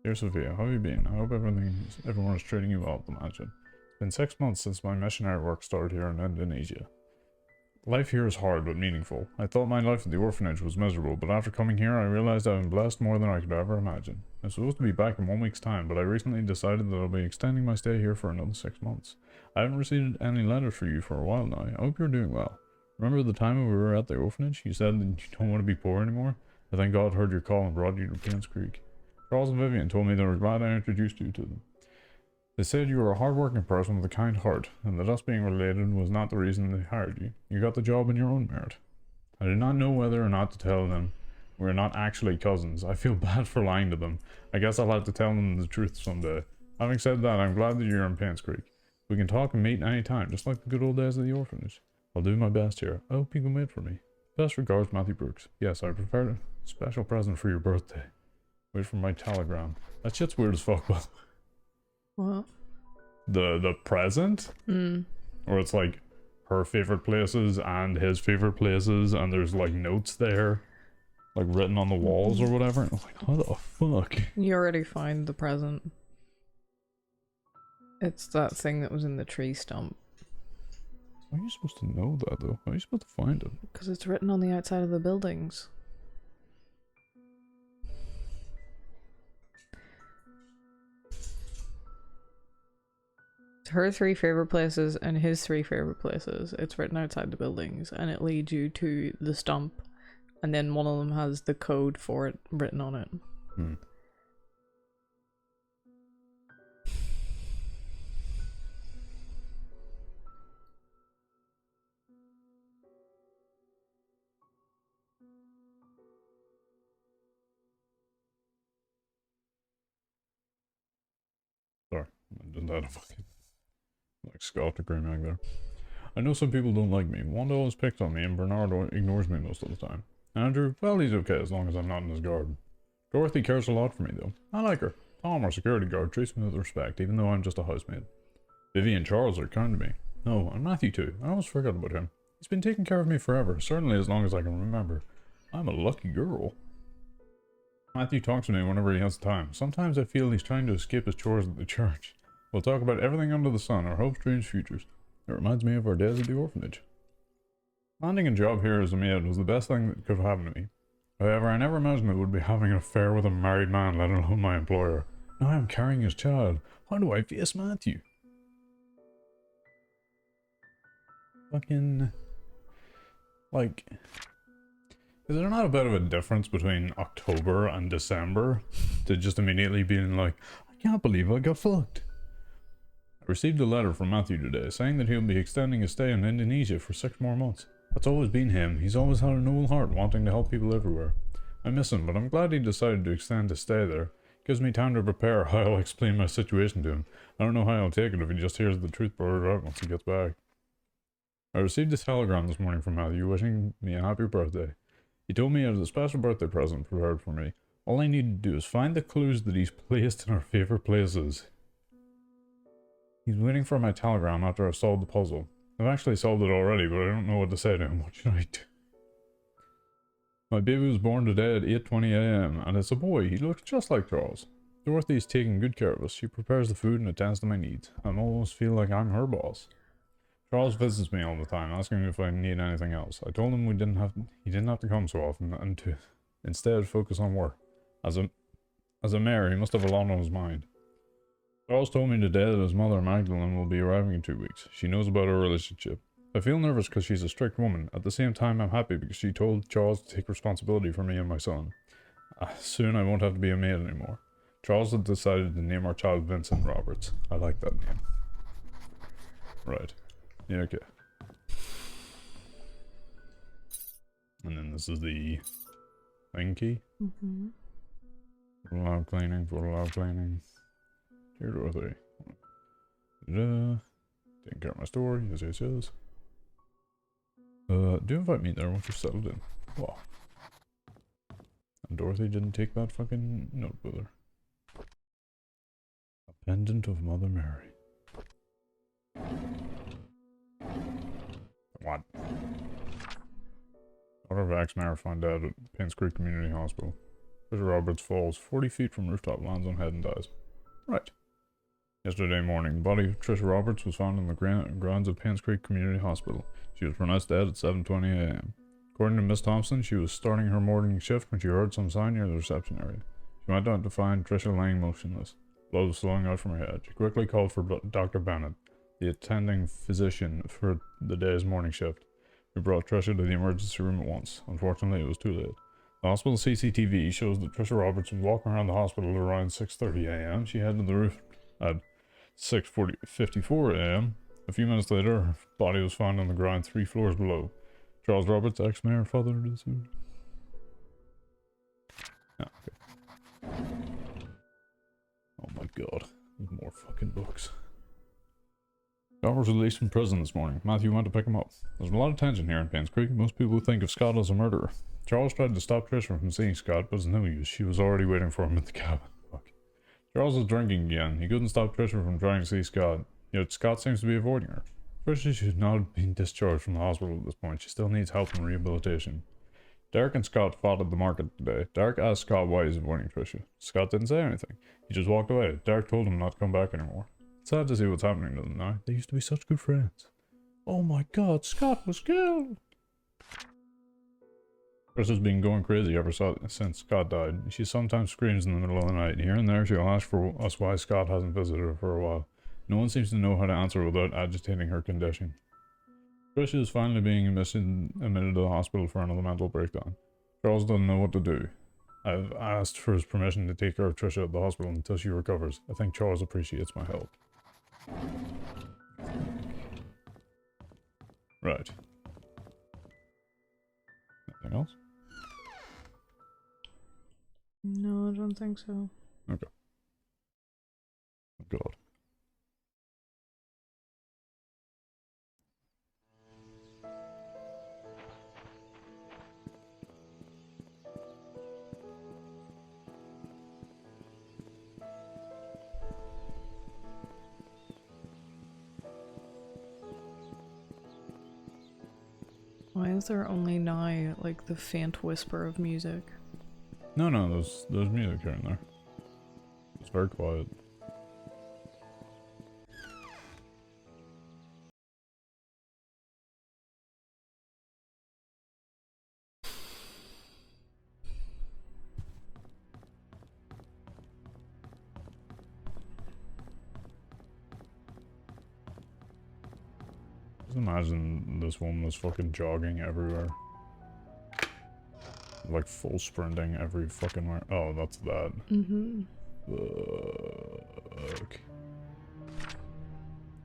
Dear Sophia, how have you been? I hope everyone is treating you well at the mansion. It's been 6 months since my missionary work started here in Indonesia. Life here is hard but meaningful. I thought my life at the orphanage was miserable, but after coming here I realized I've been blessed more than I could ever imagine. I'm supposed to be back in 1 week's time, but I recently decided that I'll be extending my stay here for another 6 months. I haven't received any letters for you for a while now. I hope you're doing well. Remember the time we were at the orphanage? You said that you don't want to be poor anymore? I thank God heard your call and brought you to Payne's Creek. Charles and Vivian told me they were glad I introduced you to them. They said you were a hard-working person with a kind heart, and that us being related was not the reason they hired you. You got the job in your own merit. I did not know whether or not to tell them we're not actually cousins. I feel bad for lying to them. I guess I'll have to tell them the truth someday. Having said that, I'm glad that you're in Payne's Creek. We can talk and meet any time, just like the good old days of the orphanage. I'll do my best here. I hope you can wait for me. Best regards, Matthew Brooks. Yes, I prepared a special present for your birthday. Wait for my telegram. That shit's weird as fuck, but... What? The present? Or it's like her favorite places and his favorite places, and there's like notes there, like written on the walls or whatever. And I was like, what the fuck? You already find the present. It's that thing that was in the tree stump. How are you supposed to know that though? How are you supposed to find it? Because it's written on the outside of the buildings. Her 3 favorite places and his 3 favorite places. It's written outside the buildings and it leads you to the stump, and then one of them has the code for it written on it. Sorry, I just had a fucking like Scott degree mag there. I know some people don't like me. Wanda always picks on me, and Bernard ignores me most of the time. Andrew, well, he's okay as long as I'm not in his garden. Dorothy cares a lot for me, though. I like her. Tom, our security guard, treats me with respect, even though I'm just a housemaid. Vivi and Charles are kind to me. Oh, and Matthew too. I almost forgot about him. He's been taking care of me forever, certainly as long as I can remember. I'm a lucky girl. Matthew talks to me whenever he has time. Sometimes I feel he's trying to escape his chores at the church. We'll talk about everything under the sun, our hopes, dreams, futures. It reminds me of our days at the orphanage. Landing a job here as a maid was the best thing that could have happened to me. However, I never imagined it would be having an affair with a married man, let alone my employer. Now I'm carrying his child. How do I face Matthew? Fucking... like... is there not a bit of a difference between October and December to just immediately being like, I can't believe I got fucked? I received a letter from Matthew today saying that he'll be extending his stay in Indonesia for 6 more months. That's always been him. He's always had a noble heart wanting to help people everywhere. I miss him, but I'm glad he decided to extend his stay there. Gives me time to prepare how I'll explain my situation to him. I don't know how I'll take it if he just hears the truth blurted out once he gets back. I received a telegram this morning from Matthew wishing me a happy birthday. He told me he has a special birthday present prepared for me. All I need to do is find the clues that he's placed in our favorite places. He's waiting for my telegram after I've solved the puzzle. I've actually solved it already, but I don't know what to say to him. What should I do? My baby was born today at 8:20 AM, and it's a boy. He looks just like Charles. Dorothy's taking good care of us. She prepares the food and attends to my needs. I almost feel like I'm her boss. Charles visits me all the time, asking me if I need anything else. I told him he didn't have to come so often, and to instead focus on work. As a mayor, he must have a lot on his mind. Charles told me today that his mother, Magdalene, will be arriving in 2 weeks. She knows about our relationship. I feel nervous because she's a strict woman. At the same time, I'm happy because she told Charles to take responsibility for me and my son. Soon I won't have to be a maid anymore. Charles had decided to name our child Vincent Roberts. I like that name. Right. Yeah, okay. And then this is the thing key. Photo lab cleaning, photo lab cleaning. Dear Dorothy. Taking care of my story, yes. Do invite me there once you're settled in. Wow. And Dorothy didn't take that fucking note with her. A pendant of Mother Mary. What? Daughter of ex-mayor found dead at Payne's Creek Community Hospital. Fisher Roberts falls 40 feet from rooftop, lands on head and dies. Right. Yesterday morning, the body of Trisha Roberts was found in the grounds of Paynes Creek Community Hospital. She was pronounced dead at 7:20 a.m. According to Miss Thompson, she was starting her morning shift when she heard some sign near the reception area. She went out to find Trisha laying motionless. Blood was flowing out from her head. She quickly called for Dr. Bennett, the attending physician for the day's morning shift. We brought Trisha to the emergency room at once. Unfortunately, it was too late. The hospital CCTV shows that Trisha Roberts was walking around the hospital around 6:30 a.m. She headed to the roof at 6:54 a.m. A few minutes later, her body was found on the ground 3 floors below. Charles Roberts, ex-mayor, father of the suit. Ah, okay. Oh my god. There's more fucking books. Scott was released from prison this morning. Matthew went to pick him up. There's a lot of tension here in Paynes Creek. Most people think of Scott as a murderer. Charles tried to stop Trisha from seeing Scott, but it was no use. She was already waiting for him at the cabin. Fuck. Charles was drinking again. He couldn't stop Trisha from trying to see Scott, yet Scott seems to be avoiding her. Trisha should not have been discharged from the hospital at this point. She still needs help and rehabilitation. Derek and Scott fought at the market today. Derek asked Scott why he's avoiding Trisha. Scott didn't say anything. He just walked away. Derek told him not to come back anymore. It's sad to see what's happening to them now. They used to be such good friends. Oh my god, Scott was killed! Trisha's been going crazy ever since Scott died. She sometimes screams in the middle of the night. Here and there she'll ask for us why Scott hasn't visited her for a while. No one seems to know how to answer without agitating her condition. Trisha is finally being admitted to the hospital for another mental breakdown. Charles doesn't know what to do. I've asked for his permission to take care of Trisha at the hospital until she recovers. I think Charles appreciates my help. Right. Anything else? No, I don't think so. Okay. Oh god. Why is there only now, like, the faint whisper of music? No, there's music here and there. It's very quiet. Just imagine this woman is fucking jogging everywhere. Like full sprinting every fucking where. Oh, that's that. Mm-hmm. Fuck.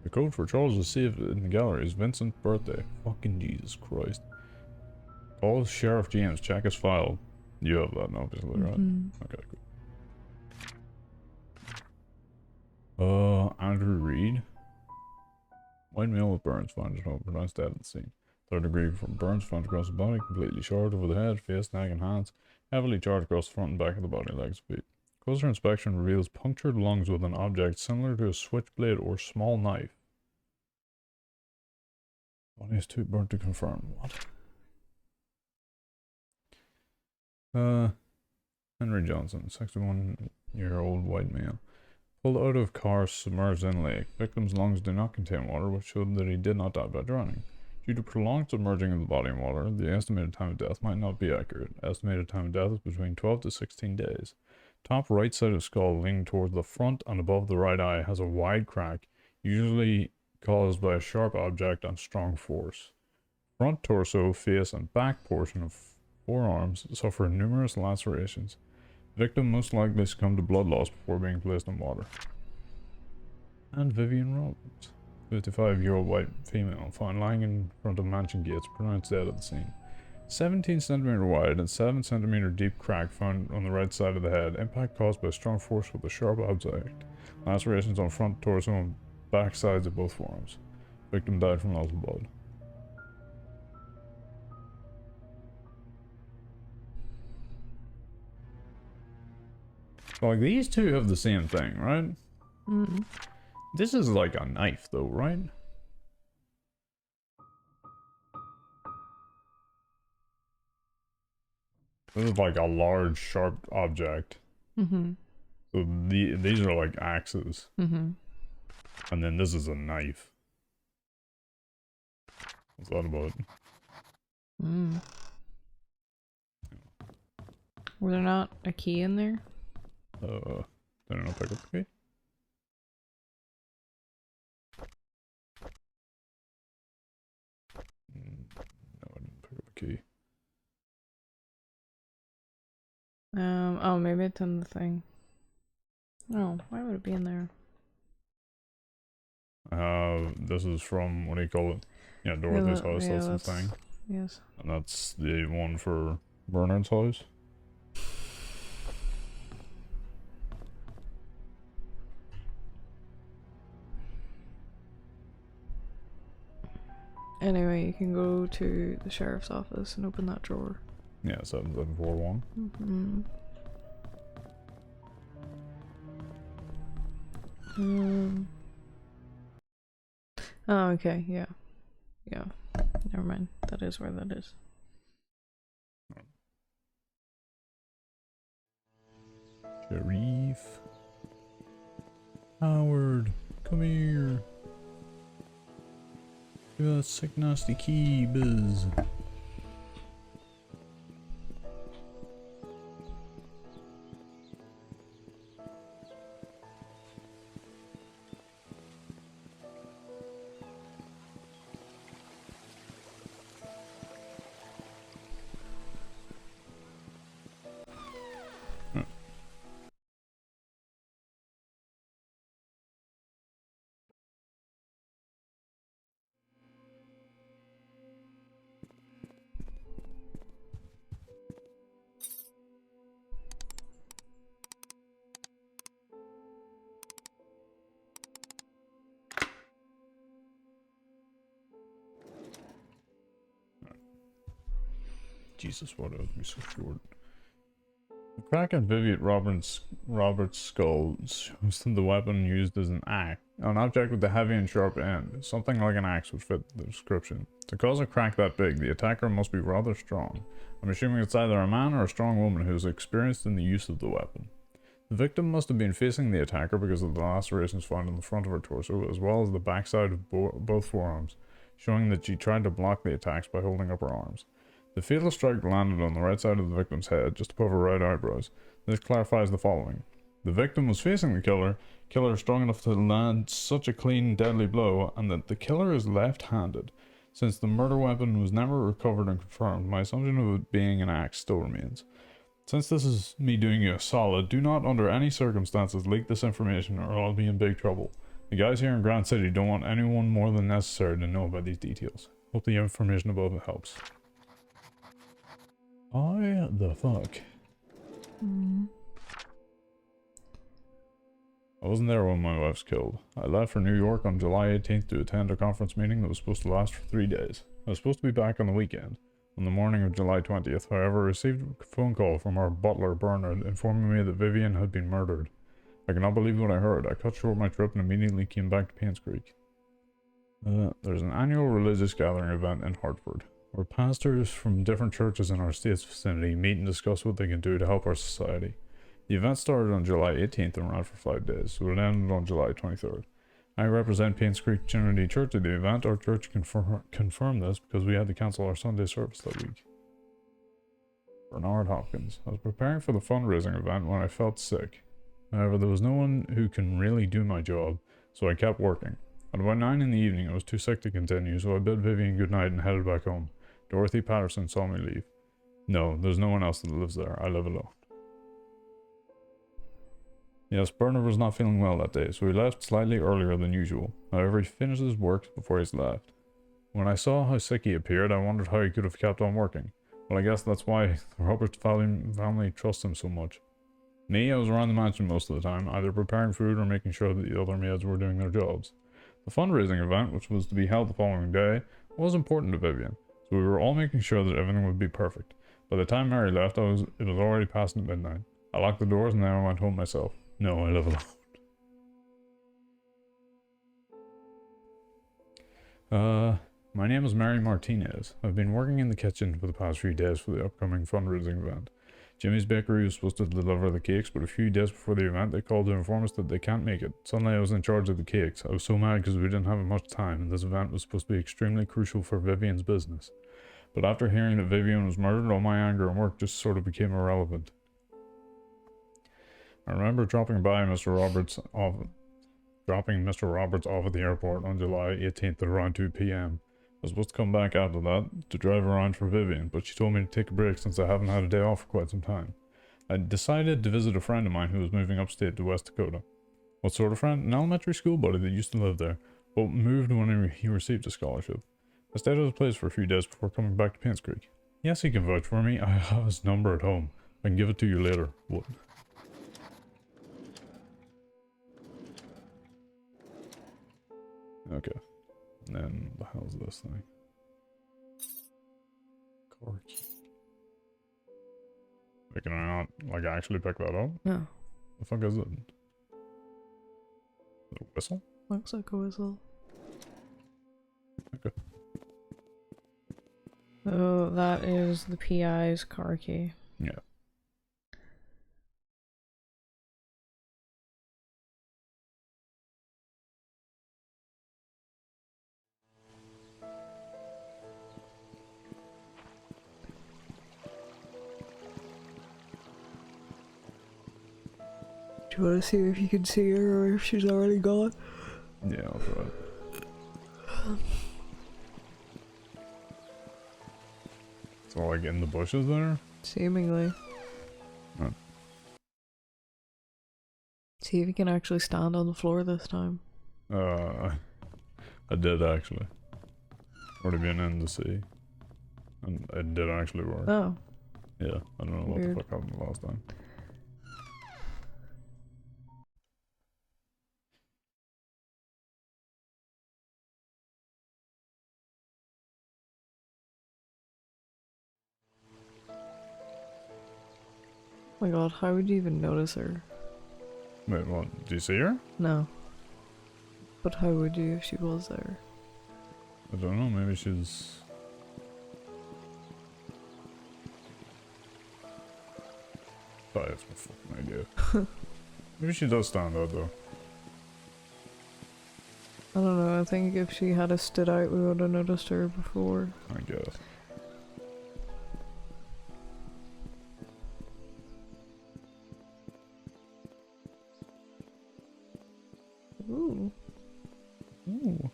The code for Charles is saved in the gallery is Vincent's birthday. Fucking Jesus Christ. Call Sheriff James, check his file. You have that, obviously, right? Okay, cool. Andrew Reed. White male with burns found at home, pronounced dead at the scene. 3rd degree from burns found across the body, completely charred over the head, face, neck, and hands, heavily charred across the front and back of the body, legs, and feet. Closer inspection reveals punctured lungs with an object similar to a switchblade or small knife. Body is too burnt to confirm. What? Henry Johnson, 61-year-old white male. Pulled out of car submerged in lake. Victim's lungs do not contain water, which showed that he did not die by drowning. Due to prolonged submerging of the body in water, the estimated time of death might not be accurate. Estimated time of death is between 12 to 16 days. Top right side of skull leaning towards the front and above the right eye has a wide crack, usually caused by a sharp object and strong force. Front torso, face, and back portion of forearms suffer numerous lacerations. Victim most likely succumbed to blood loss before being placed in water. And Vivian Robbins, 55-year-old white female, found lying in front of mansion gates, pronounced dead at the scene. 17 cm wide and 7 cm deep crack found on the right side of the head. Impact caused by strong force with a sharp object. Lacerations on front torso and back sides of both forearms. Victim died from loss of blood. Like, these two have the same thing, right? Mm-hmm. This is like a knife, though, right? This is like a large, sharp object. Mm-hmm. So these are like axes. Mm-hmm. And then this is a knife. What's that about? Mm. Was there not a key in there? I don't know, pick up the key. No, I didn't pick up a key. Oh, maybe it's in the thing. Oh, why would it be in there? This is from, what do you call it? Yeah, Dorothy's house, yeah, that's the thing. Yes. And that's the one for Bernard's house. Anyway, you can go to the sheriff's office and open that drawer. Yeah, 7741. Mm-hmm. Oh, okay, yeah. Yeah. Never mind. That is where that is. Sharif. Howard, come here. Give us sick nasty key, biz. Jesus, what would be so short? The crack in Vivian Roberts' skull shows that the weapon used as an object with a heavy and sharp end. Something like an axe would fit the description. To cause a crack that big, the attacker must be rather strong. I'm assuming it's either a man or a strong woman who is experienced in the use of the weapon. The victim must have been facing the attacker because of the lacerations found on the front of her torso, as well as the backside of both forearms, showing that she tried to block the attacks by holding up her arms. The fatal strike landed on the right side of the victim's head, just above her right eyebrows. This clarifies the following. The victim was facing the killer strong enough to land such a clean, deadly blow, and that the killer is left-handed. Since the murder weapon was never recovered and confirmed, my assumption of it being an axe still remains. Since this is me doing you a solid, do not under any circumstances leak this information or I'll be in big trouble. The guys here in Grand City don't want anyone more than necessary to know about these details. Hope the information above helps. Why the fuck? I wasn't there when my wife's killed. I left for New York on July 18th to attend a conference meeting that was supposed to last for 3 days. I was supposed to be back on the weekend. On the morning of July 20th, however, I received a phone call from our butler, Bernard, informing me that Vivian had been murdered. I could not believe what I heard. I cut short my trip and immediately came back to Paynes Creek. There's an annual religious gathering event in Hartford, where pastors from different churches in our state's vicinity meet and discuss what they can do to help our society. The event started on July 18th and ran for 5 days, so it ended on July 23rd. I represent Paynes Creek Trinity Church at the event. Our church confirmed this because we had to cancel our Sunday service that week. Bernard Hopkins. I was preparing for the fundraising event when I felt sick. However, there was no one who can really do my job, so I kept working. At about 9 in the evening, I was too sick to continue, so I bid Vivian goodnight and headed back home. Dorothy Patterson saw me leave. No, there's no one else that lives there. I live alone. Yes, Bernard was not feeling well that day, so he left slightly earlier than usual. However, he finished his work before he left. When I saw how sick he appeared, I wondered how he could have kept on working. Well, I guess that's why the Roberts family trusts him so much. Me, I was around the mansion most of the time, either preparing food or making sure that the other maids were doing their jobs. The fundraising event, which was to be held the following day, was important to Vivian, so we were all making sure that everything would be perfect. By the time Mary left, it was already past midnight. I locked the doors and then I went home myself. No, I live alone. My name is Mary Martinez. I've been working in the kitchen for the past few days for the upcoming fundraising event. Jimmy's Bakery was supposed to deliver the cakes, but a few days before the event, they called to inform us that they can't make it. Suddenly, I was in charge of the cakes. I was so mad because we didn't have much time, and this event was supposed to be extremely crucial for Vivian's business. But after hearing that Vivian was murdered, all my anger and work just sort of became irrelevant. I remember dropping Mr. Roberts off at the airport on July 18th at around 2 p.m. I was supposed to come back after that to drive around for Vivian, but she told me to take a break since I haven't had a day off for quite some time. I decided to visit a friend of mine who was moving upstate to West Dakota. What sort of friend? An elementary school buddy that used to live there, but moved when he received a scholarship. I stayed at his place for a few days before coming back to Paints Creek. Yes, he can vouch for me. I have his number at home. I can give it to you later. What? Okay. And then, what the hell's this thing? Car key. Can I not, like, actually pick that up? No. The fuck is it? A whistle? Looks like a whistle. Okay. Oh, that is the PI's car key. Yeah. Do you want to see if you can see her or if she's already gone? Yeah, I'll try it. So, like, in the bushes there? Seemingly. Huh. See if you can actually stand on the floor this time. I did actually. Already been in the sea. And it did actually work. Oh. Yeah, I don't know what Weird. the fuck happened last time. Oh my god, how would you even notice her? Wait, what? Do you see her? No. But how would you if she was there? I don't know, maybe she's... I have no fucking idea. Maybe she does stand out though. I don't know, I think if she had stood out we would have noticed her before. I guess. Ooh. Ooh.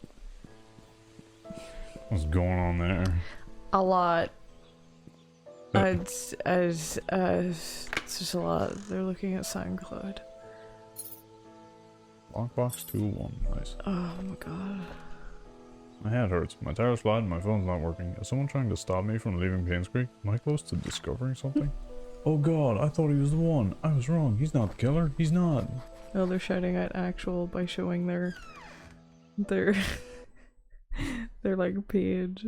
What's going on there? A lot. It's just a lot. They're looking at SoundCloud. Lockbox 2-1, nice. Oh my god. My head hurts, my tire's flat, and my phone's not working. Is someone trying to stop me from leaving Paints Creek? Am I close to discovering something? Oh god, I thought he was the one. I was wrong. He's not the killer. He's not. Oh, they're shouting out actual by showing their their like page.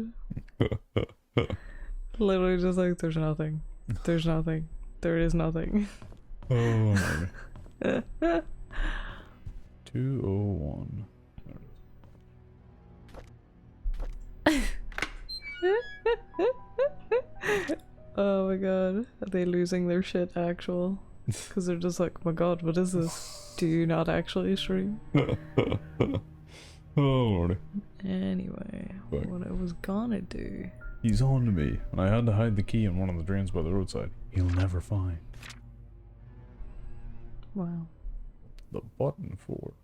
Literally just like there's nothing. There's nothing. There is nothing. Oh my god. 201. Oh my god. Are they losing their shit actual? Because they're just like, oh my god, what is this? Do you not actually stream? Oh lordy. Anyway, Fuck. what I was gonna do. He's on to me, and I had to hide the key in one of the drains by the roadside. He'll never find. Wow. The button for...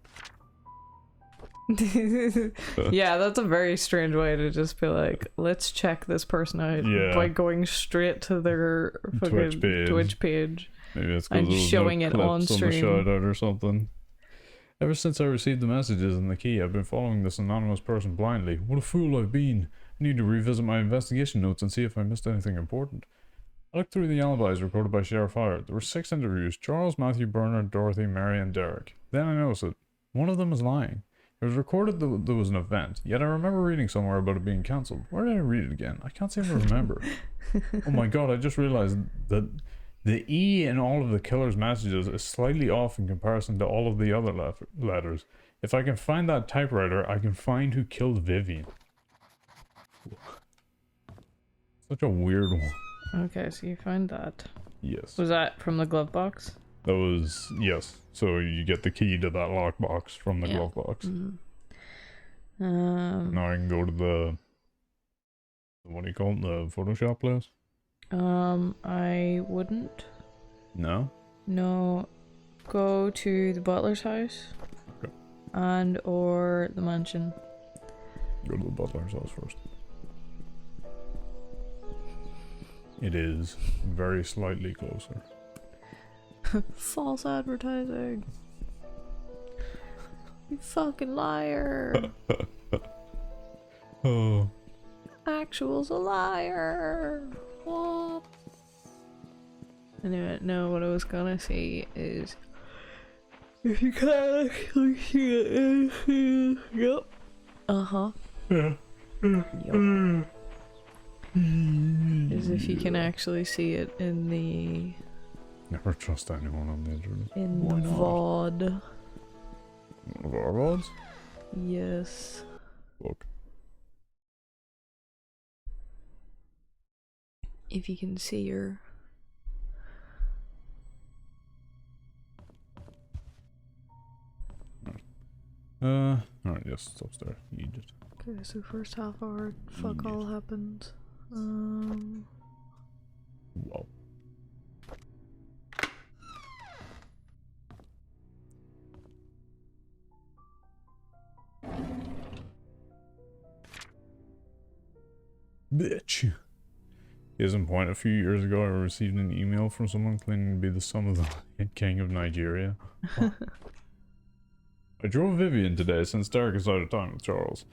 Yeah, that's a very strange way to just be like, let's check this person out by going straight to their fucking Twitch page. Maybe it's because and showing it on stream. Shout out or something. Ever since I received the messages and the key, I've been following this anonymous person blindly. What a fool I've been. I need to revisit my investigation notes and see if I missed anything important. I looked through the alibis recorded by Sheriff Howard. There were 6 interviews: Charles, Matthew, Bernard, Dorothy, Mary, and Derek. Then I noticed that one of them is lying. It was recorded that there was an event, yet I remember reading somewhere about it being cancelled. Where did I read it again? I can't seem to remember. Oh my god, I just realized that the E in all of the killer's messages is slightly off in comparison to all of the other letters. If I can find that typewriter, I can find who killed Vivian. Such a weird one. Okay, so you find that. Yes. Was that from the glove box? That was, yes. So you get the key to that lockbox from the Yeah. glove box. Mm-hmm. Now I can go to the, what do you call it, the Photoshop place? I wouldn't. No? No. Go to the butler's house. Okay. And or the mansion. Go to the butler's house first. It is very slightly closer. False advertising. You fucking liar. Oh. Actual's a liar. What? Anyway, no, what I was gonna say is if you can't actually see it in here. Yep. Uh-huh. Yeah. Yep. Is if you can actually see it in the Never trust anyone on the internet. in Why the not? VOD. One of our rods? Yes. Look. If you can see her. Alright, yes, it's upstairs. You just. Okay, so first half hour, fuck Yes. all happens. Wow. Bitch. Case in point, a few years ago I received an email from someone claiming to be the son of the king of Nigeria. Wow. I drove Vivian today since Derek is out of town with Charles.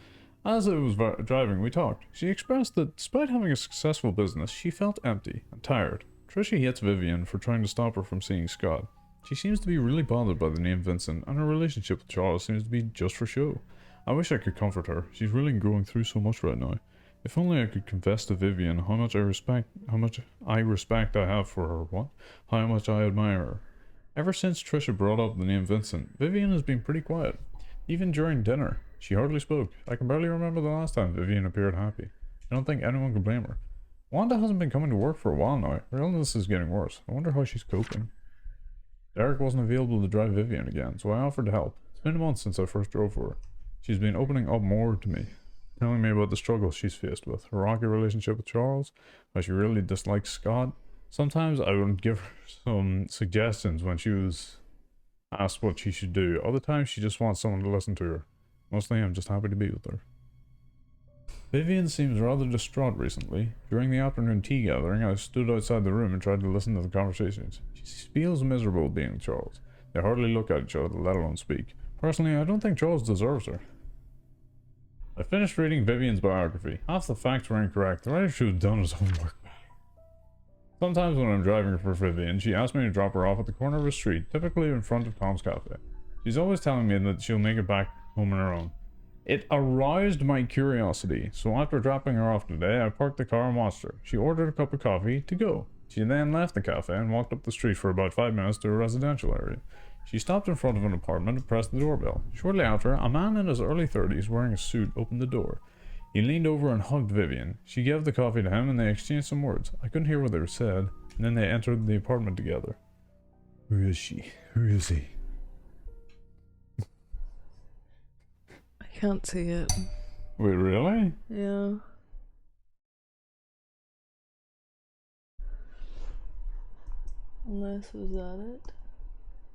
As I was driving, we talked. She expressed that despite having a successful business, she felt empty and tired. Tricia hates Vivian for trying to stop her from seeing Scott. She seems to be really bothered by the name Vincent, and her relationship with Charles seems to be just for show. I wish I could comfort her. She's really going through so much right now. If only I could confess to Vivian how much I respect I have for her, how much I admire her. Ever since Tricia brought up the name Vincent, Vivian has been pretty quiet. Even during dinner, she hardly spoke. I can barely remember the last time Vivian appeared happy. I don't think anyone could blame her. Wanda hasn't been coming to work for a while now. Her illness is getting worse. I wonder how she's coping. Derek wasn't available to drive Vivian again, so I offered to help. It's been a month since I first drove for her. She's been opening up more to me, telling me about the struggles she's faced with, her rocky relationship with Charles, how she really dislikes Scott. Sometimes I would give her some suggestions when she was asked what she should do. Other times she just wants someone to listen to her. Mostly I'm just happy to be with her. Vivian seems rather distraught recently. During the afternoon tea gathering, I stood outside the room and tried to listen to the conversations. She feels miserable being with Charles. They hardly look at each other, let alone speak. Personally, I don't think Charles deserves her. I finished reading Vivian's biography. Half the facts were incorrect. The writer should have done his homework better. Sometimes when I'm driving for Vivian, she asks me to drop her off at the corner of a street, typically in front of Tom's Cafe. She's always telling me that she'll make it back home on her own. It aroused my curiosity, so after dropping her off today, I parked the car and watched her. She ordered a cup of coffee to go. She then left the cafe and walked up the street for about 5 minutes to a residential area. She stopped in front of an apartment and pressed the doorbell. Shortly after, a man in his early 30s wearing a suit opened the door. He leaned over and hugged Vivian. She gave the coffee to him and they exchanged some words. I couldn't hear what they were said, and then they entered the apartment together. Who is she? Who is he? I can't see it. Wait, really? Yeah. Unless, was that it?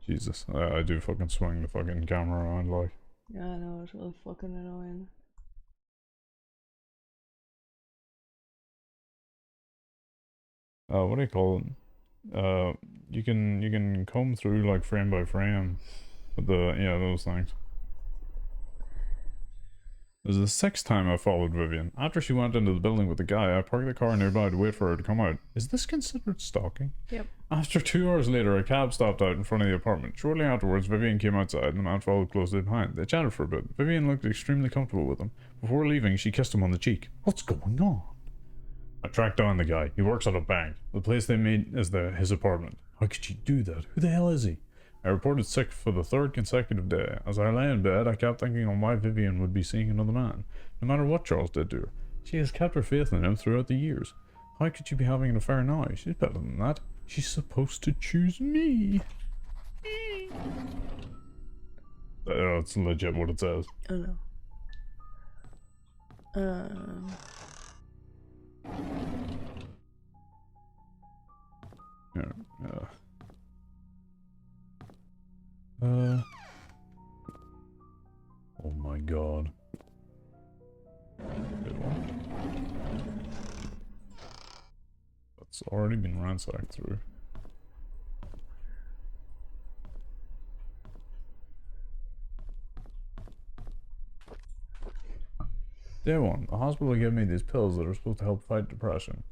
Jesus, I do fucking swing the fucking camera around like. Yeah, I know, it's really fucking annoying. What do you call it? You can comb through like frame by frame with those things. This is the sixth time I followed Vivian. After she went into the building with the guy, I parked the car nearby to wait for her to come out. Is this considered stalking? Yep. After 2 hours later, a cab stopped out in front of the apartment. Shortly afterwards, Vivian came outside and the man followed closely behind. They chatted for a bit. Vivian looked extremely comfortable with him. Before leaving, she kissed him on the cheek. What's going on? I tracked down the guy. He works at a bank. The place they meet is his apartment. How could you do that? Who the hell is he? I reported sick for the third consecutive day. As I lay in bed, I kept thinking on why Vivian would be seeing another man, no matter what Charles did to her. She has kept her faith in him throughout the years. How could she be having an affair now? She's better than that. She's supposed to choose me. That's legit what it says. Oh no. Yeah, oh my god. Good one. That's already been ransacked through. Day 1. The hospital gave me these pills that are supposed to help fight depression.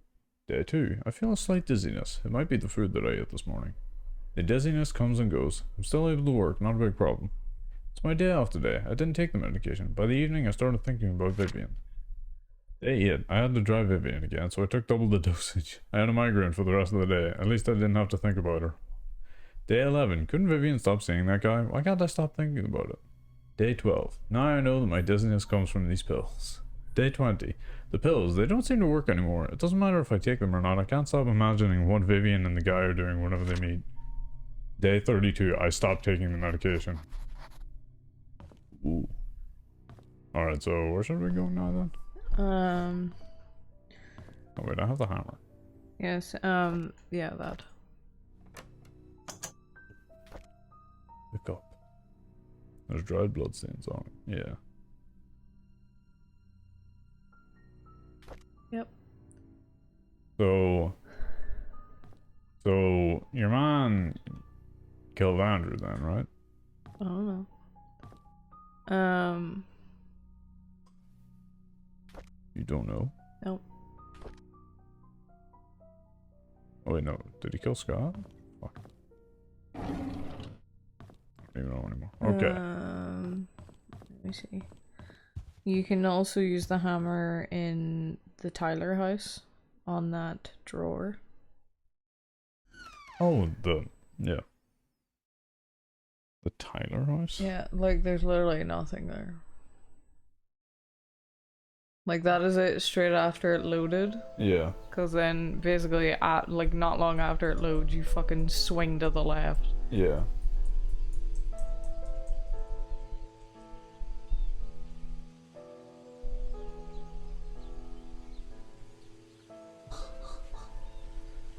Day 2. I feel a slight dizziness. It might be the food that I ate this morning. The dizziness comes and goes. I'm still able to work, not a big problem. It's my day off today. I didn't take the medication. By the evening, I started thinking about Vivian. Day 8. I had to drive Vivian again, so I took double the dosage. I had a migraine for the rest of the day. At least I didn't have to think about her. Day 11. Couldn't Vivian stop seeing that guy? Why can't I stop thinking about it? Day 12. Now I know that my dizziness comes from these pills. Day 20. The pills, they don't seem to work anymore. It doesn't matter if I take them or not. I can't stop imagining what Vivian and the guy are doing whenever they meet. Day 32. I stopped taking the medication. Ooh. Alright, so where should we go now then? Oh wait, I have the hammer. Yes, yeah, that. Pick up. There's dried bloodstains on it. Yeah. Yep. So your man killed Andrew then, right? I don't know. You don't know? Nope. Oh wait, no. Did he kill Scott? Fuck. I don't even know anymore. Okay. Let me see. You can also use the hammer in the Tyler house on that drawer. Oh, yeah. The Tyler house? Yeah, like there's literally nothing there. Like that is it straight after it loaded. Yeah. Cause then basically at like not long after it loads you fucking swing to the left. Yeah.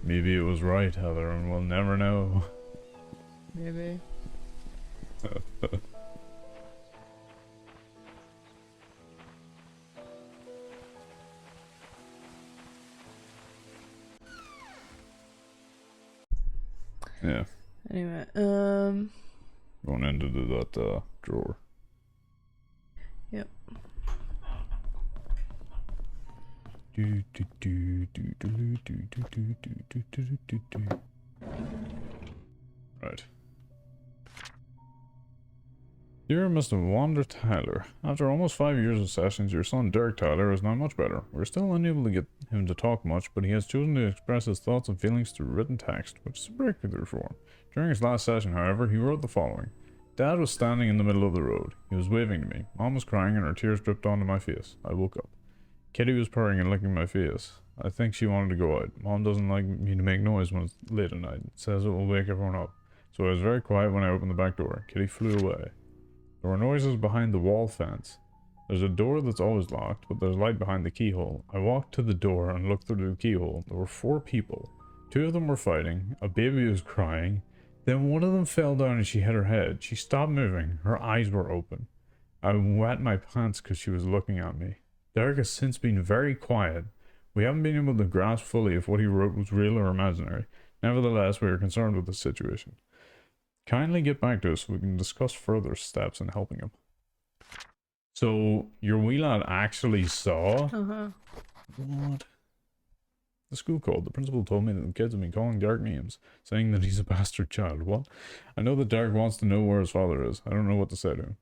Maybe it was right, Heather, and we'll never know. Maybe. Yeah. Anyway, Going into that drawer. Yep. Right. Dear Mr. Wander Tyler, after almost 5 years of sessions, your son Derek Tyler is now much better. We're still unable to get him to talk much, but he has chosen to express his thoughts and feelings through written text, which is a breakthrough for him. During his last session, however, he wrote the following. Dad was standing in the middle of the road. He was waving to me. Mom was crying and her tears dripped onto my face. I woke up. Kitty was purring and licking my face. I think she wanted to go out. Mom doesn't like me to make noise when it's late at night. It says it will wake everyone up. So I was very quiet when I opened the back door. Kitty flew away. There were noises behind the wall fence. There's a door that's always locked, but there's light behind the keyhole. I walked to the door and looked through the keyhole. There were 4 people. 2 of them were fighting. A baby was crying. Then one of them fell down and she hit her head. She stopped moving. Her eyes were open. I wet my pants because she was looking at me. Derek has since been very quiet. We haven't been able to grasp fully if what he wrote was real or imaginary. Nevertheless, we are concerned with the situation. Kindly get back to us so we can discuss further steps in helping him. So, your wee lad actually saw? Uh-huh. What? The school called. The principal told me that the kids have been calling Derek names, saying that he's a bastard child. What? I know that Derek wants to know where his father is. I don't know what to say to him.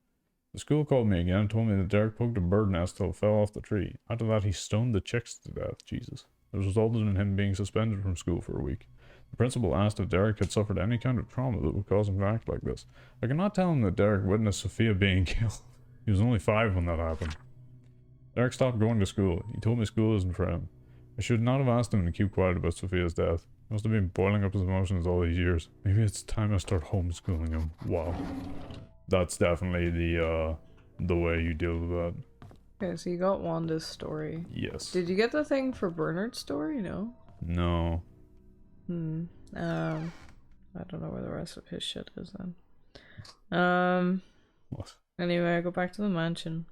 The school called me again and told me that Derek poked a bird nest till it fell off the tree. After that, he stoned the chicks to death. Jesus. It resulted in him being suspended from school for a week. The principal asked if Derek had suffered any kind of trauma that would cause him to act like this. I cannot tell him that Derek witnessed Sophia being killed. He was only 5 when that happened. Derek stopped going to school. He told me school isn't for him. I should not have asked him to keep quiet about Sophia's death. Must have been boiling up his emotions all these years. Maybe it's time I start homeschooling him. Wow. That's definitely the way you deal with that. Okay, so you got Wanda's story. Yes. Did you get the thing for Bernard's story? No? No. I don't know where the rest of his shit is then. What? Anyway, I go back to the mansion.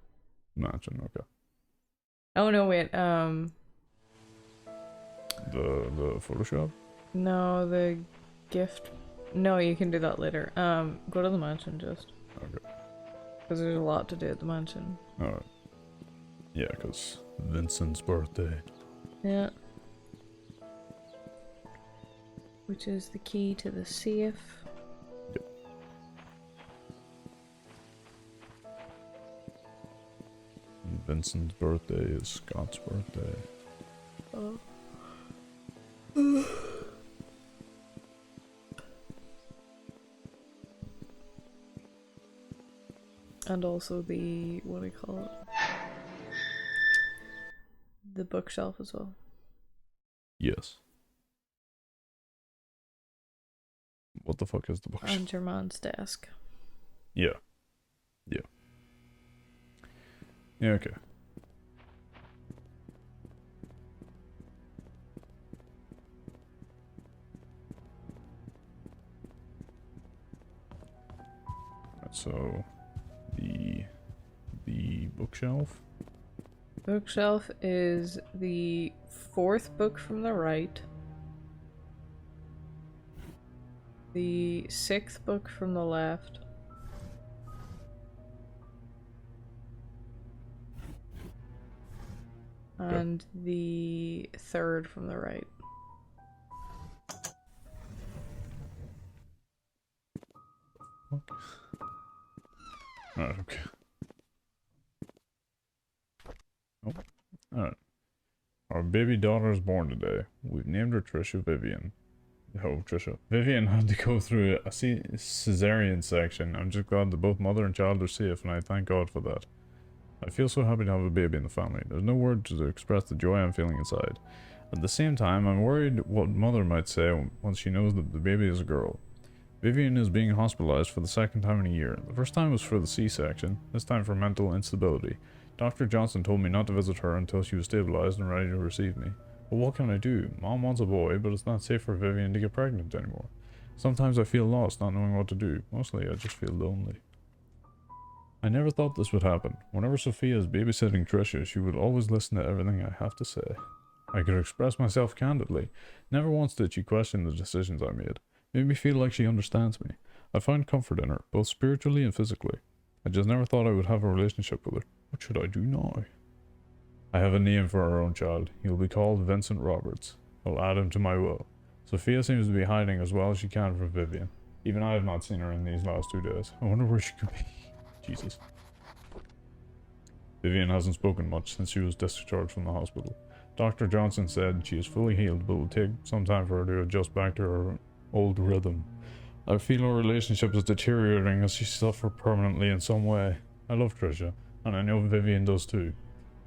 Mansion, okay. Oh no, wait, The Photoshop? no, the gift. No, you can do that later. Go to the mansion just. Okay. Because there's a lot to do at the mansion. Alright. Yeah, because Vincent's birthday. Yeah. Which is the key to the safe. Yep. Vincent's birthday is Scott's birthday. Oh. And also the, what do you call it? The bookshelf as well. Yes. What the fuck is the bookshelf? And your man's desk. Yeah. Yeah. Yeah, okay. So the bookshelf. Bookshelf is the fourth book from the right. The sixth book from the left. And the third from the right. Alright, okay. Oh, alright. Our baby daughter is born today. We've named her Trisha Vivian. Oh, Trisha. Vivian had to go through a cesarean section. I'm just glad that both mother and child are safe, and I thank God for that. I feel so happy to have a baby in the family. There's no word to express the joy I'm feeling inside. At the same time, I'm worried what mother might say once she knows that the baby is a girl. Vivian is being hospitalized for the second time in a year. The first time was for the C-section, this time for mental instability. Dr. Johnson told me not to visit her until she was stabilized and ready to receive me. But what can I do? Mom wants a boy, but it's not safe for Vivian to get pregnant anymore. Sometimes I feel lost, not knowing what to do. Mostly, I just feel lonely. I never thought this would happen. Whenever Sophia is babysitting Trisha, she would always listen to everything I have to say. I could express myself candidly. Never once did she question the decisions I made. Made me feel like she understands me. I find comfort in her, both spiritually and physically. I just never thought I would have a relationship with her. What should I do now? I have a name for our own child. He will be called Vincent Roberts. I'll add him to my will. Sophia seems to be hiding as well as she can from Vivian. Even I have not seen her in these last 2 days. I wonder where she could be. Jesus. Vivian hasn't spoken much since she was discharged from the hospital. Dr. Johnson said she is fully healed, but will take some time for her to adjust back to her old rhythm. I feel our relationship is deteriorating as she suffers permanently in some way. I love Trisha, and I know Vivian does too.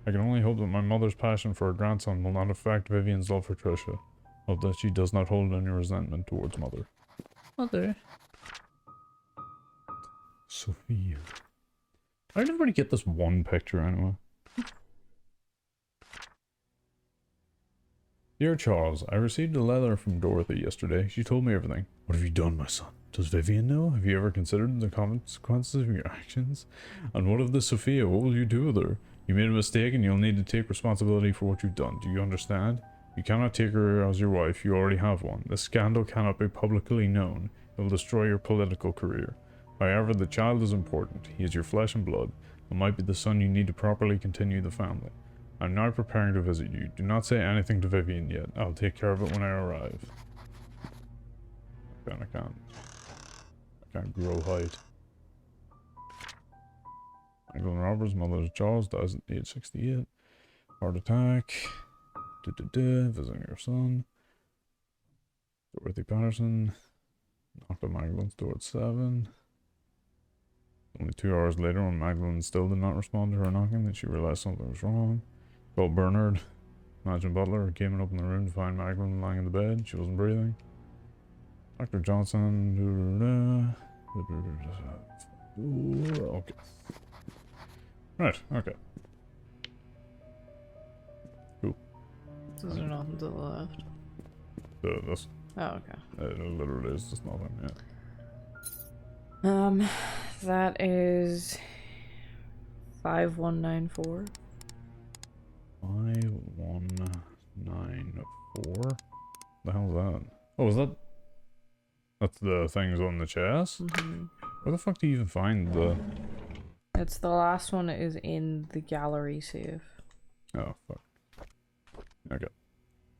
I can only hope that my mother's passion for her grandson will not affect Vivian's love for Trisha. Hope that she does not hold any resentment towards mother. Mother. Sophia. I didn't really get this one picture anyway. Dear Charles, I received a letter from Dorothy yesterday. She told me everything. What have you done, my son? Does Vivian know? Have you ever considered the consequences of your actions? And what of this Sophia? What will you do with her? You made a mistake and you'll need to take responsibility for what you've done. Do you understand? You cannot take her as your wife. You already have one. This scandal cannot be publicly known. It will destroy your political career. However, the child is important. He is your flesh and blood, and might be the son you need to properly continue the family. I'm now preparing to visit you. Do not say anything to Vivian yet. I'll take care of it when I arrive. I can't grow height. Michael Roberts, mother of Charles, dies at age 68. Heart attack. Visiting your son. Dorothy Patterson. Knocked on Magdalene's door at 7. Only 2 hours later, when Magdalene still did not respond to her knocking, that she realized something was wrong. Called Bernard. Imagine Butler came up in the room to find Magdalene lying in the bed. She wasn't breathing. Dr. Johnson. Okay. Right, okay. Cool. Is there nothing to the left? This. Oh, okay. It literally is just nothing, yeah. That is 5194. 5194? The hell is that? Oh, is that... That's the things on the chest? Mm-hmm. Where the fuck do you even find the... It's the last one is in the gallery safe. Oh, fuck. Okay.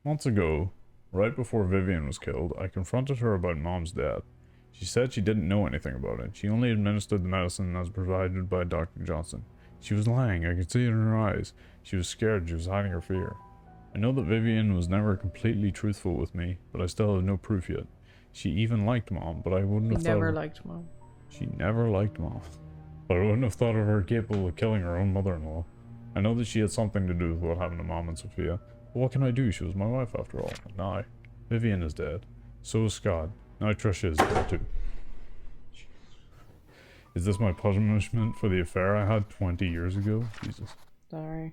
Months ago, right before Vivian was killed, I confronted her about Mom's death. She said she didn't know anything about it. She only administered the medicine as provided by Dr. Johnson. She was lying. I could see it in her eyes. She was scared. She was hiding her fear. I know that Vivian was never completely truthful with me, but I still have no proof yet. She even liked Mom, but I wouldn't have Never thought... liked Mom. She never liked Mom. But I wouldn't have thought of her capable of killing her own mother-in-law. I know that she had something to do with what happened to Mom and Sophia. But what can I do? She was my wife after all. And now, Vivian is dead. So is Scott. Now Trisha is dead too. Is this my punishment for the affair I had 20 years ago? Jesus. Sorry.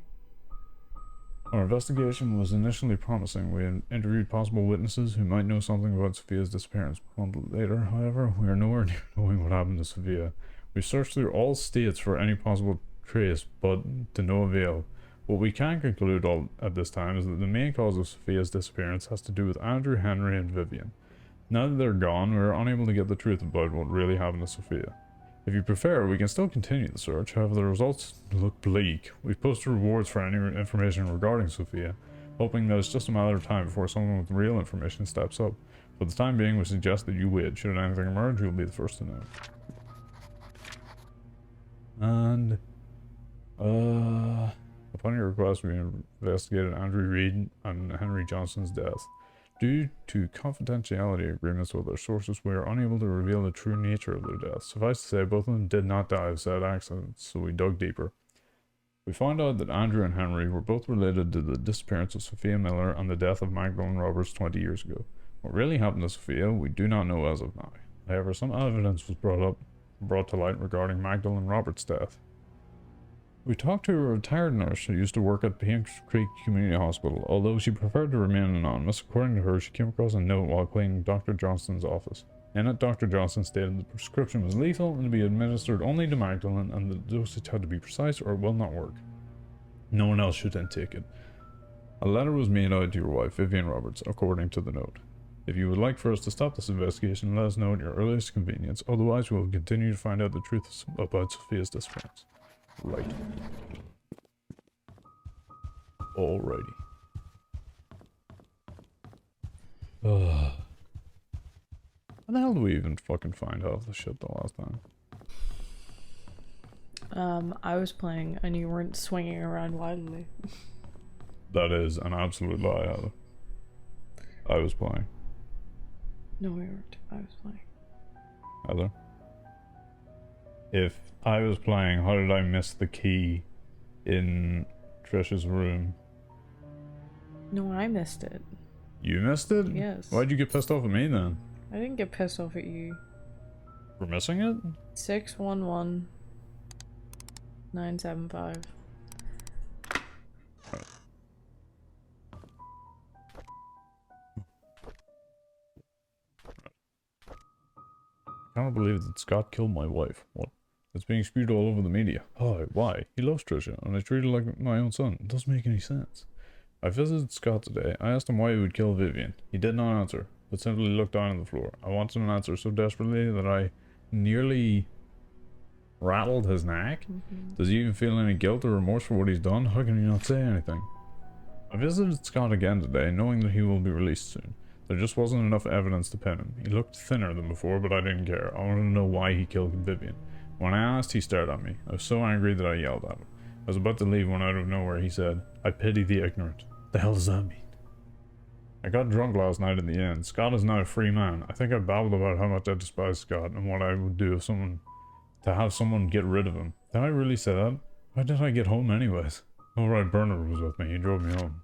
Our investigation was initially promising. We had interviewed possible witnesses who might know something about Sophia's disappearance. A month later, however, we are nowhere near knowing what happened to Sophia. We searched through all states for any possible trace, but to no avail. What we can conclude at this time is that the main cause of Sophia's disappearance has to do with Andrew, Henry, and Vivian. Now that they're gone, we are unable to get the truth about what really happened to Sophia. If you prefer, we can still continue the search, however the results look bleak. We've posted rewards for any information regarding Sophia, hoping that it's just a matter of time before someone with real information steps up. For the time being, we suggest that you wait. Should anything emerge, you'll be the first to know. And, upon your request, we investigated Andrew Reed and Henry Johnson's death. Due to confidentiality agreements with our sources, we are unable to reveal the true nature of their deaths. Suffice to say, both of them did not die of said accidents, so we dug deeper. We found out that Andrew and Henry were both related to the disappearance of Sophia Miller and the death of Magdalene Roberts 20 years ago. What really happened to Sophia, we do not know as of now. However, some evidence was brought to light regarding Magdalene Roberts' death. We talked to a retired nurse who used to work at Paint Creek Community Hospital. Although she preferred to remain anonymous, according to her, she came across a note while cleaning Dr. Johnston's office. In it, Dr. Johnston stated the prescription was lethal and to be administered only to Magdalene, and the dosage had to be precise or it will not work. No one else should then take it. A letter was made out to your wife, Vivian Roberts, according to the note. If you would like for us to stop this investigation, let us know at your earliest convenience. Otherwise, we will continue to find out the truth about Sophia's disappearance. Right. Alrighty. How the hell do we even fucking find half the shit the last time? I was playing and you weren't swinging around wildly. That is an absolute lie, Heather. I was playing. No, we weren't. I was playing. Heather? If I was playing, how did I miss the key in Trisha's room? No, I missed it. You missed it? Yes. Why'd you get pissed off at me then? I didn't get pissed off at you. For missing it? 611975. I can't believe that Scott killed my wife. What? It's being spewed all over the media. Oh, why? He loves Trisha, and I treat her like my own son. It doesn't make any sense. I visited Scott today. I asked him why he would kill Vivian. He did not answer, but simply looked down on the floor. I wanted an answer so desperately that I nearly rattled his neck. Does he even feel any guilt or remorse for what he's done? How can he not say anything? I visited Scott again today, knowing that he will be released soon. There just wasn't enough evidence to pin him. He looked thinner than before, but I didn't care. I wanted to know why he killed Vivian. When I asked, he stared at me. I was so angry that I yelled at him. I was about to leave when out of nowhere he said, "I pity the ignorant." The hell does that mean? I got drunk last night in the inn. Scott is now a free man. I think I babbled about how much I despise Scott and what I would do if to have someone get rid of him. Did I really say that? Why did I get home anyways? Alright, Bernard was with me. He drove me home.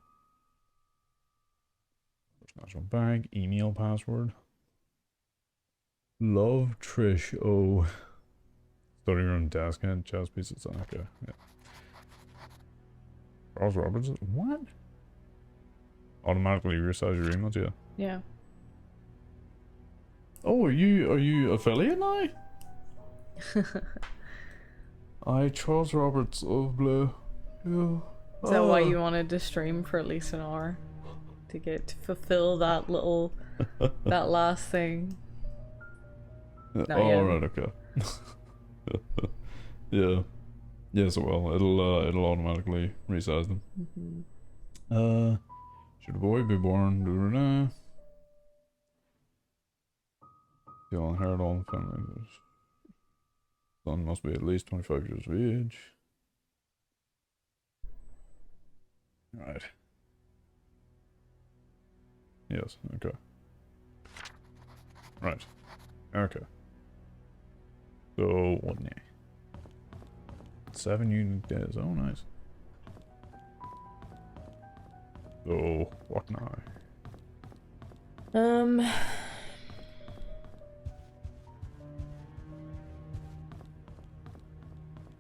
National Bank, email password. Love Trish O. Study room, desk head, chess pieces. Okay, yeah. Charles Roberts. What? Automatically resize your emails, yeah. Yeah. Oh, are you affiliate now? Charles Roberts of Blue. Yeah. Is that why Oh. you wanted to stream for at least an hour? To fulfill that little, that last thing? Not Oh, yet. right, okay. Yeah. Yes, well, it'll automatically resize them. Should a boy be born? He'll inherit all the family. Son must be at least 25 years of age. Right. Yes, okay. Right. Okay. So, what now? 7 unique days. Oh, nice. So, what now?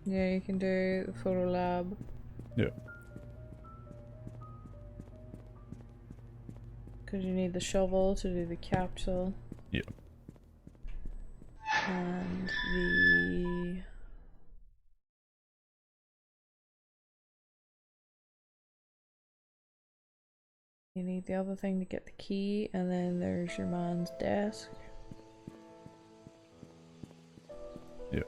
Yeah, you can do the photo lab. Yeah. Because you need the shovel to do the capsule. Yeah. And the... You need the other thing to get the key, and then there's your man's desk. Yeah.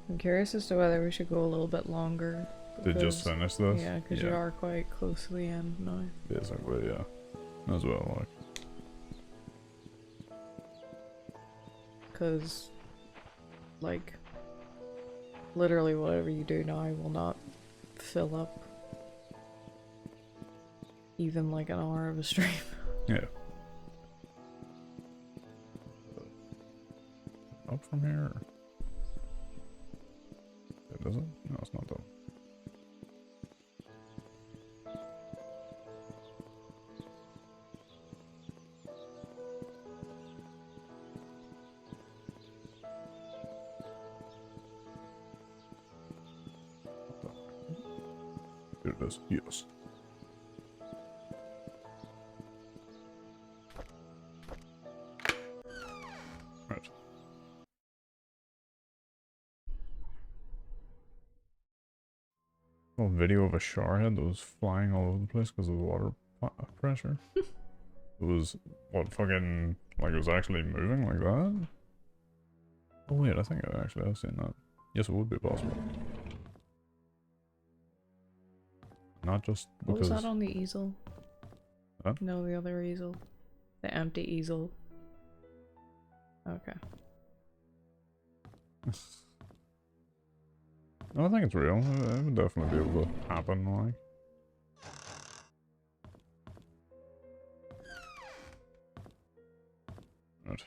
I'm curious as to whether we should go a little bit longer. To just because- finish this? Yeah, because you are quite close to the end now. Basically, yeah. As well, like. Because, like, literally whatever you do now will not fill up even like an hour of a stream. Yeah. Up from here? It doesn't? No, it's not done. There it is. Yes. Right. A video of a showerhead that was flying all over the place because of the water pressure. It was, what, fucking, like it was actually moving like that? Oh wait, I think I actually have seen that. Yes, it would be possible. Not just What because... was that on the easel? Huh? No, the other easel. The empty easel. Okay. No, I think it's real. It would definitely be able to happen, like. Right.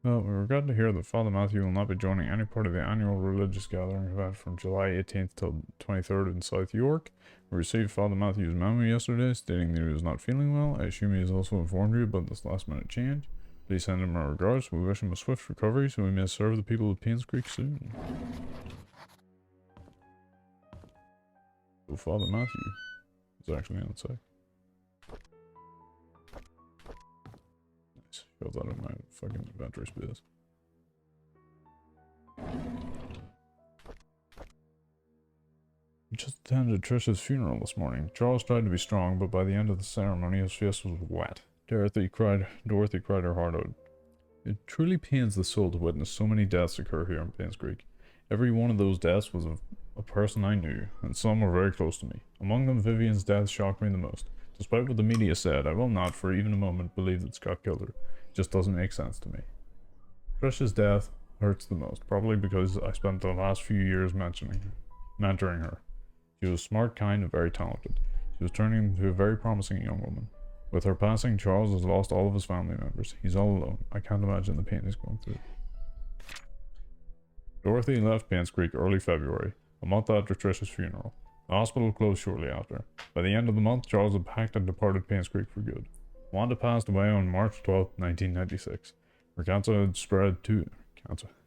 Well, we regret to hear that Father Matthew will not be joining any part of the annual religious gathering event from July 18th till 23rd in South York. We received Father Matthew's memo yesterday stating that he was not feeling well. I assume he has also informed you about this last minute change. Please send him our regards. We wish him a swift recovery so we may serve the people of Paynes Creek soon. So Father Matthew is actually on site. Nice. Shove that in my fucking inventory space. We just attended Trish's funeral this morning. Charles tried to be strong, but by the end of the ceremony his face was wet. Dorothy cried her heart out. It truly pains the soul to witness so many deaths occur here in Paynes Creek. Every one of those deaths was of a person I knew, and some were very close to me. Among them, Vivian's death shocked me the most. Despite what the media said, I will not, for even a moment, believe that Scott killed her. It just doesn't make sense to me. Trish's death hurts the most, probably because I spent the last few years mentoring her. She was smart, kind, and very talented. She was turning into a very promising young woman. With her passing, Charles has lost all of his family members. He's all alone. I can't imagine the pain he's going through. Dorothy left Paynes Creek early February. a month after Trish's funeral. The hospital closed shortly after. By the end of the month, Charles had packed and departed Paynes Creek for good. Wanda passed away on March 12, 1996. Her cancer had spread too...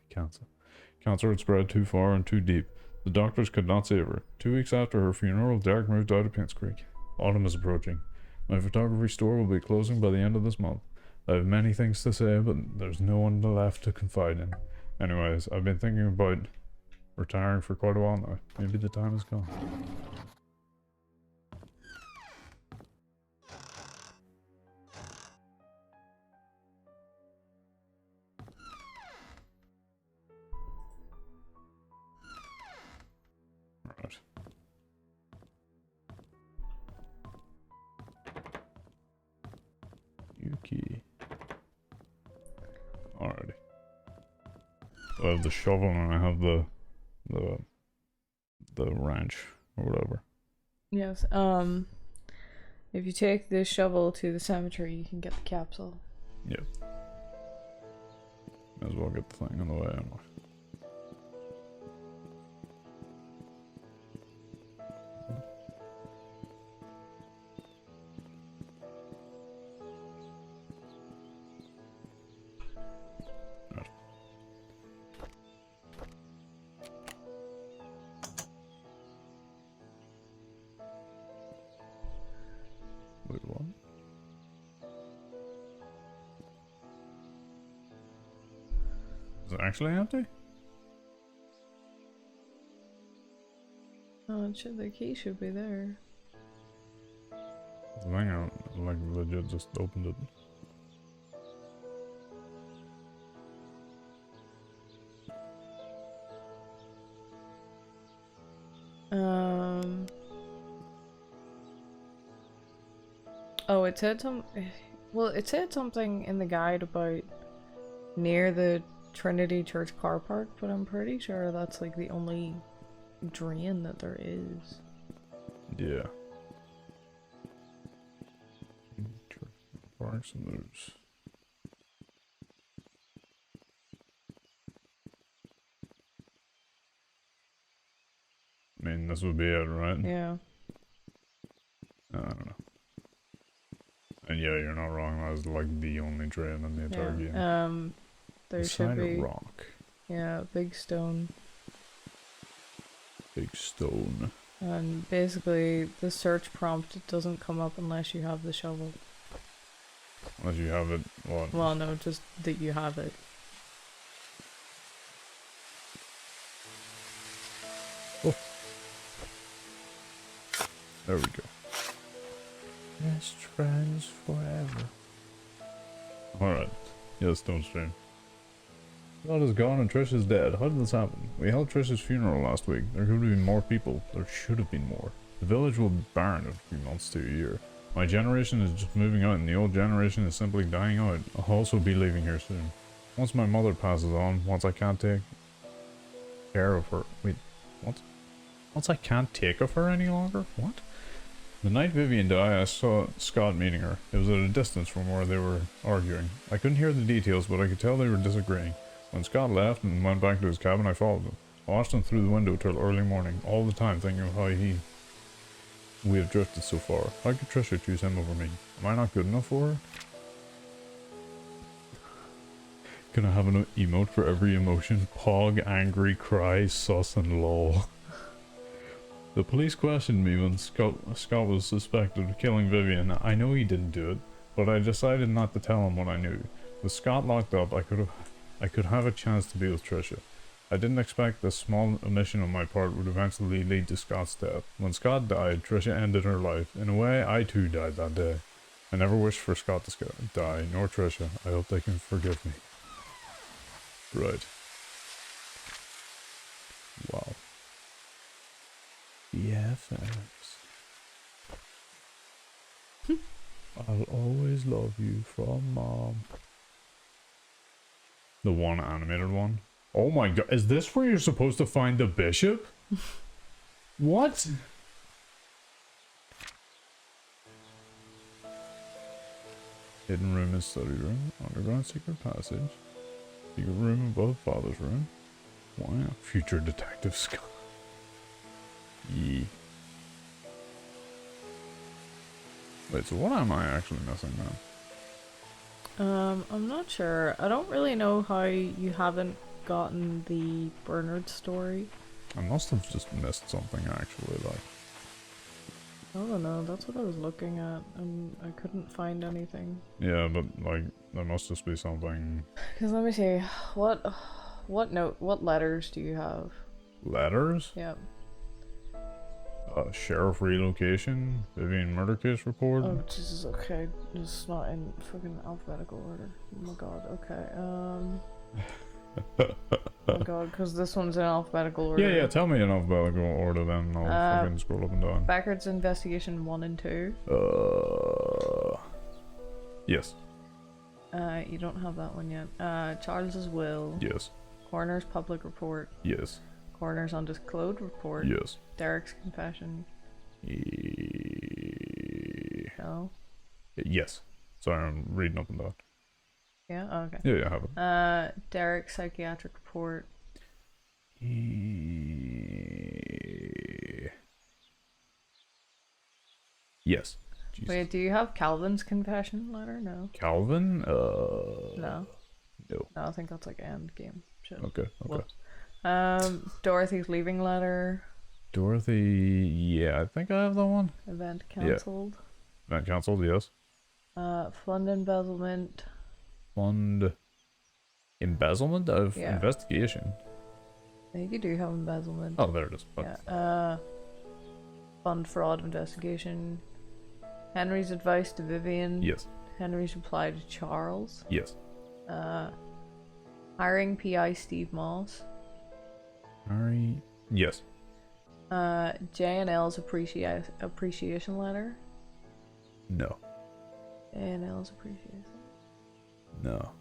Cancer had spread too far and too deep. The doctors could not save her. 2 weeks after her funeral, Derek moved out of Paynes Creek. Autumn is approaching. My photography store will be closing by the end of this month. I have many things to say, but there's no one left to confide in. Anyways, I've been thinking about retiring for quite a while now. Maybe the time has come. Right. Yuki. Alrighty. I have the shovel and I have the wrench or whatever. Yes. If you take this shovel to the cemetery, you can get the capsule. Yep. Might as well get the thing on the way anyway. Wait, what? Is it actually empty? Oh, the key should be there. The thing I like legit just opened it. Oh, it said well, it said something in the guide about near the Trinity Church car park, but I'm pretty sure that's like the only drain that there is. Yeah. Parks and moves. I mean, this would be it, right? Yeah. I don't know. And yeah, you're not wrong. That was like the only drain in the entire game. There Beside should be a rock. Yeah, big stone. Big stone. And basically, the search prompt doesn't come up unless you have the shovel. Unless you have it, what? Well, no, just that you have it. Oh. There we go. Best friends forever. Alright. Yes, don't stream. God is gone and Trish is dead. How did this happen? We held Trish's funeral last week. There could have been more people. There should have been more. The village will be barren in a few months to a year. My generation is just moving out and the old generation is simply dying out. I'll also be leaving here soon. Once my mother passes on, once I can't take care of her. Wait, what? Once I can't take of her any longer? What? The night Vivian died, I saw Scott meeting her. It was at a distance from where they were arguing. I couldn't hear the details, but I could tell they were disagreeing. When Scott left and went back to his cabin, I followed him. I watched him through the window till early morning, all the time thinking of how we have drifted so far. How could Trisha choose him over me? Am I not good enough for her? Can I have an emote for every emotion? Pog, angry, cry, sus, and lol. The police questioned me when Scott was suspected of killing Vivian. I know he didn't do it, but I decided not to tell him what I knew. With Scott locked up, I could have a chance to be with Trisha. I didn't expect this small omission on my part would eventually lead to Scott's death. When Scott died, Trisha ended her life. In a way, I too died that day. I never wished for Scott to die, nor Trisha. I hope they can forgive me. Right. Wow. BFFs. I'll always love you from Mom. The one animated one? Oh my god, is this where you're supposed to find the bishop? What? Hidden room is study room, underground secret passage, secret room above father's room. Wow, future detective Scott. Ye. Wait, so what am I actually missing now? I'm not sure. I don't really know how you haven't gotten the Bernard story. I must have just missed something actually, like. I don't know, that's what I was looking at, and I couldn't find anything. Yeah, but like, there must just be something. Because let me see, what letters do you have? Letters? Yep. Sheriff relocation, Vivian murder case report. Oh, Jesus, okay. It's not in fucking alphabetical order. Oh my god, okay, oh my god, because this one's in alphabetical order. Yeah, tell me in alphabetical order then, I'll fucking scroll up and down. Beckett's investigation 1 and 2. Yes. You don't have that one yet. Charles's will. Yes. Coroner's public report. Yes. Coroner's undisclosed report. Yes. Derek's confession. No. Yes. Sorry, I'm reading up and down. Yeah. Oh, okay. Yeah, I have it. Derek's psychiatric report. Yes. Jesus. Wait, do you have Calvin's confession letter? No. Calvin? No. No. No, I think that's like end game shit. Okay. Whoops. Dorothy's leaving letter. Dorothy, yeah, I think I have that one. Event cancelled. Event cancelled, yes. Fund embezzlement. Fund embezzlement of Yeah. investigation. I think you do have embezzlement. Oh, there it is. Yeah. Fund fraud investigation. Henry's advice to Vivian. Yes. Henry's reply to Charles. Yes. Hiring PI Steve Moss. Harry. Yes. J&L's appreciation letter. No. J&L's appreciation. No.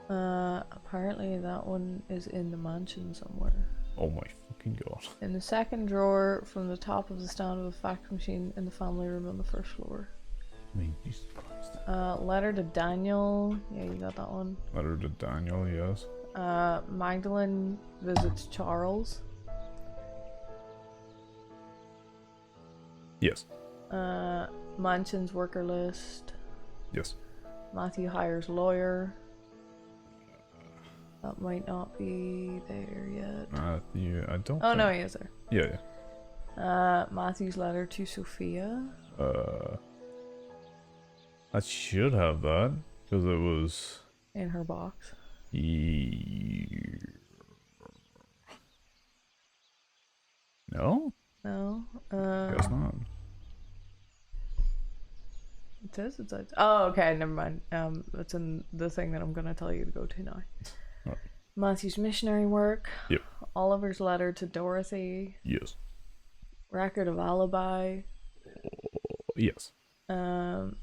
Apparently that one is in the mansion somewhere. Oh my fucking god. In the second drawer from the top of the stand of a fax machine in the family room on the first floor. I mean, Jesus Christ. Letter to Daniel. Yeah, you got that one. Letter to Daniel, yes. Magdalene visits Charles. Yes. Mansion's worker list. Yes. Matthew hires lawyer. That might not be there yet. Matthew, I don't Oh think... no, he is there. Yeah, Matthew's letter to Sophia. I should have that, because it was... In her box. No? No. Guess not. It says it's like, oh, okay, never mind. It's in the thing that I'm gonna tell you to go to now. Right. Matthew's missionary work. Yep. Oliver's letter to Dorothy. Yes. Record of alibi. Yes.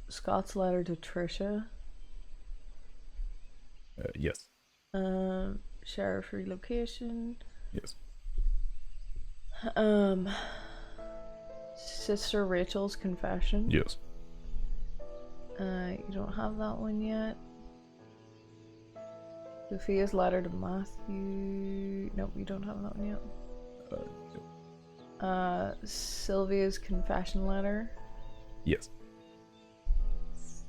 Scott's letter to Trisha. Yes. Sheriff relocation. Yes. Sister Rachel's confession. Yes. You don't have that one yet. Sophia's letter to Matthew. Nope, you don't have that one yet. Sylvia's confession letter. Yes.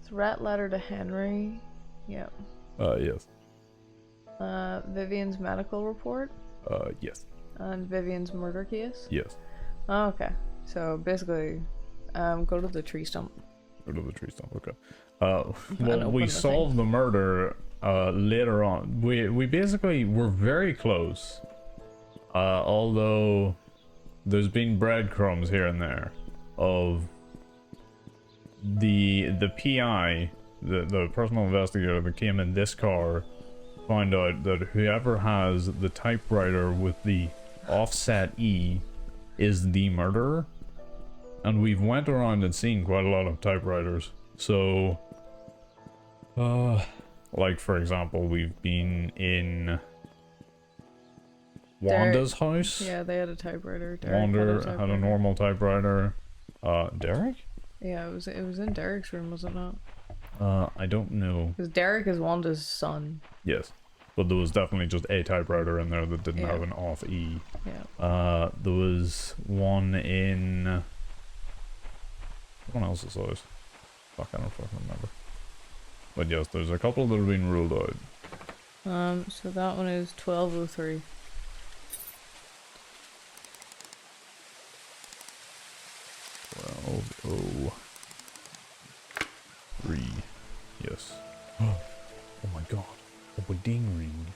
Threat letter to Henry. Yep. Yes. Vivian's medical report. Yes. And Vivian's murder case. Yes. Oh, okay. So basically, go to the tree stump. Go to the tree stump, okay. And Well, open we the solved thing. the murder later on. We basically were very close. Although there's been breadcrumbs here and there of the PI, the personal investigator that came in this car, find out that whoever has the typewriter with the offset E is the murderer. And we've went around and seen quite a lot of typewriters. So, like for example, we've been in Wanda's house. Yeah, they had a typewriter. Derek Wanda had a typewriter. normal typewriter. Derek? Yeah, it was in Derek's room, was it not? I don't know. Because Derek is Wanda's son. Yes. But there was definitely just a typewriter in there that didn't Yeah. have an off E. Yeah. There was one in... Someone else's size. Fuck, I don't fucking remember. But yes, there's a couple that have been ruled out. So that one is 1203. 1203. Yes. Oh my god. A wedding ring.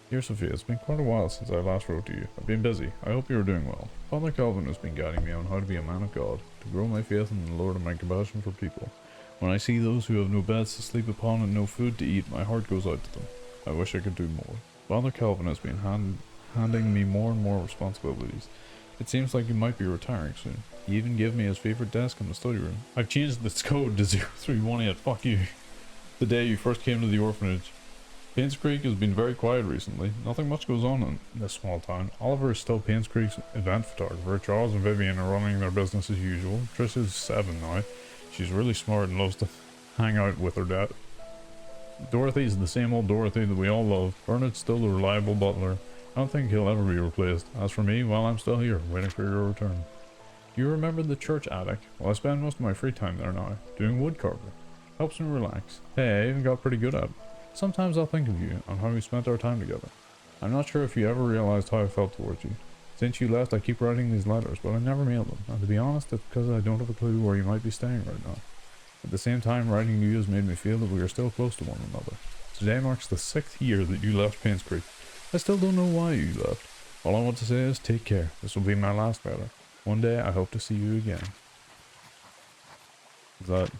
Dear Sophia, it's been quite a while since I last wrote to you. I've been busy. I hope you are doing well. Father Calvin has been guiding me on how to be a man of God, to grow my faith in the Lord and my compassion for people. When I see those who have no beds to sleep upon and no food to eat, my heart goes out to them. I wish I could do more. Father Calvin has been handing me more and more responsibilities. It seems like he might be retiring soon. He even gave me his favorite desk in the study room. I've changed its code to 0318. Fuck you. The day you first came to the orphanage. Paynes Creek has been very quiet recently. Nothing much goes on in this small town. Oliver is still Paynes Creek's event photographer. Charles and Vivian are running their business as usual. Trish is 7 now. She's really smart and loves to hang out with her dad. Dorothy's the same old Dorothy that we all love. Bernard's still the reliable butler. I don't think he'll ever be replaced. As for me, well, I'm still here, waiting for your return. You remember the church attic? Well, I spend most of my free time there now, doing wood carving. Helps me relax. Hey, I even got pretty good at it. Sometimes I'll think of you and how we spent our time together. I'm not sure if you ever realized how I felt towards you. Since you left, I keep writing these letters, but I never mail them. And to be honest, it's because I don't have a clue where you might be staying right now. At the same time, writing to you has made me feel that we are still close to one another. Today marks the 6th year that you left Paynes Creek. I still don't know why you left. All I want to say is take care. This will be my last letter. One day I hope to see you again. Is that...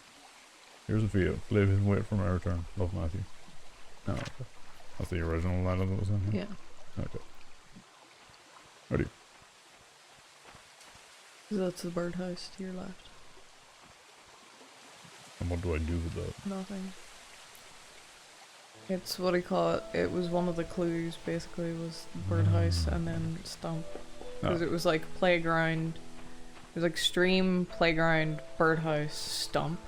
Here's a video. Live and wait for my return. Love, Matthew. Oh, okay. That's the original letter that was in here? Yeah. Okay. Ready? That's the birdhouse to your left. And what do I do with that? Nothing. It's what do you call it? It was one of the clues, basically, was birdhouse and then stump. Because it was like playground. It was like stream, playground, birdhouse, stump.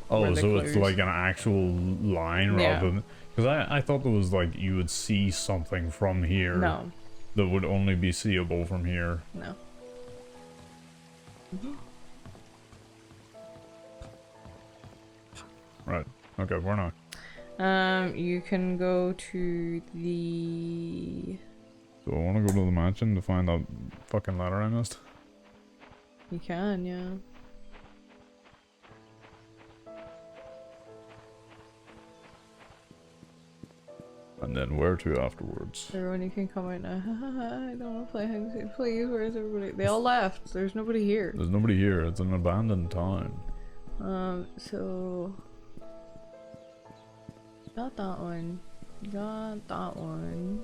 Oh, so it's like an actual line rather than... Because I thought there was like you would see something from here. No. That would only be seeable from here. No. Right. Okay, where now? You can go to the... So I want to go to the mansion to find that fucking letter I missed. You can, yeah. And then where to afterwards? Everyone, you can come out now. I don't want to play hide and seek. Please, where's everybody? They all left. There's nobody here. There's nobody here. It's an abandoned town. So... Got that one. Got that one.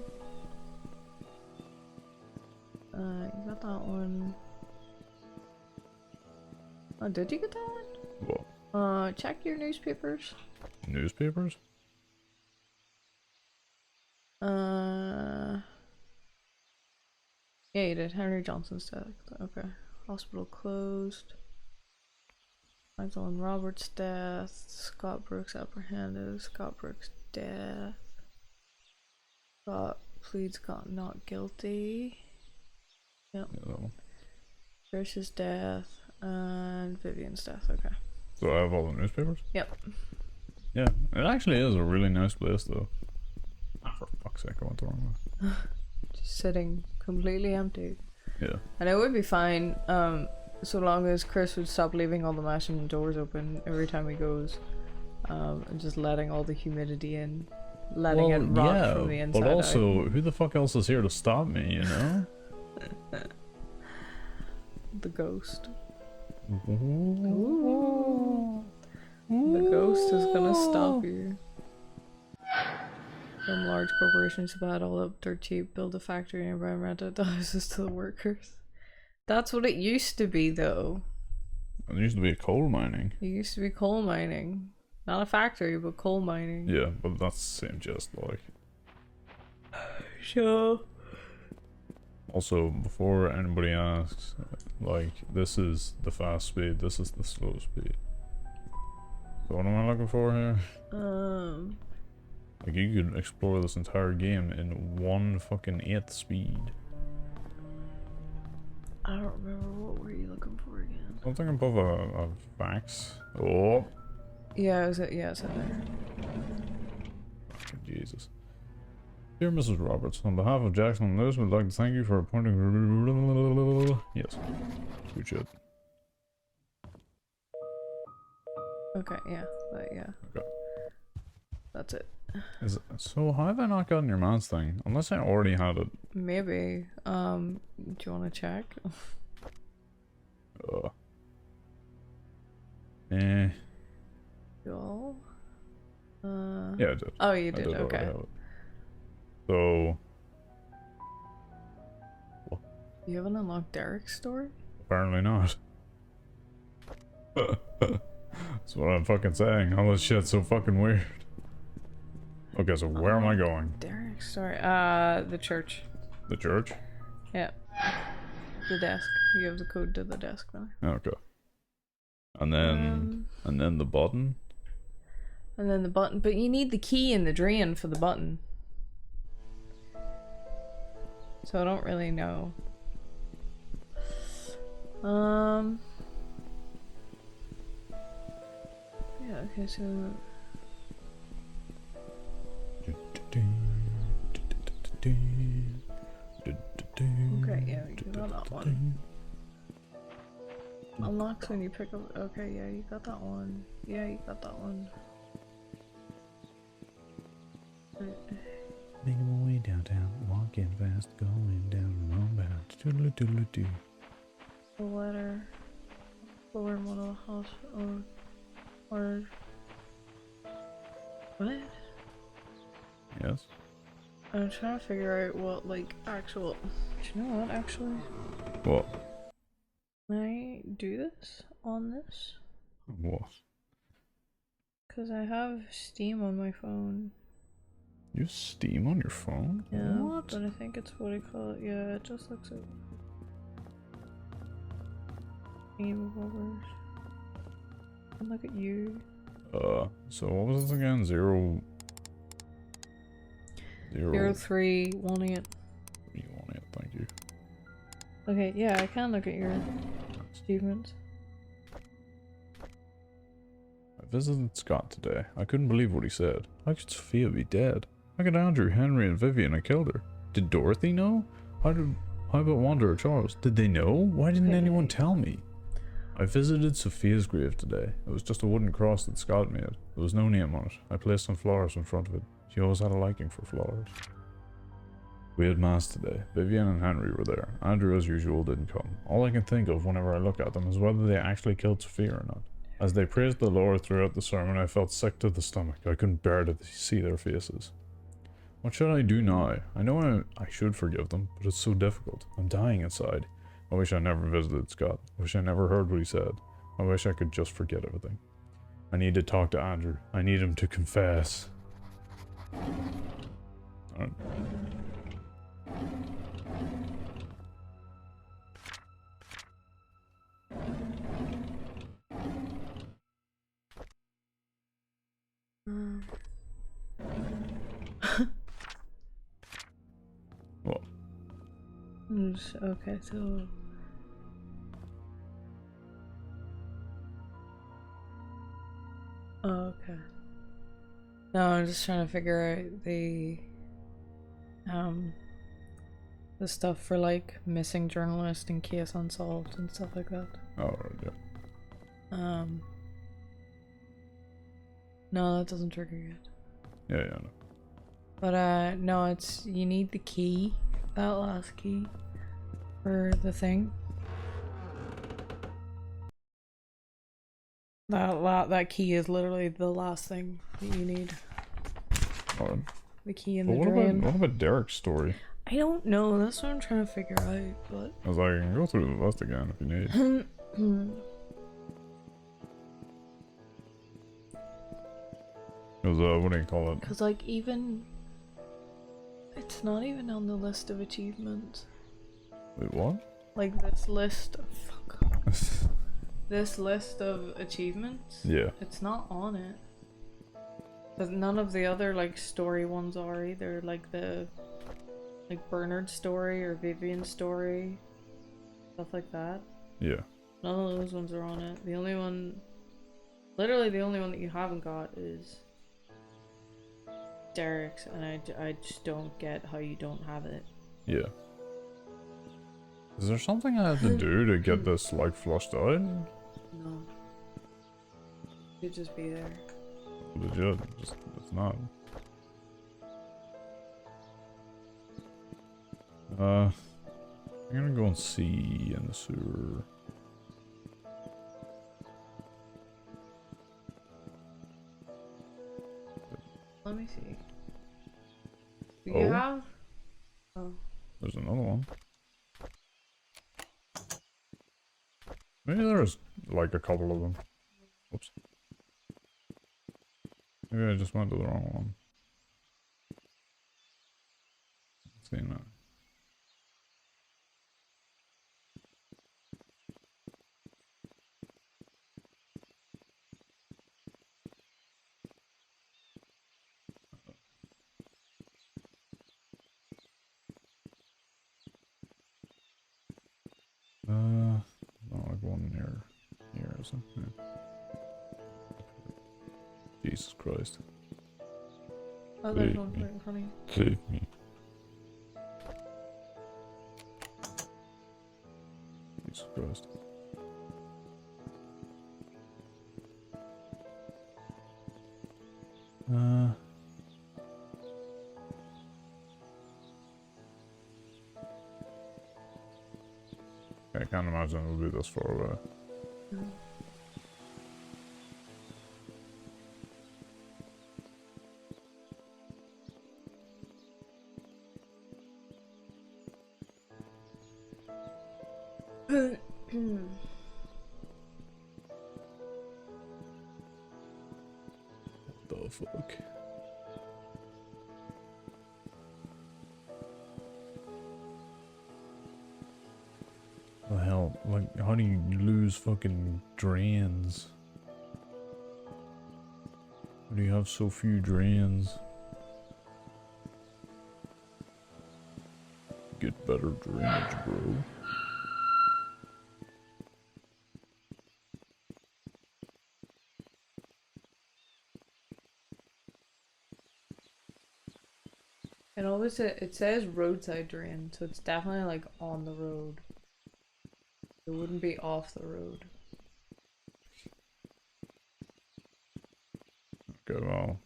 You got that one. Oh, did you get that one? What? Check your newspapers. Newspapers? Yeah, you did. Henry Johnson's death. Okay. Hospital closed. Michael and Robert's death. Scott Brooks apprehended. Scott Brooks' death. Scott pleads not guilty. Yep. Yeah, that one. Trish's death. And Vivian's death. Okay. So I have all the newspapers? Yep. Yeah, it actually is a really nice place though. Ah, for fuck's sake, I went the wrong way. Just sitting completely empty. Yeah. And it would be fine, so long as Chris would stop leaving all the mansion doors open every time he goes, and just letting all the humidity in, letting it rot from the inside but also, out. who the fuck else is here to stop me, you know? The ghost. Ooh. The ghost is gonna stop you. Some large corporations have had all up dirt cheap, build a factory and rent out the houses to the workers. That's what it used to be, though. It used to be coal mining. It used to be coal mining. Not a factory, but coal mining. Yeah, but that's the same gist, like. Sure. Also, before anybody asks, like, this is the fast speed, this is the slow speed. So what am I looking for here? Um, Like, you could explore this entire game in 1/8 speed. I don't remember, what were you looking for again? Something above a fax. Oh! Yeah, it's in there. Fucking Jesus. Dear Mrs. Roberts, on behalf of Jackson and Lewis, we'd like to thank you for appointing... Yes. Good shit. Okay, yeah, yeah. Okay. That's it. So how have I not gotten your man's thing? Unless I already had it. Maybe. Do you want to check? Eh. Y'all? Yeah, I did. Oh, you I did, already okay. have it. So... You haven't unlocked Derek's story? Apparently not. That's what I'm fucking saying. All this shit's so fucking weird. Okay, so where am I going? Derek's story. The church. The church? Yeah. The desk. You have the code to the desk now. Okay. And then the button? And then the button. But you need the key in the drain for the button. So I don't really know. Yeah, okay, so... Okay, yeah, you got that one. Unlocks when you pick up... Okay, yeah, you got that one. Yeah, you got that one. Making my way downtown, walking fast, going down the roundabout. Toodle-doodle-doo. The letter. Floor in one of the house. Or... What? Yes? I'm trying to figure out what, like, actual... Do you know what, actually? What? Can I do this on this? What? Because I have Steam on my phone. You have Steam on your phone? Yeah, What? but I think it's what do you call it? Yeah, it just looks like... Game overs. And look at you. So what was this again? 0... 0318. You want it, thank you. Okay, yeah, I can look at your achievements. I visited Scott today. I couldn't believe what he said. How could Sophia be dead? How could Andrew, Henry, and Vivian have killed her? Did Dorothy know? How about Wanda or Charles? Did they know? Why didn't anyone tell me? I visited Sophia's grave today. It was just a wooden cross that Scott made. There was no name on it. I placed some flowers in front of it. She always had a liking for flowers. We had mass today. Vivian and Henry were there. Andrew, as usual, didn't come. All I can think of whenever I look at them is whether they actually killed Sophia or not. As they praised the Lord throughout the sermon, I felt sick to the stomach. I couldn't bear to see their faces. What should I do now? I know I should forgive them, but it's so difficult. I'm dying inside. I wish I never visited Scott. I wish I never heard what he said. I wish I could just forget everything. I need to talk to Andrew. I need him to confess. Alright. What? Okay, so... Oh, okay. No, I'm just trying to figure out the stuff for, like, missing journalist and case unsolved and stuff like that. Oh, right, yeah. No, that doesn't trigger yet. Yeah, no. But, no, it's, you need the key, that last key, for the thing. That key is literally the last thing that you need. Alright. The key in But the what drain. about Derek's story? I don't know, that's what I'm trying to figure out, but... I was like, I can go through the list again if you need. Because, what do you call it? Because, like, even... It's not even on the list of achievements. Wait, what? Like, this list of... Fuck. This list of achievements, Yeah. it's not on it. But none of the other like story ones are either, like the Bernard's story or Vivian's story, stuff like that. Yeah. None of those ones are on it. The only one, literally the only one that you haven't got is Derek's, and I just don't get how you don't have it. Yeah. Is there something I have to do to get this, like, flushed out? No. You'd just be there. Legit, just, it's not. I'm gonna go and see in the sewer. Let me see. Do you Oh? have? Oh. There's another one. Maybe there's like a couple of them. Oops. Maybe I just went to the wrong one. Let's see now. Not like one near here or something. Jesus Christ. Oh, there's Save one me. right in front of you. Save me. Jesus Christ. I can't imagine it would be this far away. What the fuck? The hell? Like, how do you lose fucking drains? How do you have so few drains? Get better drainage, bro. And always it says roadside drain, so it's definitely like on the road. It wouldn't be off the road. Okay, well.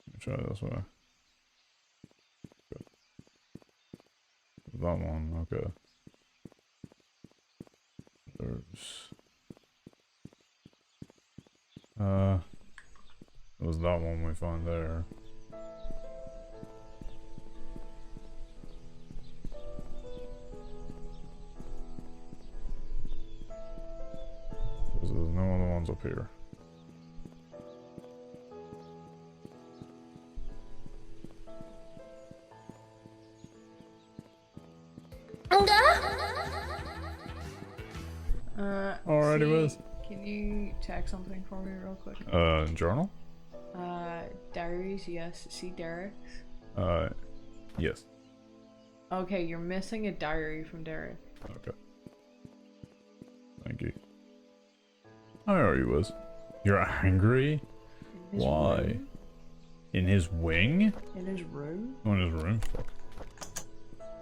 Let me try this way. Okay. That one, okay. There's... it was that one we found there. There's no other ones up here. Alrighty, see, Wiz. Can you check something for me real quick? Journal? Diaries, yes. See Derek's? Yes. Okay, you're missing a diary from Derek. Okay. Thank you. How are you, Wiz? You're angry? In his Why? room? In his wing? In his room? Oh, in his room? Fuck.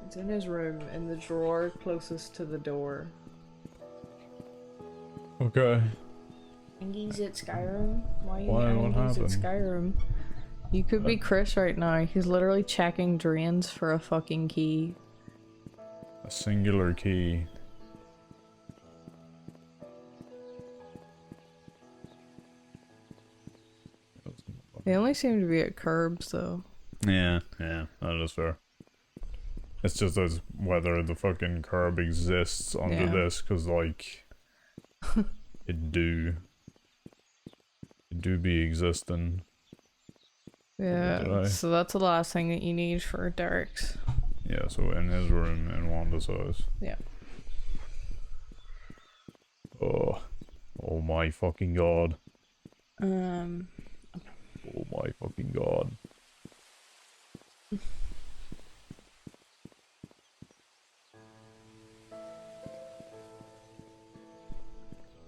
It's in his room, in the drawer closest to the door. Okay. Angies at Skyrim? Why are you Why? What Angies at happened? Skyrim? You could be Chris right now. He's literally checking drains for a fucking key. A singular key. They only seem to be at curbs, though. Yeah, that is fair. It's just as whether the fucking curb exists under Yeah. this, because, like, it do be existing. Yeah, Did I? so that's the last thing that you need for Derek's. Yeah, so in his room in Wanda's house. Yeah. Oh. Oh my fucking god. Um, Oh my fucking god.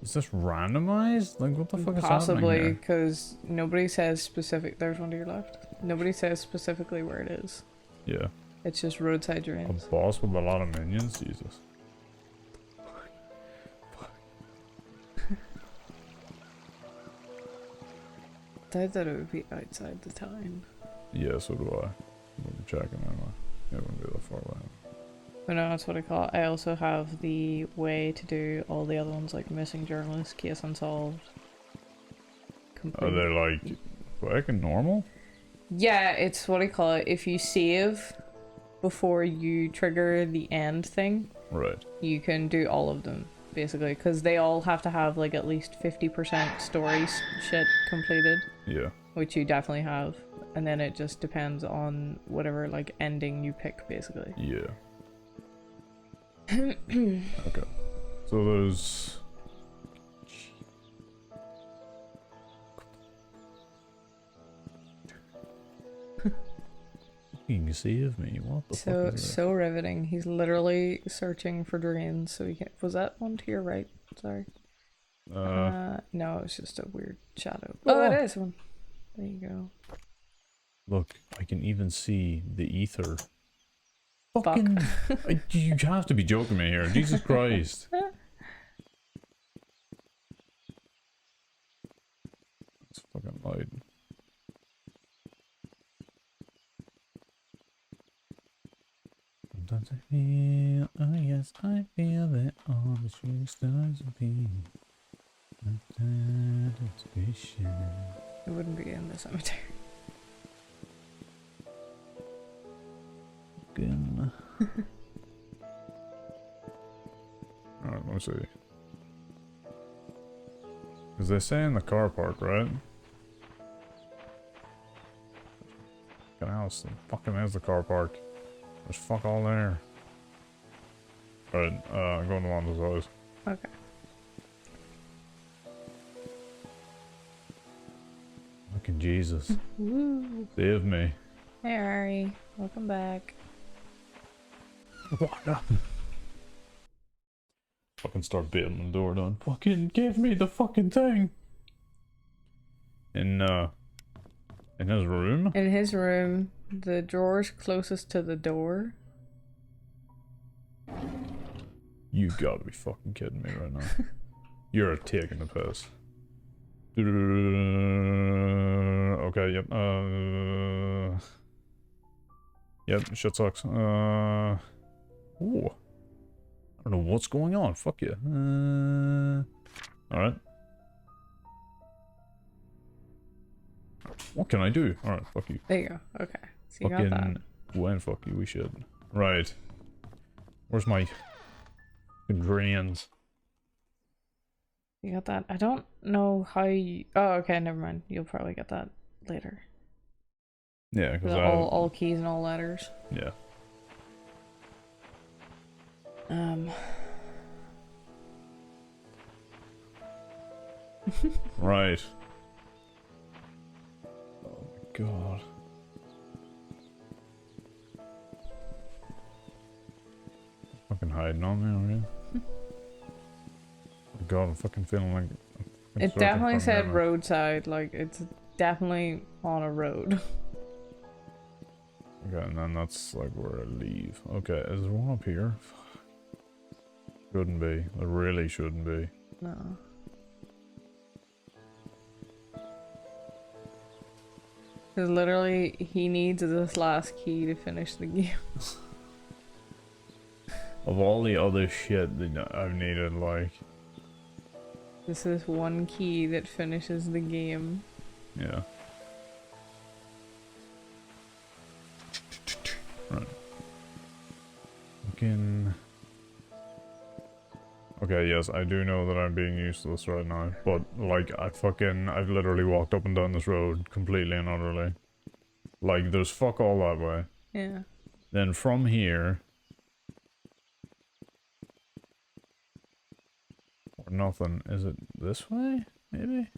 Is this randomized? Like, what the fuck is happening possibly here? because nobody says specific. There's one to your left. Nobody says specifically where it is. Yeah. It's just roadside A drains. boss with a lot of minions? Jesus. I thought it would be outside the town. Yeah, so do I. I'm checking anyway. It wouldn't be that far away. But no, that's what I call it. I also have the way to do all the other ones, like missing journalist, case unsolved. Are Complete. they like quick and normal? Yeah, it's what I call it. If you save before you trigger the end thing, Right. you can do all of them, basically. Because they all have to have, like, at least 50% story shit completed, Yeah. which you definitely have. And then it just depends on whatever, like, ending you pick, basically. Yeah. Okay. So there's... You can save me. What the So fuck is so riveting. He's literally searching for drains, so he can. Was that one to your right? Sorry. that? No, it's just a weird shadow. Oh, it Oh. is one. There you go. Look, I can even see the ether. Fuck. Fucking... you have to be joking me here. Jesus Christ. It's fucking light. Sometimes I feel, oh yes, I feel that all the shooting stars will be. Suspicion. It wouldn't be in the cemetery. Good. Alright, let me see. Because they say in the car park, right? Fucking house. Fucking is the car park. There's fuck all there. Alright, I'm going to one of those. Okay. Fucking Jesus. Woo. Save me. Hey, Ari. Welcome back. What the? Fucking start beating the door down. Fucking give me the fucking thing. In his room? In his room, the drawers closest to the door. You gotta be fucking kidding me right now. You're taking the piss. Okay, yep. Yep, shit sucks. Ooh. I don't know what's going on. Fuck you. Alright. What can I do? Alright, fuck you. There you go. Okay. So you got that. Fucking when fuck you, we should. Right. Where's my drains? You got that. I don't know how you... Oh, okay, never mind. You'll probably get that later. Yeah, because All keys and all letters. yeah. Right. Oh my god. Fucking hiding on me, are you? Oh god, I'm fucking feeling like... It definitely said roadside, like, it's definitely on a road. Okay, and then that's like where I leave. Okay, is there one up here? Shouldn't be. There really shouldn't be. No. Because literally, he needs this last key to finish the game. Of all the other shit that I've needed, like... This is one key that finishes the game. Yeah. Right. Fucking... Okay, yes, I do know that I'm being useless right now, but, like, I've literally walked up and down this road completely and utterly. Like, there's fuck all that way. Yeah. Then from here... Or nothing. Is it this way? Maybe?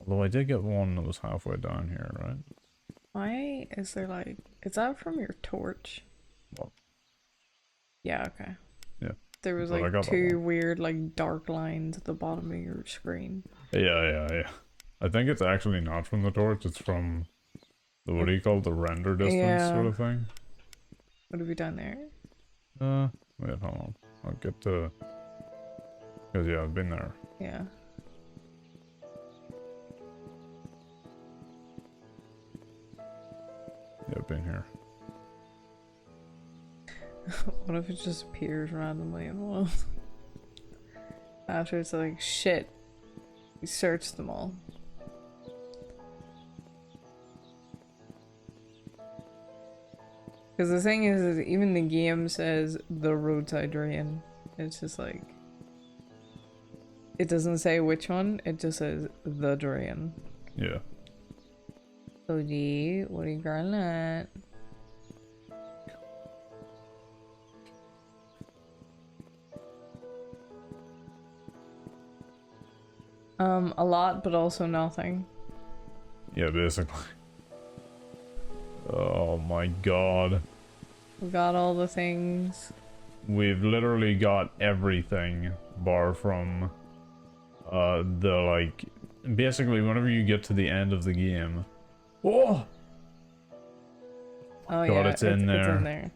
Although I did get one that was halfway down here, right? Why is there like... Is that from your torch? What? Yeah, okay. Yeah. There was But I like got that two one. weird like dark lines at the bottom of your screen. Yeah. I think it's actually not from the torch, it's from the, what do you call it, the render distance Yeah. sort of thing. What have we done there? Wait, hold on. I'll get to... Because, yeah, I've been there. Yeah. Yeah, I've been here. What if it just appears randomly in the world? After it's like, shit. We searched them all. Because the thing is even the game says the roadside drain. It's just like... It doesn't say which one, it just says the drain. Yeah. OG, what are you growling at? A lot, but also nothing. Yeah, basically. Oh my god. We got all the things. We've literally got everything, bar from, the, like, basically whenever you get to the end of the game. Oh! Oh God, yeah, it's in there. It's in there.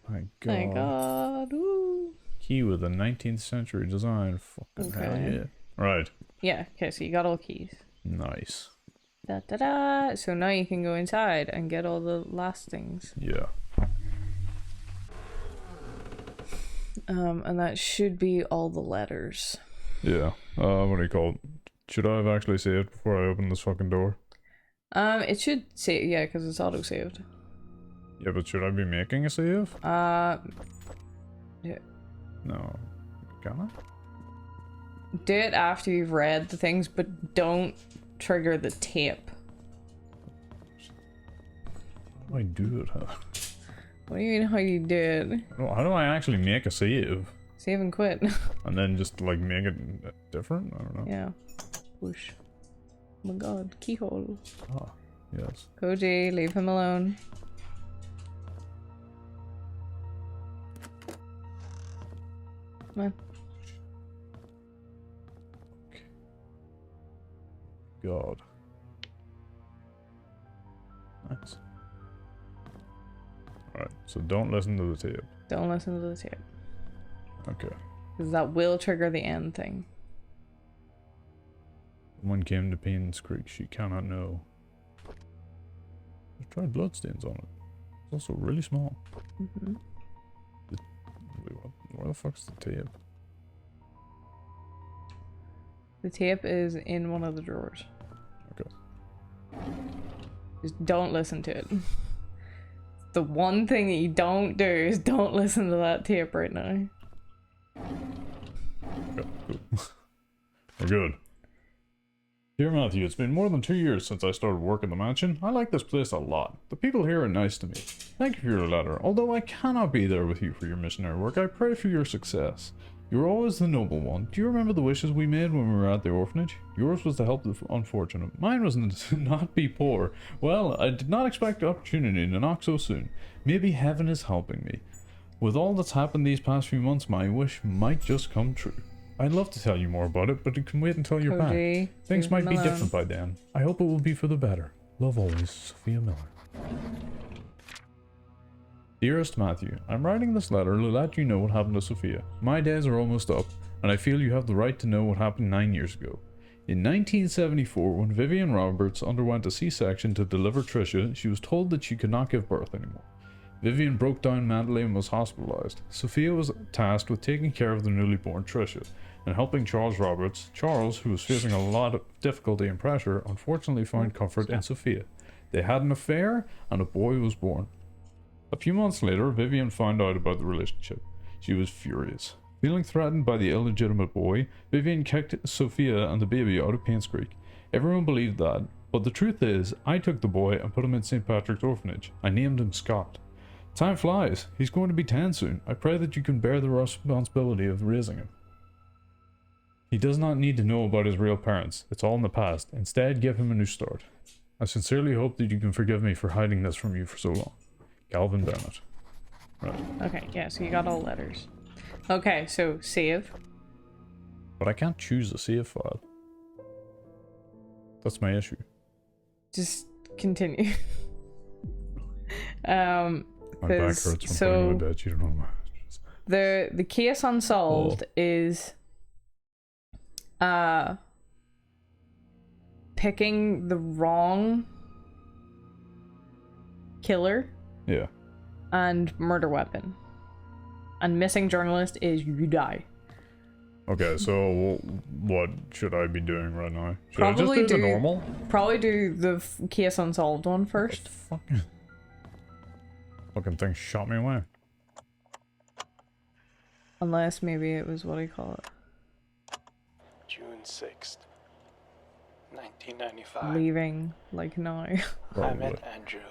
My god. Thank God. Woo. Key with a 19th century design. Fucking hell Okay. yeah. Right. Yeah, okay, so you got all keys. Nice. Da da da! So now you can go inside and get all the last things. Yeah. And that should be all the letters. Yeah. What do you call it? Should I have actually saved before I open this fucking door? It should say, yeah, because it's auto-saved. Yeah, but should I be making a save? Yeah. No. Can I? Do it after you've read the things, but don't trigger the tape. How do I do it? Huh? What do you mean how you did? How do I actually make a save? Save and quit. And then just, like, make it different? I don't know. Yeah. Whoosh. Oh my god, keyhole. Ah, yes. Koji, leave him alone. Come on. God. Nice. Alright, so don't listen to the tape. Don't listen to the tape. Okay. Because that will trigger the end thing. Someone came to Payne's Creek, she cannot know. There's dried bloodstains on it. It's also really small. Mm-hmm. Wait, what? Where the fuck's the tape? The tape is in one of the drawers. Okay. Just don't listen to it. The one thing that you don't do is don't listen to that tape right now. Okay, cool. We're good. Dear Matthew, it's been more than 2 years since I started work at the mansion. I like this place a lot. The people here are nice to me. Thank you for your letter. Although I cannot be there with you for your missionary work, I pray for your success. You're always the noble one. Do you remember the wishes we made when we were at the orphanage? Yours was to help the unfortunate. Mine was to not be poor. Well, I did not expect the opportunity to knock so soon. Maybe heaven is helping me. With all that's happened these past few months, my wish might just come true. I'd love to tell you more about it, but it can wait until you're Cody, back. Things leave might him be alone. different by then. I hope it will be for the better. Love always, Sophia Miller. Dearest Matthew, I'm writing this letter to let you know what happened to Sophia. My days are almost up, and I feel you have the right to know what happened 9 years ago. In 1974, when Vivian Roberts underwent a C-section to deliver Tricia, she was told that she could not give birth anymore. Vivian broke down mentally and was hospitalized. Sophia was tasked with taking care of the newly born Tricia, and helping Charles Roberts. Charles, who was facing a lot of difficulty and pressure, unfortunately found comfort in Sophia. They had an affair, and a boy was born. A few months later, Vivian found out about the relationship. She was furious. Feeling threatened by the illegitimate boy, Vivian kicked Sophia and the baby out of Payne's Creek. Everyone believed that, but the truth is, I took the boy and put him in St. Patrick's Orphanage. I named him Scott. Time flies. He's going to be 10 soon. I pray that you can bear the responsibility of raising him. He does not need to know about his real parents. It's all in the past. Instead, give him a new start. I sincerely hope that you can forgive me for hiding this from you for so long. Calvin Bennett. Right. Okay, yeah, so you got all letters. Okay, so save. But I can't choose a save file. That's my issue. Just continue. My back hurts from putting my bed sheet on my... The case unsolved is picking the wrong killer. Yeah. And murder weapon. And missing journalist is you die. Okay, so what should I be doing right now? Should Probably I just do the normal? Probably do the case unsolved one first. Fucking thing shot me away. Unless maybe it was what do you call it? June 6th, 1995. Leaving like now. I met Andrew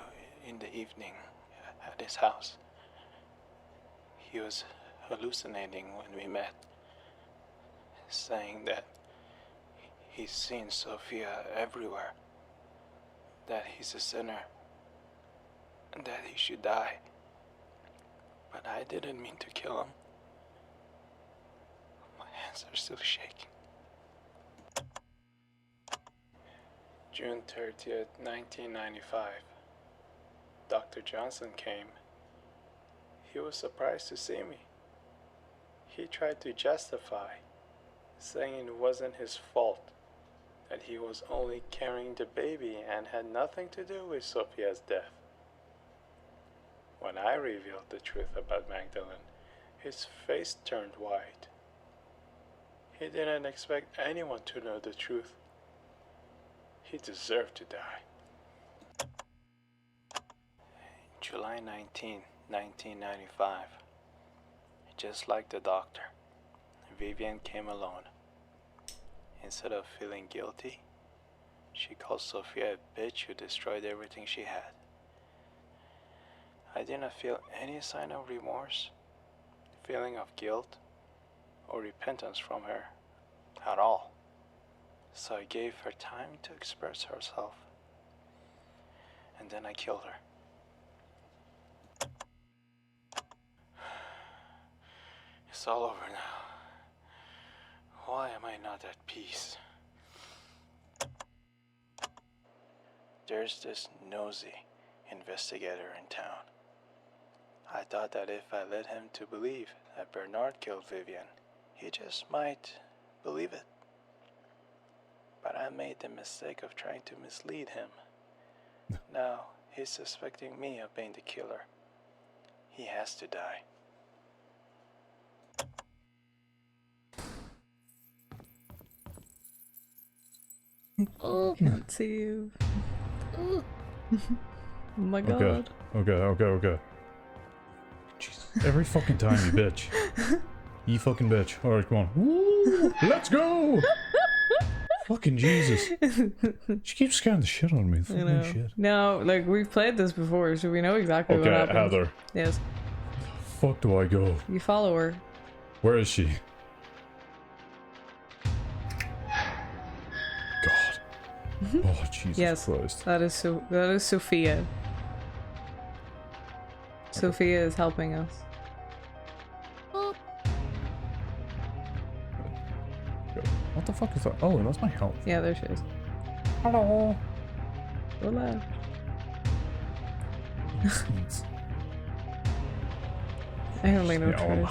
in the evening at his house. He was hallucinating when we met, saying that he's seen Sophia everywhere, that he's a sinner, and that he should die. But I didn't mean to kill him. My hands are still shaking. June 30th, 1995. Dr. Johnson came. He was surprised to see me. He tried to justify, saying it wasn't his fault, that he was only carrying the baby and had nothing to do with Sophia's death. When I revealed the truth about Magdalene, his face turned white. He didn't expect anyone to know the truth. He deserved to die. July 19, 1995. Just like the doctor, Vivian came alone. Instead of feeling guilty, she called Sophia a bitch who destroyed everything she had. I didn't feel any sign of remorse, feeling of guilt, or repentance from her at all. So I gave her time to express herself. And then I killed her. It's all over now. Why am I not at peace? There's this nosy investigator in town. I thought that if I led him to believe that Bernard killed Vivian, he just might believe it. But I made the mistake of trying to mislead him. Now he's suspecting me of being the killer. He has to die. Can't see you. Oh my god. Okay. Jesus. Every fucking time, you bitch. You fucking bitch. Alright, come on. Woo! Let's go! Fucking Jesus. She keeps scaring the shit out of me. Fucking shit. No, like, we've played this before, so we know exactly what happens. Okay, Heather. Yes. Fuck do I go? You follow her. Where is she? God. Oh, Jesus Christ. That is Sophia. Sophia is helping us. What the fuck is that? Oh, that's my health. Yeah, there she is. Hello. Hola. I only know Trace.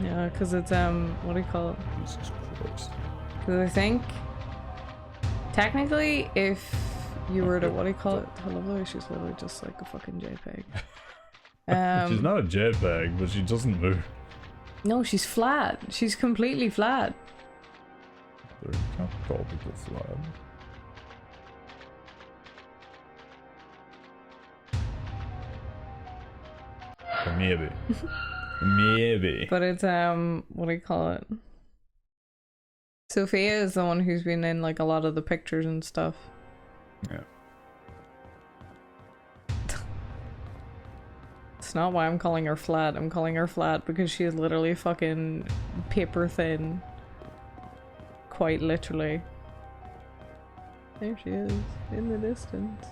Yeah, because it's, what do you call it? Jesus Christ. Because I think, technically, if you were to, what do you call it? I love the way she's literally just like a fucking JPEG. She's not a JPEG, but she doesn't move. No, she's flat. She's completely flat. You can't call people flat. Or maybe. Maybe. But it's, what do you call it? Sophia is the one who's been in, like, a lot of the pictures and stuff. Yeah. It's not why I'm calling her flat. I'm calling her flat because she is literally fucking paper thin. Quite literally. There she is, in the distance.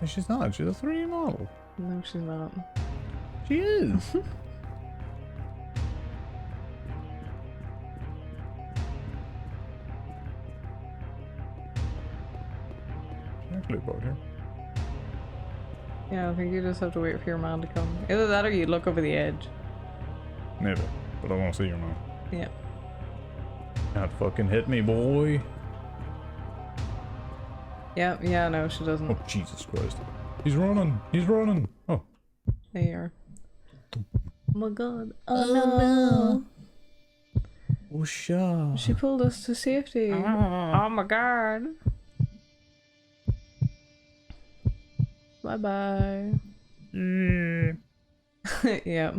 She's not. She's a 3D model. No, she's not. She is. She's actually about here. Yeah, I think you just have to wait for your man to come. Either that or you look over the edge. Maybe. But I want to see your mom. Yeah. Not fucking hit me, boy. Yeah, no, she doesn't. Oh, Jesus Christ. He's running. He's running. Oh. There you are. Oh my god. Oh no. Oh, shit. She pulled us to safety. Oh my god. Bye bye. Yeah.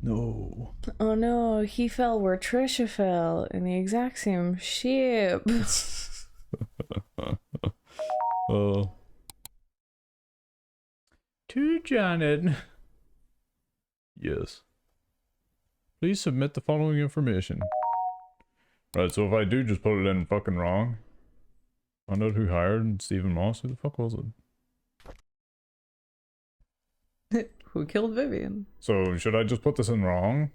No. Oh no, he fell where Trisha fell in the exact same shape. Oh. To Janet. Yes. Please submit the following information. Right, so if I do just put it in fucking wrong, find out who hired Stephen Moss. Who the fuck was it? Who killed Vivian? So should I just put this in wrong?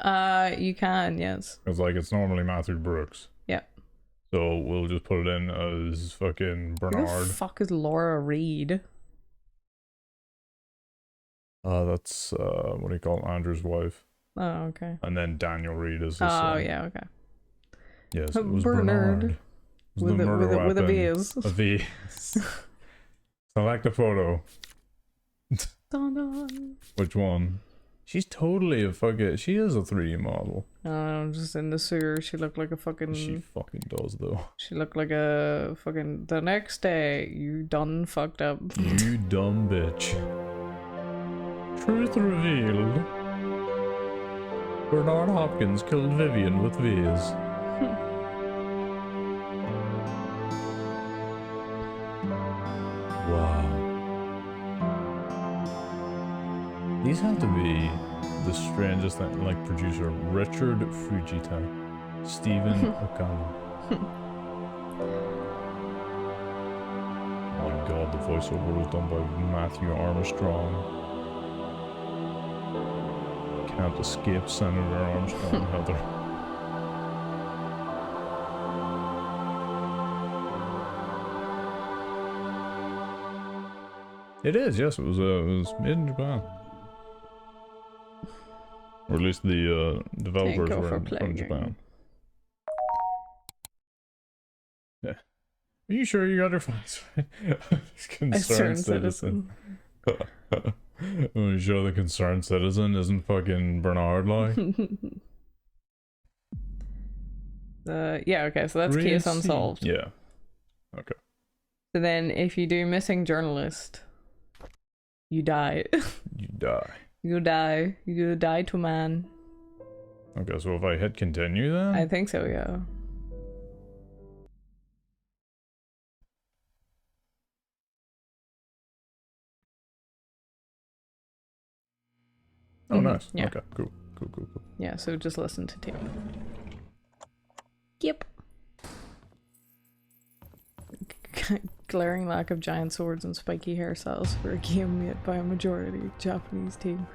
You can, yes. Because like it's normally Matthew Brooks. Yeah. So we'll just put it in as fucking Who the Bernard. fuck is Laura Reed? That's what do you call it? Andrew's wife. Oh, okay. And then Daniel Reed is his Oh, son. yeah, okay. Yes, it was Bernard. Bernard. It was With the a, murder with, a, with a weapon. V's. A V. Select a photo. Dun, dun. Which one? She's totally a fucking. She is a 3D model. I don't know, just in the sewer, she looked like a fucking... She fucking does though. She looked like a fucking... The next day, you done fucked up. You dumb bitch. Truth revealed. Bernard Hopkins killed Vivian with V's. Wow. These have to be the strangest thing. Like producer Richard Fujita, Stephen Okama. Oh my god, the voiceover was done by Matthew Armstrong. Can't escape Senator Armstrong, Heather. It is, yes, it was made in Japan. Or at least the developers go were for from plaguing. Japan. Yeah. Are you sure you got your facts right? Concerned citizen. Are you sure the concerned citizen isn't fucking Bernard, like? Yeah, okay, so that's case unsolved. Yeah. Okay. So then, if you do missing journalist, you die. You die. You die. You die to man. Okay, so if I hit continue then? I think so, yeah. Oh, nice. Yeah. Okay, cool. Cool. Yeah, so just listen to tape. Yep. Glaring lack of giant swords and spiky hairstyles for a game made by a majority Japanese team.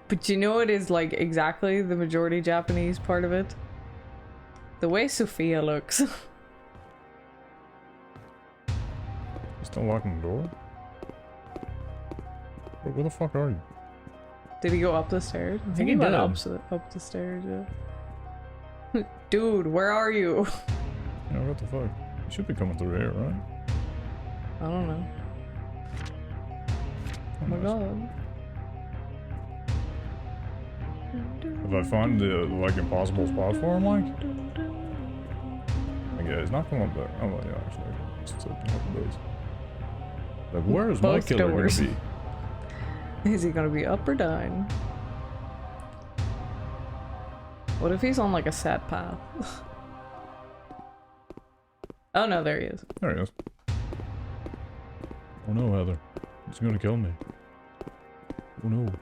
But you know what is like exactly the majority Japanese part of it? The way Sophia looks. Still locking the door? Where the fuck are you? Did he go up the stairs? I think he he went did. up the stairs, yeah. Dude, where are you? Yeah, what the fuck? You should be coming through here, right? I don't know. Oh my god. If I find the like impossible spot for him, like yeah, he's not going up there. Oh well, yeah, actually, it's open up the doors. Like, where is my Both killer doors. gonna be? Is he gonna be up or down? What if he's on like a set path? Oh no, there he is. There he is. Oh no, Heather. He's gonna kill me. Oh no.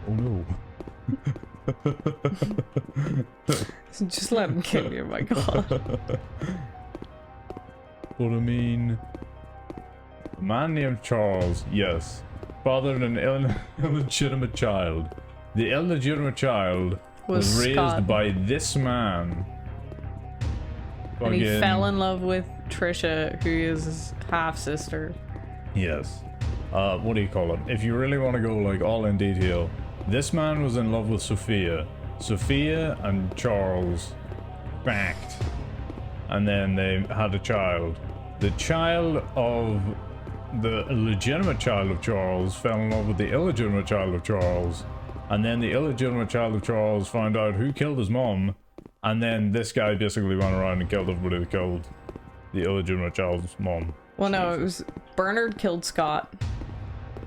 Oh no. Just let him kill you, my god. But I mean, a man named Charles, yes, fathered an illegitimate child. The illegitimate child was raised Scott. by this man. And he Fucking- fell in love with Trisha, who is his half sister. Yes. What do you call it? If you really want to go like all in detail, this man was in love with Sophia. Sophia and Charles backed. And then they had a child. The child of the legitimate child of Charles fell in love with the illegitimate child of Charles. And then the illegitimate child of Charles found out who killed his mom. And then this guy basically went around and killed everybody that killed the illegitimate child's mom. Well, no, it was Bernard killed Scott.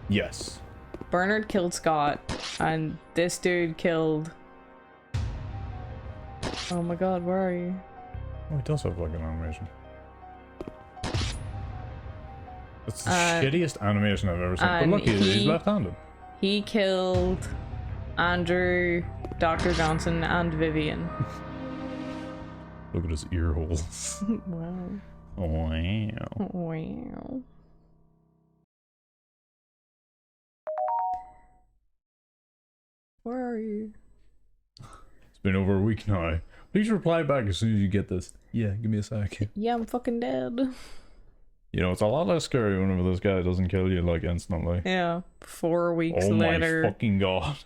Yes. Bernard killed Scott, and this dude killed. Oh my god, where are you? Oh, he does have like an animation. It's the Uh, shittiest animation I've ever seen. But and look, he's he- left-handed. He killed Andrew, Dr. Johnson, and Vivian. Look at his ear holes. Wow. Oh, wow. Wow. Where are you? It's been over a week now. Please reply back as soon as you get this. Yeah, give me a sec. Yeah, I'm fucking dead. You know, it's a lot less scary whenever this guy doesn't kill you, like, instantly. Yeah, 4 weeks Oh later. my fucking god.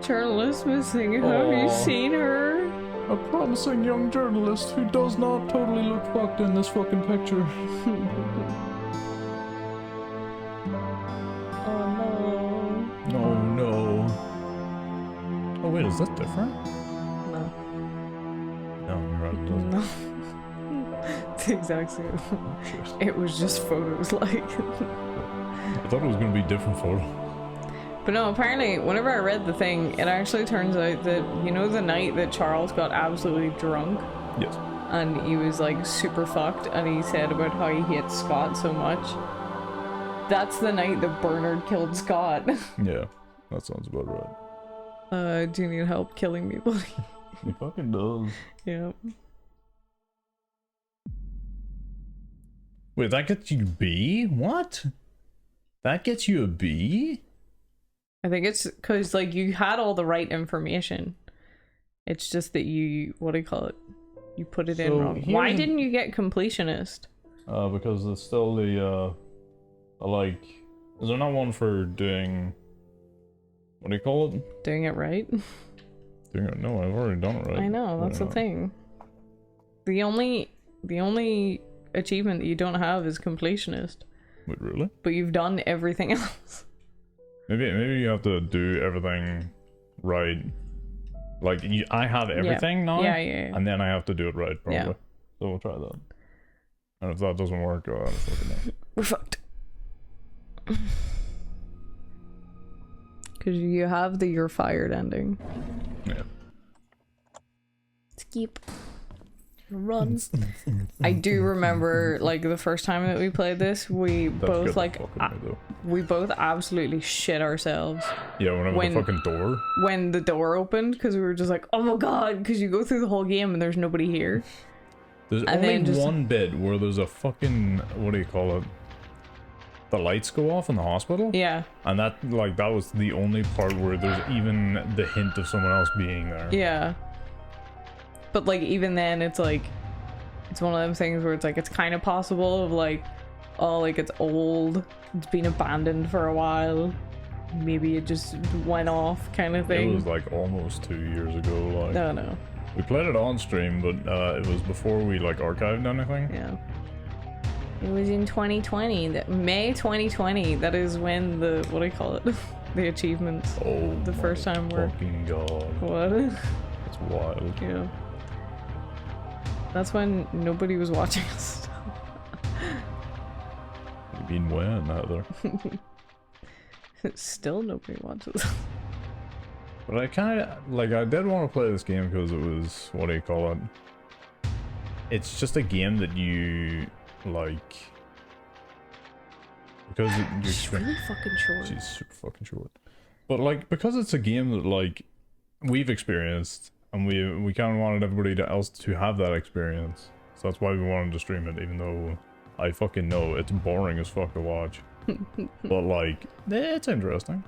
Journalist missing. Have you Aw. seen her? A promising young journalist who does not totally look fucked in this fucking picture. Oh Oh no. Oh wait, is that different? no. No, you're right, it doesn't. No. It's the exact same. Shit. It was just photos like. I thought it was gonna be different photo. But no, apparently, whenever I read the thing, it actually turns out that, you know, the night that Charles got absolutely drunk Yes. and he was like super fucked and he said about how he hates Scott so much. That's the night that Bernard killed Scott. Yeah, that sounds about right. Do you need help killing me, buddy? He fucking does. Yeah. Wait, that gets you B? What? That gets you a B? I think it's because, like, you had all the right information. It's just that you, what do you call it? You put it in So wrong. Why here's- didn't you get completionist? Because it's still the, like, is there not one for doing, what do you call it? Doing it right? Doing it, no, I've already done it right. I know, that's the thing. The only achievement that you don't have is completionist. Wait, really? But you've done everything else. Maybe you have to do everything right. Like, I have everything now, Yeah. and then I have to do it right, probably. Yeah. So we'll try that. And if that doesn't work, I'll just look at that. We're fucked. Because you have the you're fired ending. Yeah. Skip. Run. I do remember, like, the first time that we played this, we That's both, good like, fucking me, though. we both absolutely shit ourselves Yeah, whenever when- the fucking door. when the door opened, because we were just like, oh my god, because you go through the whole game and there's nobody here. There's and only then just- one bit where there's a fucking, what do you call it? The lights go off in the hospital? Yeah, And that was the only part where there's even the hint of someone else being there. yeah. But, like, even then, it's like, it's one of them things where it's like, it's kind of possible of like, oh, like, it's old, it's been abandoned for a while, maybe it just went off kind of It thing. was like almost 2 years ago. Like, No. we played it on stream, but it was before we like archived anything. Yeah. It was in 2020, May 2020, that is when the, what do you call it? The achievements. Oh, The first my time we're- fucking god, What? that's wild. Yeah. That's when nobody was watching us. You mean when, Heather? Still nobody watches. But I kind of like. I did want to play this game because it was, what do you call it? it's just a game that you like because She's really fucking short. she's super fucking short. But like because it's a game that like we've experienced and we kind of wanted everybody else to have that experience. So that's why we wanted to stream it, even though I fucking know it's boring as fuck to watch. But like it's interesting.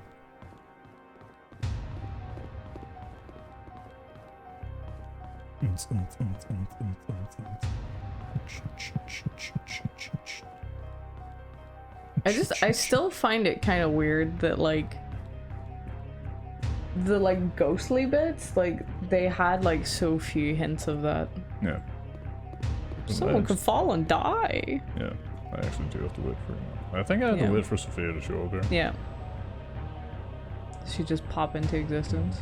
I still find it kind of weird that like the like ghostly bits, like they had like so few hints of that. Yeah. Someone could fall and die. Yeah, I actually do have to wait for it. I think I have to wait for Sophia to show up here. Yeah. She just pop into existence.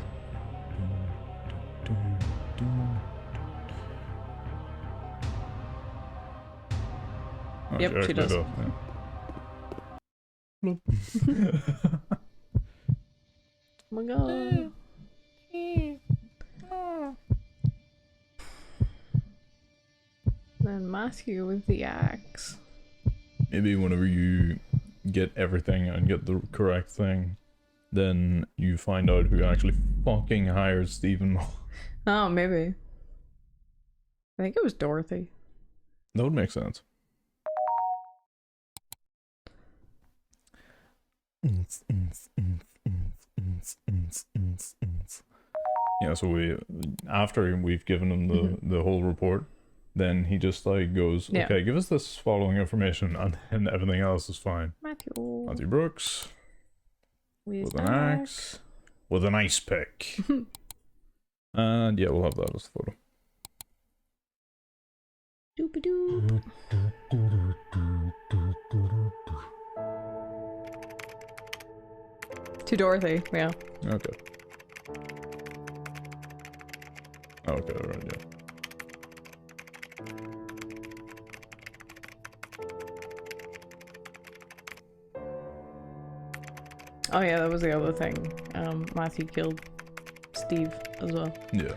Oh, Yep, she does. Yeah. Oh my god. Then Matthew with the axe. Maybe whenever you get everything and get the correct thing, then you find out who actually fucking hired Stephen. Oh, maybe. I think it was Dorothy. That would make sense. Yeah, so after we've given him the whole report, then he just like goes, okay, give us this following information, and then everything else is fine. Matthew Brooks with an axe, with an ice pick, and yeah, we'll have that as a photo. Doop-a-doo. To Dorothy, yeah. Okay. Okay, right, yeah. Oh yeah, that was the other thing. Matthew killed Steve as well. Yeah.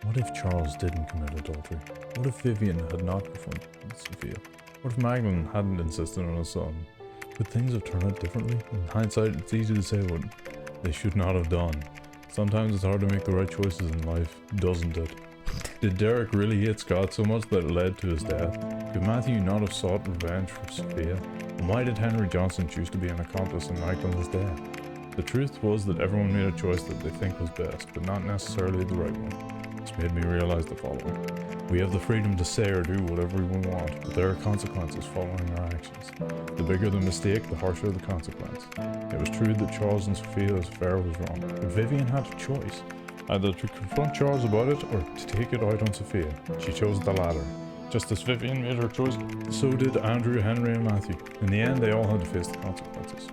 What if Charles didn't commit adultery? What if Vivian had not performed Sophia? What if Magdalene hadn't insisted on a son? Could things have turned out differently? In hindsight, it's easy to say what they should not have done. Sometimes it's hard to make the right choices in life, doesn't it? Did Derek really hate Scott so much that it led to his death? Could Matthew not have sought revenge for Sophia? And why did Henry Johnson choose to be an accomplice in Magdalene's death? The truth was that everyone made a choice that they think was best, but not necessarily the right one. This made me realize the following. We have the freedom to say or do whatever we want, but there are consequences following our actions. The bigger the mistake, the harsher the consequence. It was true that Charles and Sophia's affair was wrong, but Vivian had a choice. Either to confront Charles about it, or to take it out on Sophia. She chose the latter. Just as Vivian made her choice, so did Andrew, Henry, and Matthew. In the end, they all had to face the consequences.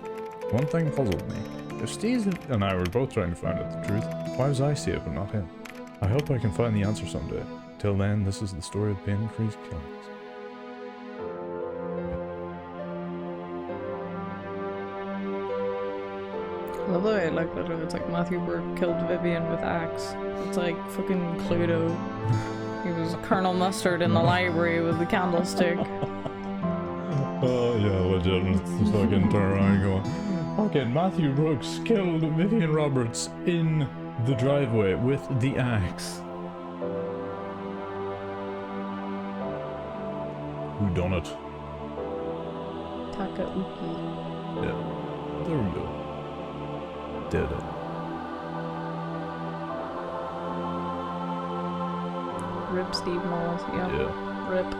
One thing puzzled me. If Steve and I were both trying to find out the truth, why was I safe but not him? I hope I can find the answer someday. Till then, this is the story of Payne Creek's killings. I love the way I like that. It's like Matthew Burke killed Vivian with axe. It's like fucking Cluedo. He was Colonel Mustard in the library with the candlestick. Oh yeah, legit. It's fucking turn around and go, okay, Matthew Brooks killed Vivian Roberts in the driveway with the axe. Who done it? Takauki. Yeah, there we go. Did it. Rip Steve Moss, Yeah. Rip.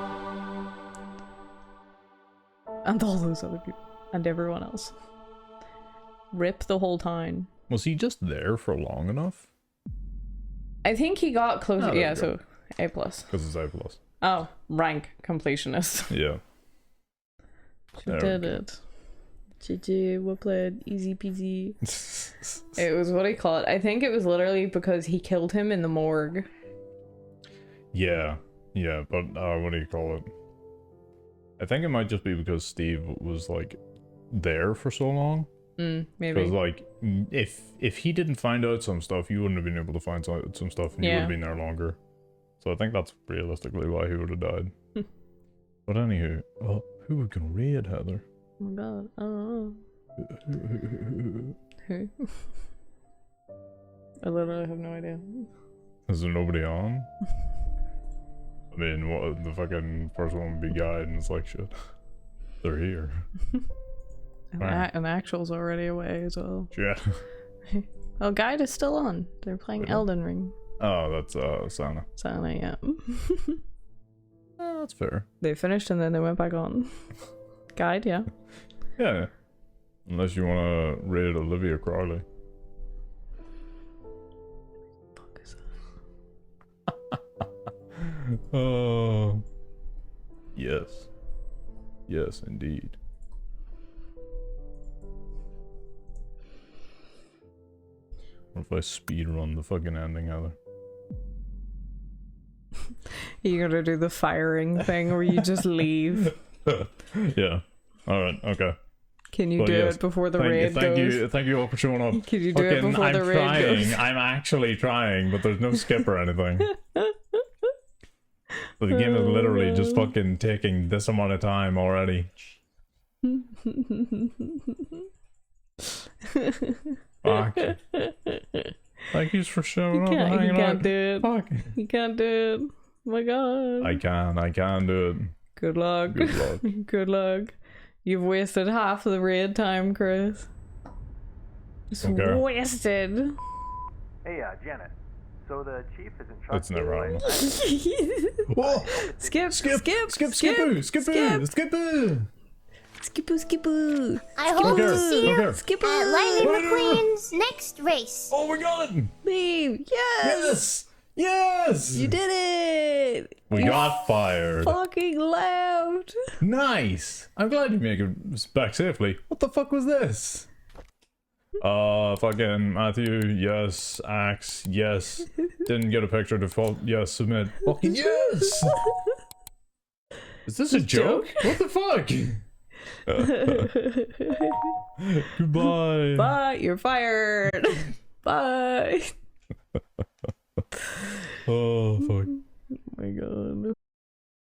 And all those other people. And everyone else. Rip the whole time. Was he just there for long enough? I think he got close. Oh, yeah, so A+. Because it's A+. Oh, rank completionist. Yeah. She did it. GG, well played, easy peasy. It was, what do you call it? I think it was literally because he killed him in the morgue. Yeah, but what do you call it? I think it might just be because Steve was like there for so long Maybe. Because like, if he didn't find out some stuff, you wouldn't have been able to find some stuff, and you would Yeah. have been there longer. So I think that's realistically why he would have died. But anywho, who we can raid, Heather? Oh my god, I don't know. Who? I literally have no idea. Is there nobody on? I mean, what the fucking first one would be Guide, and it's like shit. They're here. And Actual's already away as well. Yeah. Oh, Guide is still on. They're playing Really? Elden Ring. Oh, that's Sana. Sana, yeah. Oh, that's fair. They finished and then they went back on. Guide, yeah. Yeah. Unless you want to raid Olivia Crowley. Fuck is Oh. Yes. Yes, indeed. What if I speedrun the fucking ending, Heather? You're gonna do the firing thing where you just leave. Yeah. Alright, okay. Can you Well, do yes. it before the raid goes? Thank you all for showing up. Can you do it before I'm the raid trying. goes? I'm actually trying, but there's no skip or anything. So the game is literally just fucking taking this amount of time already. Fuck. Thank you for showing up and You hanging can't out. do it. Fuck. You can't do it. Oh my god. I can do it. Good luck. Good luck. Good luck. You've wasted half of the raid time, Chris. Just Okay. wasted. Hey, Janet. So the chief is in charge. It's never on. Whoa! Skip! Skipoo! I hope care, to see don't you care. at Lightning McQueen's next race. Oh my god! Leave! Yes! Yes! You did it! We You got fired. fucking left! Nice! I'm glad you make it back safely. What the fuck was this? Fucking Matthew, yes. Axe, yes. Didn't get a picture default, yes. Submit. Fucking yes! Is this a joke? What the fuck? Goodbye. Bye! You're fired! Bye! Oh, fuck. Oh my god.